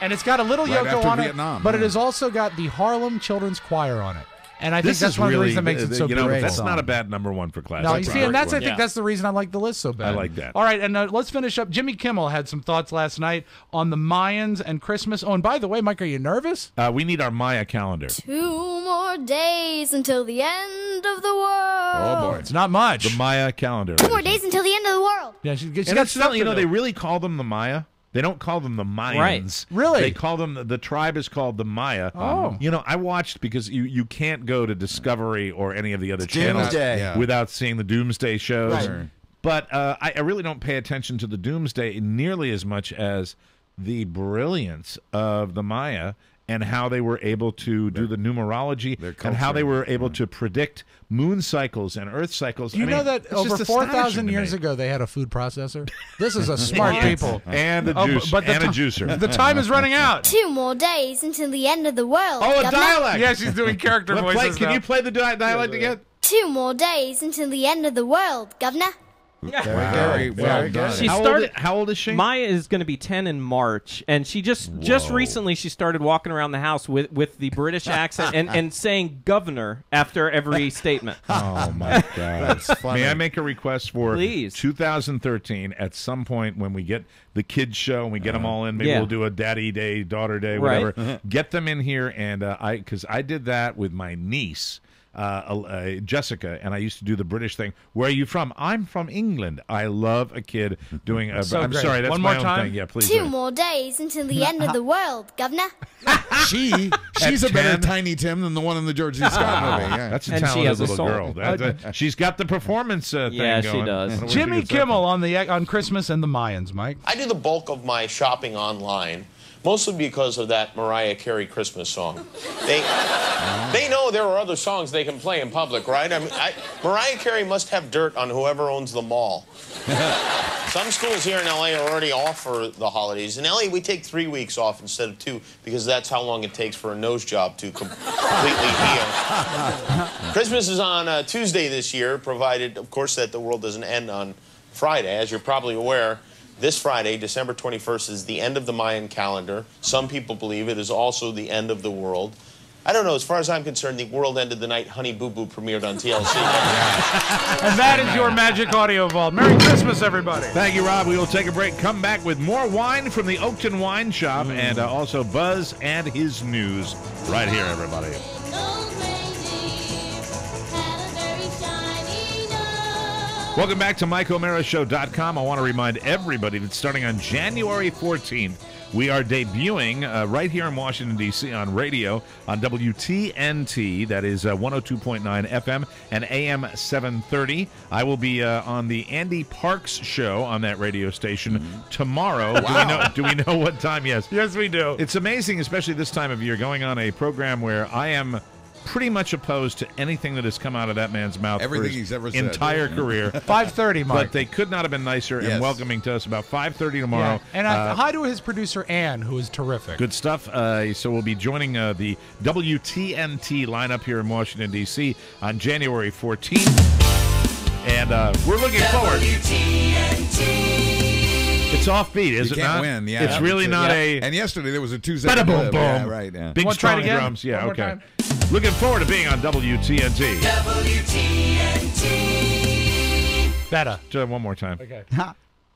[SPEAKER 3] And it's got a little
[SPEAKER 5] Right
[SPEAKER 3] Yoko
[SPEAKER 5] after
[SPEAKER 3] on
[SPEAKER 5] Vietnam,
[SPEAKER 3] it, but it
[SPEAKER 5] yeah.
[SPEAKER 3] has also got the Harlem Children's Choir on it. And I think
[SPEAKER 2] This
[SPEAKER 3] that's
[SPEAKER 2] is
[SPEAKER 3] one of the
[SPEAKER 2] really,
[SPEAKER 3] reasons that makes it so
[SPEAKER 1] great
[SPEAKER 2] That's
[SPEAKER 1] song.
[SPEAKER 2] not a bad number 1 for classic.
[SPEAKER 3] No, you see, and that's I
[SPEAKER 14] Yeah.
[SPEAKER 3] think that's the reason I like the list so bad.
[SPEAKER 2] I like that.
[SPEAKER 3] All right, and let's finish up. Jimmy Kimmel had some thoughts last night on the Mayans and Christmas. Oh, and by the way, Mike, are you nervous?
[SPEAKER 2] We need our Maya calendar.
[SPEAKER 17] 2 more days until the end of the world.
[SPEAKER 5] Oh boy.
[SPEAKER 3] It's not much.
[SPEAKER 2] The Maya calendar.
[SPEAKER 17] 2 more days until the end of the world.
[SPEAKER 3] Yeah, she
[SPEAKER 2] And
[SPEAKER 3] got
[SPEAKER 2] it's
[SPEAKER 3] stuff
[SPEAKER 2] not,
[SPEAKER 3] to
[SPEAKER 2] you know,
[SPEAKER 3] do.
[SPEAKER 2] they really call them the Maya. They don't call them the Mayans.
[SPEAKER 14] Right.
[SPEAKER 3] Really?
[SPEAKER 2] They call them, the tribe is called the Maya.
[SPEAKER 3] Oh.
[SPEAKER 2] You know, I watched, because you can't go to Discovery or any of the other channels
[SPEAKER 1] Doomsday.
[SPEAKER 5] Yeah.
[SPEAKER 2] without seeing the Doomsday shows.
[SPEAKER 3] Right.
[SPEAKER 2] But I really don't pay attention to the Doomsday nearly as much as the brilliance of the Maya and how they were able to do the numerology and how they were able to predict moon cycles and earth cycles.
[SPEAKER 3] Do you know that
[SPEAKER 2] it's
[SPEAKER 3] over
[SPEAKER 2] just
[SPEAKER 3] 4,000
[SPEAKER 2] astonishing to
[SPEAKER 3] years
[SPEAKER 2] me.
[SPEAKER 3] ago they had a food processor? This is a smart people.
[SPEAKER 2] And a
[SPEAKER 3] Oh,
[SPEAKER 2] juice
[SPEAKER 3] but the
[SPEAKER 2] and a
[SPEAKER 3] ti-
[SPEAKER 2] juicer.
[SPEAKER 3] The time is running out.
[SPEAKER 17] 2 more days until the end of the world.
[SPEAKER 2] Oh, a
[SPEAKER 17] Governor.
[SPEAKER 2] dialect.
[SPEAKER 3] Yeah, she's doing character voices
[SPEAKER 2] Can
[SPEAKER 3] now.
[SPEAKER 2] you play the dialect again?
[SPEAKER 17] 2 more days until the end of the world, Governor.
[SPEAKER 5] Very well done.
[SPEAKER 14] She
[SPEAKER 2] How
[SPEAKER 14] started.
[SPEAKER 2] how old is she?
[SPEAKER 14] Maya is going to be 10 in March, and she just recently she started walking around the house with the British accent and saying "governor" after every statement.
[SPEAKER 2] Oh my God,
[SPEAKER 5] That's funny.
[SPEAKER 2] May I make a request for
[SPEAKER 14] Please.
[SPEAKER 2] 2013? At some point, when we get the kids show and we get them all in, maybe
[SPEAKER 14] Yeah.
[SPEAKER 2] we'll do a Daddy Day, Daughter Day,
[SPEAKER 14] Right.
[SPEAKER 2] whatever. Get them in here, and because I did that with my niece. Jessica, and I used to do the British thing. Where are you from? I'm from England. I love a kid doing a.
[SPEAKER 3] So
[SPEAKER 2] I'm
[SPEAKER 3] great.
[SPEAKER 2] sorry, that's
[SPEAKER 3] One
[SPEAKER 2] my
[SPEAKER 3] more
[SPEAKER 2] own
[SPEAKER 3] time?
[SPEAKER 2] thing. Yeah, please.
[SPEAKER 17] 2 more days until the end of the world, Governor.
[SPEAKER 5] She's a better
[SPEAKER 2] 10?
[SPEAKER 5] Tiny Tim than the one in the George C. Scott movie. Yeah.
[SPEAKER 2] That's a
[SPEAKER 14] And she
[SPEAKER 2] talented
[SPEAKER 14] has a
[SPEAKER 2] little
[SPEAKER 14] soul.
[SPEAKER 2] girl. She's got the performance thing
[SPEAKER 14] Yeah, she
[SPEAKER 2] going.
[SPEAKER 14] does.
[SPEAKER 2] I don't know where she
[SPEAKER 3] Jimmy
[SPEAKER 2] gets that
[SPEAKER 3] Kimmel on Christmas and the Mayans, Mike.
[SPEAKER 18] I do the bulk of my shopping online, mostly because of that Mariah Carey Christmas song. They know there are other songs they can play in public, right? I mean, Mariah Carey must have dirt on whoever owns the mall. Some schools here in LA are already off for the holidays. In LA, we take 3 weeks off instead of 2 because that's how long it takes for a nose job to completely heal. Christmas is on Tuesday this year, provided, of course, that the world doesn't end on Friday. As you're probably aware, this Friday, December 21st, is the end of the Mayan calendar. Some people believe it is also the end of the world. I don't know. As far as I'm concerned, the world ended the night Honey Boo Boo premiered on TLC.
[SPEAKER 3] And that is your Magic Audio Vault. Merry Christmas, everybody.
[SPEAKER 2] Thank you, Rob. We will take a break, come back with more wine from the Oakton Wine Shop, and also Buzz and his news right here, everybody. Welcome back to MikeO'MaraShow.com. I want to remind everybody that starting on January 14th, we are debuting right here in Washington, D.C. on radio on WTNT. That is 102.9 FM and AM 730. I will be on the Andy Parks show on that radio station tomorrow.
[SPEAKER 3] Wow.
[SPEAKER 2] Do we know what time? Yes.
[SPEAKER 3] Yes, we do.
[SPEAKER 2] It's amazing, especially this time of year, going on a program where I am pretty much opposed to anything that has come out of that man's mouth
[SPEAKER 5] Everything
[SPEAKER 2] for his
[SPEAKER 5] he's ever said.
[SPEAKER 2] entire career.
[SPEAKER 3] 5:30, Mike.
[SPEAKER 2] But they could not have been nicer
[SPEAKER 5] Yes.
[SPEAKER 2] and welcoming to us about 5:30 tomorrow.
[SPEAKER 3] Yeah. And hi to his producer, Ann, who is terrific.
[SPEAKER 2] Good stuff. So we'll be joining the WTNT lineup here in Washington, D.C. on January 14th. And we're looking forward. It's offbeat, is
[SPEAKER 5] You
[SPEAKER 2] it
[SPEAKER 5] can't
[SPEAKER 2] not?
[SPEAKER 5] win. Yeah,
[SPEAKER 2] it's really not a.
[SPEAKER 5] And yesterday there was a 2
[SPEAKER 2] Bada
[SPEAKER 5] second
[SPEAKER 2] boom boom.
[SPEAKER 5] Yeah, right. Yeah.
[SPEAKER 2] Big strong drums. Yeah. Okay. Looking forward to being on WTNT.
[SPEAKER 3] Better.
[SPEAKER 2] Just one more time.
[SPEAKER 3] Okay.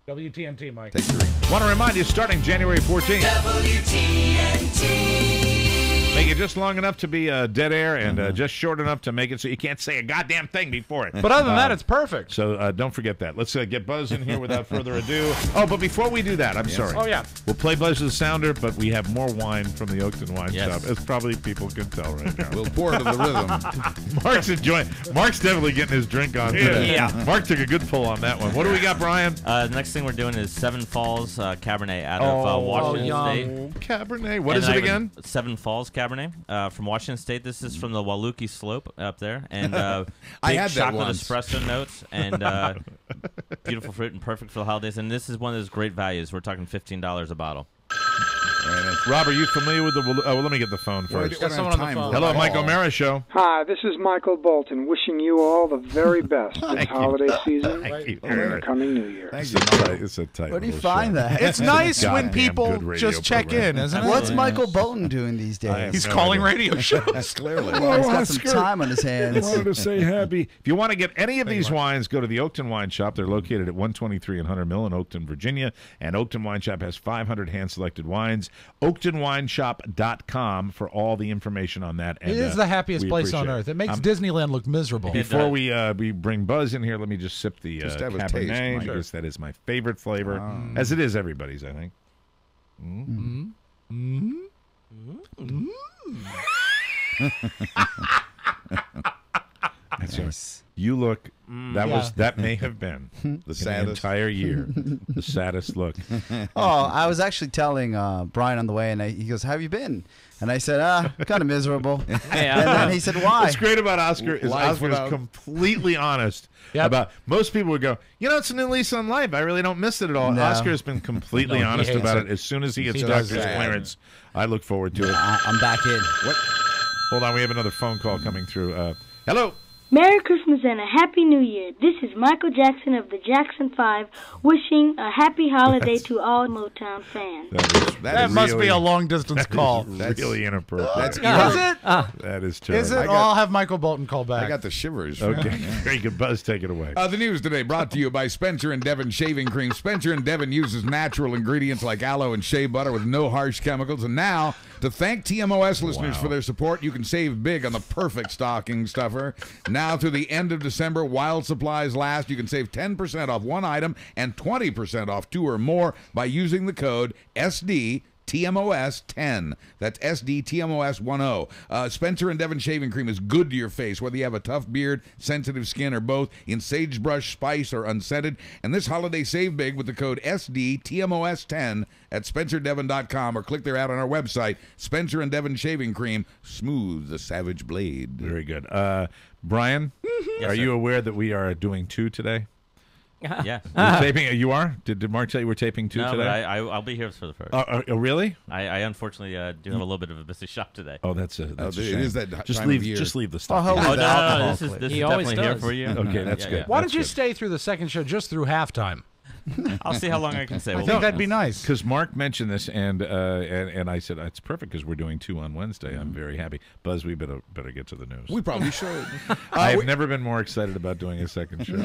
[SPEAKER 3] WTNT, Mike.
[SPEAKER 5] Take 3.
[SPEAKER 2] Want to remind you, starting January 14th. Make it just long enough to be dead air and just short enough to make it so you can't say a goddamn thing before it.
[SPEAKER 3] But other than that, it's perfect.
[SPEAKER 2] So don't forget that. Let's get Buzz in here without further ado. Oh, but before we do that, I'm sorry.
[SPEAKER 3] Oh, yeah.
[SPEAKER 2] We'll play Buzz the Sounder, but we have more wine from the Oakton Wine Shop. As probably people can tell right now.
[SPEAKER 5] We'll pour to the rhythm.
[SPEAKER 2] Mark's enjoying. Mark's definitely getting his drink on today.
[SPEAKER 11] Yeah.
[SPEAKER 2] Mark took a good pull on that one. What do we got, Brian?
[SPEAKER 11] Next thing we're doing is Seven Falls Cabernet out of Washington State.
[SPEAKER 2] Cabernet. What is it again?
[SPEAKER 11] Seven Falls Cabernet from Washington State. This is from the Waluki Slope up there, and
[SPEAKER 5] I
[SPEAKER 11] big
[SPEAKER 5] had that
[SPEAKER 11] chocolate
[SPEAKER 5] once.
[SPEAKER 11] espresso notes and beautiful fruit and perfect for the holidays. And this is one of those great values. We're talking $15 a bottle.
[SPEAKER 2] Rob, are you familiar with the? Oh, well, let me get the phone first.
[SPEAKER 3] someone on the phone.
[SPEAKER 2] Hello, Mike O'Mara Show.
[SPEAKER 12] Hi, this is Michael Bolton, wishing you all the very best this holiday season
[SPEAKER 2] Thank you.
[SPEAKER 12] and the coming New Year.
[SPEAKER 2] It's a tight
[SPEAKER 1] Where do you
[SPEAKER 2] little
[SPEAKER 1] find
[SPEAKER 2] show.
[SPEAKER 1] that?
[SPEAKER 3] It's nice when
[SPEAKER 2] Goddamn
[SPEAKER 3] people
[SPEAKER 2] good radio
[SPEAKER 3] just check
[SPEAKER 2] program.
[SPEAKER 3] in, isn't it?
[SPEAKER 1] What's Michael Bolton doing these days?
[SPEAKER 3] He's
[SPEAKER 2] no
[SPEAKER 3] calling
[SPEAKER 2] idea.
[SPEAKER 3] radio shows.
[SPEAKER 5] Clearly.
[SPEAKER 1] Well, he's got some time on his hands.
[SPEAKER 2] I wanted to say happy. If you want to get any of these wines, go to the Oakton Wine Shop. They're located at 123 and Hunter Mill in Oakton, Virginia. And Oakton Wine Shop has 500 hand-selected wines. OaktonWineShop.com for all the information on that. And,
[SPEAKER 3] It is the happiest
[SPEAKER 2] we
[SPEAKER 3] place on
[SPEAKER 2] appreciate
[SPEAKER 3] earth. It makes Disneyland look miserable.
[SPEAKER 2] Before we bring Buzz in here, let me just sip the
[SPEAKER 5] Just have a taste,
[SPEAKER 2] Cabernet
[SPEAKER 5] Mike.
[SPEAKER 2] because that is my favorite flavor, as it is everybody's, I think. That's nice. You look. That may have been the
[SPEAKER 5] saddest
[SPEAKER 2] entire year. The saddest look.
[SPEAKER 1] Oh, I was actually telling Brian on the way, and he goes, "How have you been?" And I said, kind of miserable. And then he said, "Why?"
[SPEAKER 2] What's great about Oscar is
[SPEAKER 5] Life
[SPEAKER 2] Oscar
[SPEAKER 5] without-
[SPEAKER 2] is completely honest about. Most people would go, it's a new lease on life. I really don't miss it at all.
[SPEAKER 1] No.
[SPEAKER 2] Oscar has been completely
[SPEAKER 3] No, he
[SPEAKER 2] honest
[SPEAKER 3] hates
[SPEAKER 2] about
[SPEAKER 3] it.
[SPEAKER 2] it. As soon as he gets
[SPEAKER 3] He does
[SPEAKER 2] doctor's
[SPEAKER 5] that.
[SPEAKER 2] clearance, I look forward to it.
[SPEAKER 1] I'm back in.
[SPEAKER 5] What?
[SPEAKER 2] Hold on, we have another phone call coming through. Hello.
[SPEAKER 19] Merry Christmas and a Happy New Year. This is Michael Jackson of the Jackson 5 wishing a happy holiday to all Motown fans.
[SPEAKER 3] That must be a long-distance call.
[SPEAKER 2] That's really inappropriate.
[SPEAKER 5] That's
[SPEAKER 3] Is it?
[SPEAKER 2] That is terrible.
[SPEAKER 3] Is it? I'll have Michael Bolton call back.
[SPEAKER 5] I got the shivers.
[SPEAKER 2] Okay, very good. Buzz, take it away.
[SPEAKER 5] The news today brought to you by Spencer and Devon Shaving Cream. Spencer and Devon uses natural ingredients like aloe and shea butter with no harsh chemicals. And now, to thank TMOS listeners for their support, you can save big on the perfect stocking stuffer. Now through the end of December, while supplies last, you can save 10% off one item and 20% off 2 or more by using the code SDTMOS. TMOS 10. That's SDTMOS 10. Spencer and Devon shaving cream is good to your face, whether you have a tough beard, sensitive skin, or both, in sagebrush, spice, or unscented. And this holiday, save big with the code SDTMOS10 at SpencerDevon.com, or click their ad on our website. Spencer and Devon shaving cream, smooth the savage blade.
[SPEAKER 2] Very good. Brian, are you aware that we are doing 2 today?
[SPEAKER 11] Yes.
[SPEAKER 2] You're taping. You are? Did Mark tell you we're taping 2
[SPEAKER 11] no,
[SPEAKER 2] today?
[SPEAKER 11] But I'll be here for the first.
[SPEAKER 2] Oh, really?
[SPEAKER 11] I unfortunately do have a little bit of a busy shop today.
[SPEAKER 2] Oh, that's a
[SPEAKER 5] it
[SPEAKER 2] shame.
[SPEAKER 5] is that
[SPEAKER 2] just
[SPEAKER 5] time
[SPEAKER 2] leave
[SPEAKER 5] of year.
[SPEAKER 2] Just leave the stuff.
[SPEAKER 11] Oh, no, this is definitely here for you.
[SPEAKER 2] Okay, that's good.
[SPEAKER 3] Why don't you stay through the second show just through halftime?
[SPEAKER 11] I'll see how long I can stay.
[SPEAKER 3] I think that'd be nice.
[SPEAKER 2] Because Mark mentioned this, and I said it's perfect because we're doing 2 on Wednesday. I'm very happy. Buzz, we better get to the news.
[SPEAKER 5] We probably should.
[SPEAKER 2] I've never been more excited about doing a second show.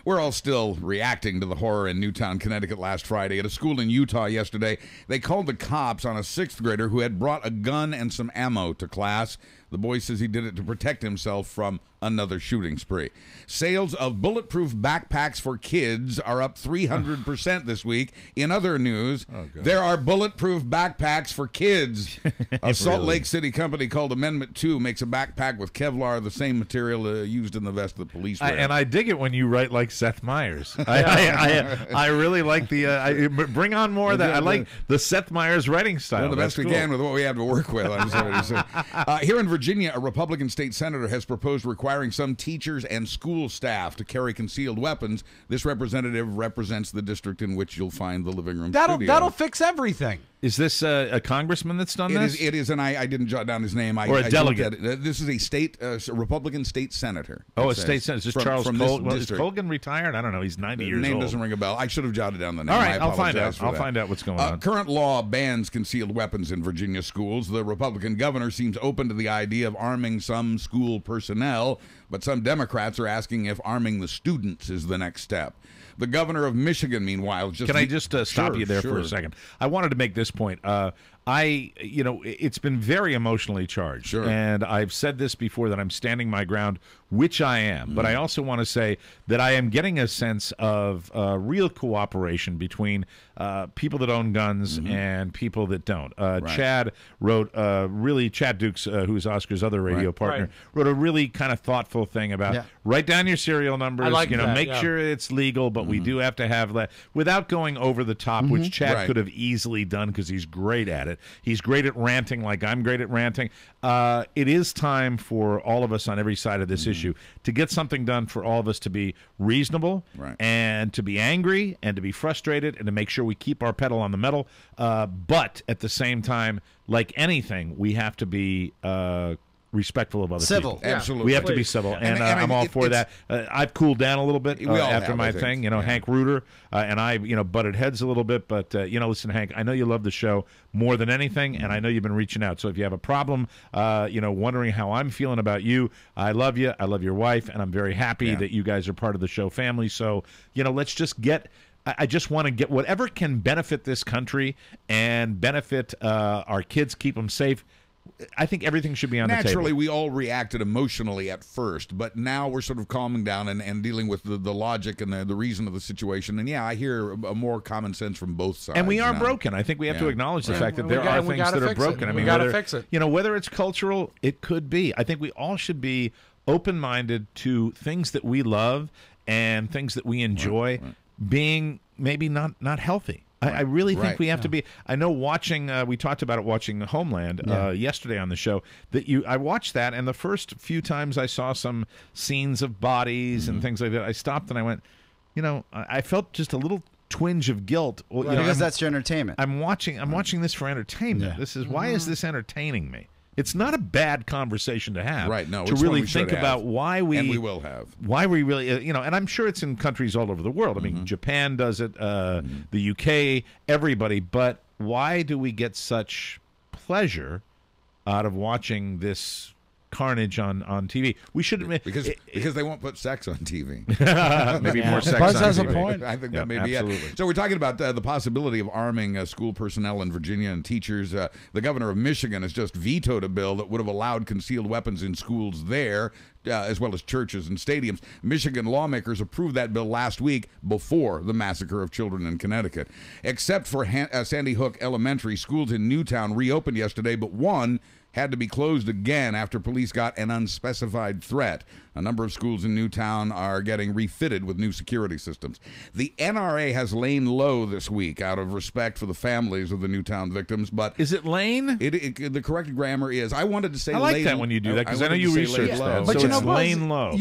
[SPEAKER 5] We're all still reacting to the horror in Newtown, Connecticut last Friday. At a school in Utah yesterday, they called the cops on a 6th grader who had brought a gun and some ammo to class. The boy says he did it to protect himself from another shooting spree. Sales of bulletproof backpacks for kids are up 300% this week. In other news, there are bulletproof backpacks for kids. A Salt Lake City company called Amendment 2 makes a backpack with Kevlar, the same material used in the vest the police wear.
[SPEAKER 2] And I dig it when you write like Seth Meyers. I really like the bring on more of that. I like the Seth Meyers writing style.
[SPEAKER 5] Well, the best we can with what we have to work with. I'm sorry to say. Here in Virginia, a Republican state senator has proposed requiring some teachers and school staff to carry concealed weapons. This representative represents the district in which you'll find the living room studio.
[SPEAKER 3] That'll fix everything.
[SPEAKER 2] Is this a congressman that's done this?
[SPEAKER 5] It is, and I didn't jot down his name.
[SPEAKER 2] Or a delegate.
[SPEAKER 5] This is a state, a Republican state senator.
[SPEAKER 2] Oh, a state senator. Is this Charles Colgan? Well, is Colgan retired? I don't know. He's 90 years old.
[SPEAKER 5] The name doesn't ring a bell. I should have jotted down the name.
[SPEAKER 2] All right, I'll find out. I'll find out what's going on.
[SPEAKER 5] Current law bans concealed weapons in Virginia schools. The Republican governor seems open to the idea of arming some school personnel, but some Democrats are asking if arming the students is the next step. The governor of Michigan, meanwhile, just...
[SPEAKER 2] Can I just stop you there for a second? I wanted to make this point. It's been very emotionally charged. And I've said this before, that I'm standing my ground, which I am. But I also want to say that I am getting a sense of real cooperation between people that own guns and people that don't. Chad wrote Chad Dukes, who's Oscar's other radio partner, wrote a really kind of thoughtful thing about write down your serial numbers, make sure it's legal, but we do have to have that without going over the top, which Chad could have easily done because he's great at it. He's great at ranting like I'm great at ranting. It is time for all of us on every side of this issue to get something done, for all of us to be reasonable and to be angry and to be frustrated and to make sure we keep our pedal on the metal. But at the same time, like anything, we have to be respectful of other people.
[SPEAKER 5] Absolutely.
[SPEAKER 2] We have to be civil, and I'm all for that. I've cooled down a little bit after my thing. Hank Reuter and I, butted heads a little bit, but listen, Hank, I know you love the show more than anything, and I know you've been reaching out. So if you have a problem, wondering how I'm feeling about you, I love you. I love your wife, and I'm very happy that you guys are part of the show family. So let's just get. I just want to get whatever can benefit this country and benefit our kids, keep them safe. I think everything should be on the table.
[SPEAKER 5] Naturally, we all reacted emotionally at first, but now we're sort of calming down and dealing with the logic and the reason of the situation. And I hear a more common sense from both sides.
[SPEAKER 2] And we are broken. I think we have to acknowledge the fact that there are things that are broken. I mean, we got to fix it. Whether it's cultural, it could be. I think we all should be open-minded to things that we love and things that we enjoy being maybe not healthy. I really think we have to be. I know watching. We talked about it watching Homeland yesterday on the show. I watched that, and the first few times I saw some scenes of bodies and things like that, I stopped and I went, I felt just a little twinge of guilt.
[SPEAKER 1] Because that's your entertainment.
[SPEAKER 2] I'm watching this for entertainment. This is why is this entertaining me? It's not a bad conversation to have,
[SPEAKER 5] No,
[SPEAKER 2] to really think about why we
[SPEAKER 5] and we will have
[SPEAKER 2] why we really, and I'm sure it's in countries all over the world. I mean, Japan does it, the UK, everybody. But why do we get such pleasure out of watching this carnage on TV. We shouldn't
[SPEAKER 5] because they won't put sex on TV.
[SPEAKER 2] Maybe more sex
[SPEAKER 3] Buzz
[SPEAKER 2] on
[SPEAKER 3] has
[SPEAKER 2] TV.
[SPEAKER 3] a point.
[SPEAKER 5] I think that may be
[SPEAKER 2] absolutely.
[SPEAKER 5] it. So we're talking about the possibility of arming school personnel in Virginia and teachers. The governor of Michigan has just vetoed a bill that would have allowed concealed weapons in schools there, as well as churches and stadiums. Michigan lawmakers approved that bill last week before the massacre of children in Connecticut. Except for Sandy Hook Elementary, schools in Newtown reopened yesterday, but one had to be closed again after police got an unspecified threat. A number of schools in Newtown are getting refitted with new security systems. The NRA has lain low this week out of respect for the families of the Newtown victims, but
[SPEAKER 2] is it lane?
[SPEAKER 5] The correct grammar is. I wanted to say.
[SPEAKER 2] I like
[SPEAKER 5] laid,
[SPEAKER 2] that when you do that because I know
[SPEAKER 5] wanted
[SPEAKER 2] you
[SPEAKER 5] to say
[SPEAKER 2] research
[SPEAKER 5] laid
[SPEAKER 2] that.
[SPEAKER 5] low.
[SPEAKER 3] But
[SPEAKER 2] So
[SPEAKER 3] you
[SPEAKER 2] it's
[SPEAKER 3] know, Buzz,
[SPEAKER 2] lane low.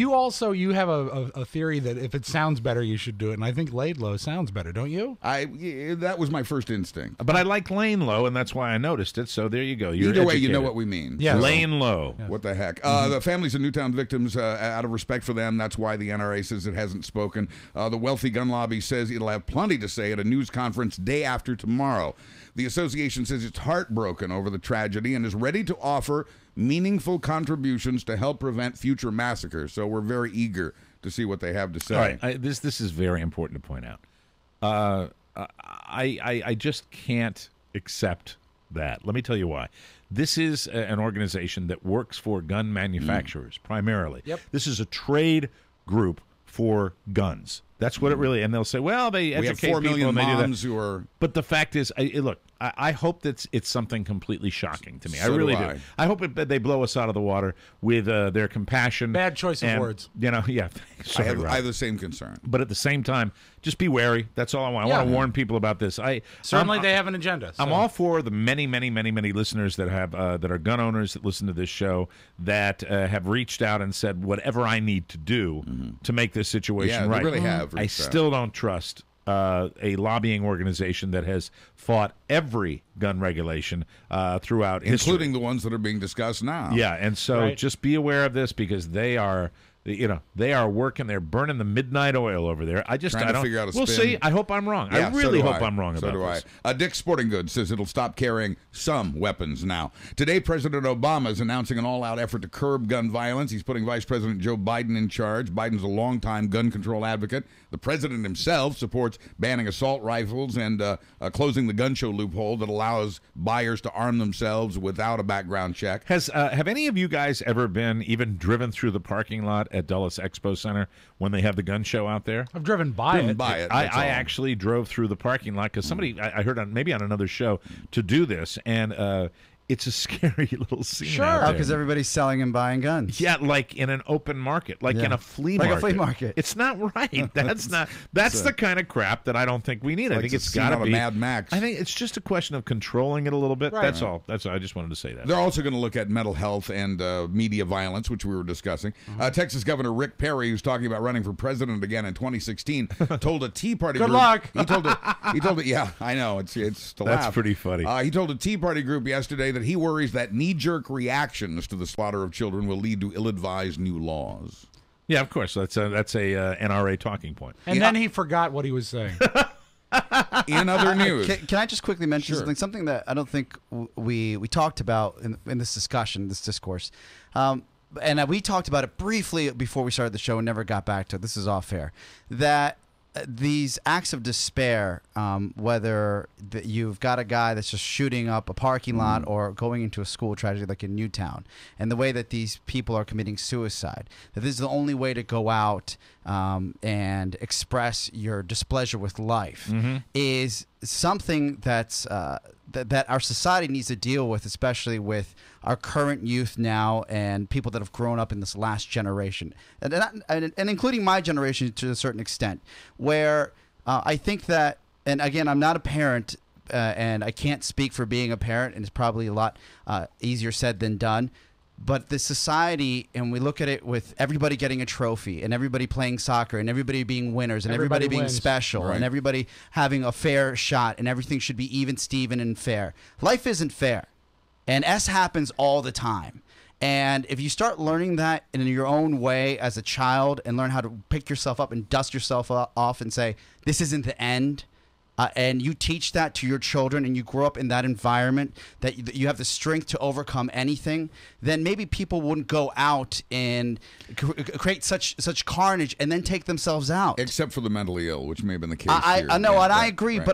[SPEAKER 3] You have a theory that if it sounds better, you should do it, and I think laid low sounds better, don't you?
[SPEAKER 5] That was my first instinct.
[SPEAKER 2] But I like lane low, and that's why I noticed it. So there you go. You're
[SPEAKER 5] Either way, you
[SPEAKER 2] educated.
[SPEAKER 5] know what we mean.
[SPEAKER 3] Yeah,
[SPEAKER 2] lane low.
[SPEAKER 5] What the heck? The families of Newtown victims, out of respect for them, that's why the NRA says it hasn't spoken. The wealthy gun lobby says it'll have plenty to say at a news conference day after tomorrow. The association says it's heartbroken over the tragedy and is ready to offer meaningful contributions to help prevent future massacres. So we're very eager to see what they have to say.
[SPEAKER 2] All right, this is very important to point out. I just can't accept that. Let me tell you why. This is an organization that works for gun manufacturers primarily.
[SPEAKER 3] Yep.
[SPEAKER 2] This is a trade group for guns. That's what it really. And they'll say, well, they educate
[SPEAKER 5] we have 4 million
[SPEAKER 2] people and they do that.
[SPEAKER 5] moms who are.
[SPEAKER 2] But the fact is, look, I hope that it's something completely shocking to me.
[SPEAKER 5] So
[SPEAKER 2] I really
[SPEAKER 5] do
[SPEAKER 2] do.
[SPEAKER 5] I.
[SPEAKER 2] I hope they blow us out of the water with their compassion.
[SPEAKER 3] Bad choice of words.
[SPEAKER 2] You know, yeah.
[SPEAKER 5] I have the same concern.
[SPEAKER 2] But at the same time, just be wary. That's all I want. I want to warn people about this.
[SPEAKER 3] Certainly, they have an agenda.
[SPEAKER 2] I'm all for the many listeners that have that are gun owners that listen to this show that have reached out and said whatever I need to do to make this situation right.
[SPEAKER 5] They really have.
[SPEAKER 2] I still don't trust a lobbying organization that has fought every gun regulation throughout history.
[SPEAKER 5] Including the ones that are being discussed now.
[SPEAKER 2] Yeah, and so just be aware of this because they are working. They're burning the midnight oil over there. I don't
[SPEAKER 5] figure out a
[SPEAKER 2] We'll
[SPEAKER 5] spin.
[SPEAKER 2] see. I hope I'm wrong.
[SPEAKER 5] Yeah,
[SPEAKER 2] I really
[SPEAKER 5] so do
[SPEAKER 2] hope I'm wrong about this.
[SPEAKER 5] Dick's Sporting Goods says it'll stop carrying some weapons now. Today, President Obama is announcing an all-out effort to curb gun violence. He's putting Vice President Joe Biden in charge. Biden's a longtime gun control advocate. The president himself supports banning assault rifles and closing the gun show loophole that allows buyers to arm themselves without a background check.
[SPEAKER 2] Have any of you guys ever been even driven through the parking lot at Dulles Expo Center when they have the gun show out there?
[SPEAKER 3] I've driven by it.
[SPEAKER 2] I actually drove through the parking lot because somebody I heard maybe on another show to do this, and it's a scary little scene. out there.
[SPEAKER 1] because everybody's selling and buying guns.
[SPEAKER 2] Yeah, like in an open market, like in a flea market.
[SPEAKER 1] Like a flea market.
[SPEAKER 2] It's not right. That's not. That's the kind of crap that I don't think we need. I think it's got to be
[SPEAKER 5] Mad Max.
[SPEAKER 2] I think it's just a question of controlling it a little bit.
[SPEAKER 3] Right.
[SPEAKER 2] That's all. That's all. I just wanted to say that.
[SPEAKER 5] They're also going to look at mental health and media violence, which we were discussing. Texas Governor Rick Perry, who's talking about running for president again in 2016, told a Tea Party
[SPEAKER 3] Good
[SPEAKER 5] group.
[SPEAKER 3] luck.
[SPEAKER 5] He told it. Yeah, I know. It's to laugh.
[SPEAKER 2] That's pretty funny.
[SPEAKER 5] He told a Tea Party group yesterday that he worries that knee-jerk reactions to the slaughter of children will lead to ill-advised new laws.
[SPEAKER 2] Yeah, of course. That's a NRA talking point.
[SPEAKER 3] And then he forgot what he was saying.
[SPEAKER 5] In other news,
[SPEAKER 1] Can I just quickly mention something that I don't think we talked about in this discussion, this discourse, and we talked about it briefly before we started the show and never got back to it. This is off air. That these acts of despair, whether you've got a guy that's just shooting up a parking lot or going into a school tragedy like in Newtown, and the way that these people are committing suicide, that this is the only way to go out and express your displeasure with life, is something that's that our society needs to deal with, especially with our current youth now and people that have grown up in this last generation, and including my generation to a certain extent, where I think that, and again, I'm not a parent, and I can't speak for being a parent, and it's probably a lot easier said than done. But the society, and we look at it with everybody getting a trophy and everybody playing soccer and everybody being winners and everybody being special and everybody having a fair shot and everything should be even, Steven, and fair. Life isn't fair. And S happens all the time. And if you start learning that in your own way as a child and learn how to pick yourself up and dust yourself off and say, this isn't the end, and you teach that to your children, and you grow up in that environment, that you have the strength to overcome anything, then maybe people wouldn't go out and create such carnage and then take themselves out.
[SPEAKER 5] Except for the mentally ill, which may have been the case
[SPEAKER 1] I
[SPEAKER 5] here.
[SPEAKER 1] know,
[SPEAKER 5] Yeah,
[SPEAKER 1] and I
[SPEAKER 5] right,
[SPEAKER 1] agree,
[SPEAKER 5] right,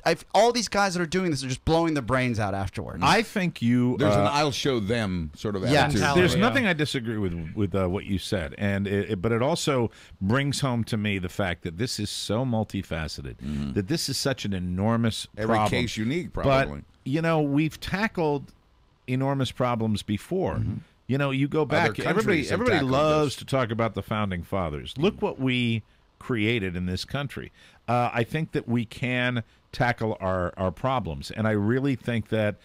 [SPEAKER 1] but all these guys that are doing this are just blowing their brains out afterwards.
[SPEAKER 2] I think there's
[SPEAKER 5] an I'll show them sort of attitude.
[SPEAKER 2] There's nothing I disagree with what you said, and but it also brings home to me the fact that this is so multifaceted, that this is such an enormous
[SPEAKER 5] Every
[SPEAKER 2] problem.
[SPEAKER 5] case unique, probably.
[SPEAKER 2] But we've tackled enormous problems before. You go back. Everybody loves to talk about the founding fathers. Look what we created in this country. I think that we can tackle our problems, and I really think that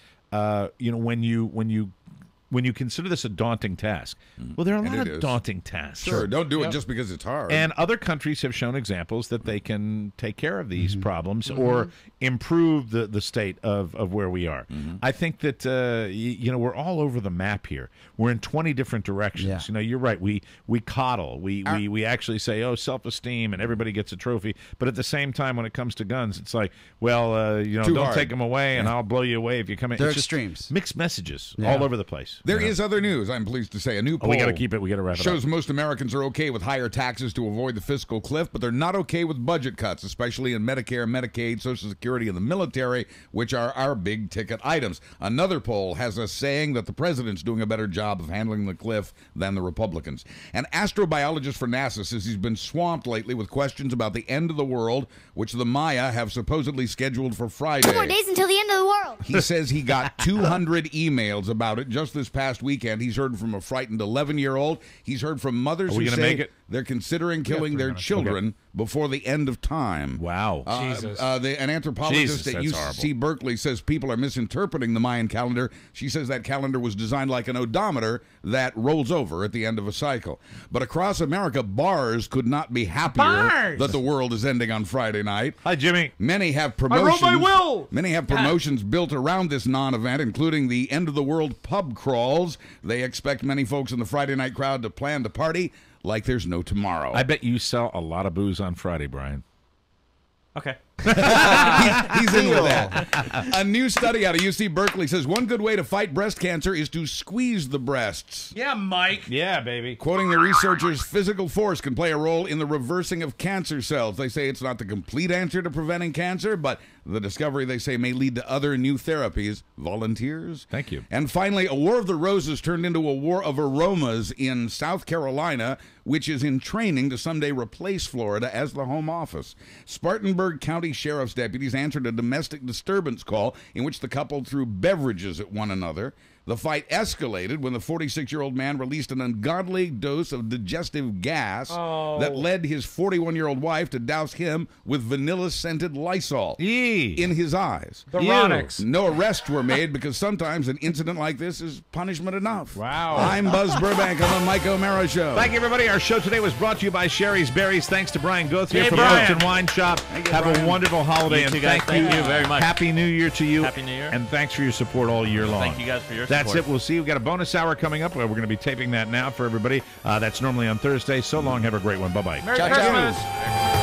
[SPEAKER 2] when you consider this a daunting task, well, there are a lot of daunting tasks.
[SPEAKER 5] Sure, don't do it just because it's hard.
[SPEAKER 2] And other countries have shown examples that they can take care of these problems or improve the state of where we are. I think that we're all over the map here. We're in 20 different directions. You're right. We coddle. We actually say, oh, self-esteem, and everybody gets a trophy. But at the same time, when it comes to guns, it's like, well, don't take them away, and I'll blow you away if you come in.
[SPEAKER 1] They're
[SPEAKER 2] it's
[SPEAKER 1] extremes.
[SPEAKER 2] Just mixed messages all over the place.
[SPEAKER 5] There is other news, I'm pleased to say. A new poll
[SPEAKER 2] we got to keep it. We got to wrap it up.
[SPEAKER 5] shows most Americans are okay with higher taxes to avoid the fiscal cliff, but they're not okay with budget cuts, especially in Medicare, Medicaid, Social Security, and the military, which are our big-ticket items. Another poll has us saying that the president's doing a better job of handling the cliff than the Republicans. An astrobiologist for NASA says he's been swamped lately with questions about the end of the world, which the Maya have supposedly scheduled for Friday.
[SPEAKER 17] 2 more days until the end of the world.
[SPEAKER 5] He says he got 200 emails about it just this past weekend. He's heard from a frightened 11-year-old. He's heard from mothers who say they're considering killing their children before the end of time.
[SPEAKER 2] Wow.
[SPEAKER 5] Jesus. An anthropologist at UC Berkeley says people are misinterpreting the Mayan calendar. She says that calendar was designed like an odometer that rolls over at the end of a cycle. But across America, bars could not be happier that the world is ending on Friday night.
[SPEAKER 2] Hi, Jimmy.
[SPEAKER 5] Many have promotions.
[SPEAKER 4] I wrote my will.
[SPEAKER 5] Many have promotions built around this non-event, including the end of the world pub crawls. They expect many folks in the Friday night crowd to plan to party like there's no tomorrow.
[SPEAKER 2] I bet you sell a lot of booze on Friday, Brian.
[SPEAKER 11] Okay.
[SPEAKER 5] He's in with that. A new study out of UC Berkeley says one good way to fight breast cancer is to squeeze the breasts.
[SPEAKER 4] Yeah, Mike.
[SPEAKER 2] Yeah, baby.
[SPEAKER 5] Quoting the researchers, physical force can play a role in the reversing of cancer cells. They say it's not the complete answer to preventing cancer, but the discovery, they say, may lead to other new therapies. Volunteers?
[SPEAKER 2] Thank you.
[SPEAKER 5] And finally, a war of the roses turned into a war of aromas in South Carolina, which is in training to someday replace Florida as the home office. Spartanburg County Sheriff's deputies answered a domestic disturbance call in which the couple threw beverages at one another. The fight escalated when the 46-year-old man released an ungodly dose of digestive gas that led his 41-year-old wife to douse him with vanilla-scented Lysol in his eyes.
[SPEAKER 4] The Ronix.
[SPEAKER 5] No arrests were made because sometimes an incident like this is punishment enough.
[SPEAKER 2] Wow.
[SPEAKER 5] I'm Buzz Burbank on the Mike O'Mara Show.
[SPEAKER 2] Thank you, everybody. Our show today was brought to you by Sherry's Berries. Thanks to Brian Guthrie
[SPEAKER 4] Hey,
[SPEAKER 2] from
[SPEAKER 4] Brian.
[SPEAKER 2] Ocean Wine Shop. Have
[SPEAKER 5] Brian.
[SPEAKER 2] a wonderful holiday,
[SPEAKER 11] You
[SPEAKER 2] and
[SPEAKER 11] too, guys.
[SPEAKER 2] thank you
[SPEAKER 11] very much.
[SPEAKER 2] Happy New Year to you.
[SPEAKER 11] Happy New Year.
[SPEAKER 2] And thanks for your support all year long.
[SPEAKER 11] Thank you guys for your
[SPEAKER 2] That's
[SPEAKER 11] support.
[SPEAKER 2] it. We'll see you. We've got a bonus hour coming up. We're going to be taping that now for everybody. That's normally on Thursday. So long. Have a great one. Bye-bye.
[SPEAKER 4] Merry
[SPEAKER 5] Ciao,
[SPEAKER 4] Christmas.
[SPEAKER 5] ciao.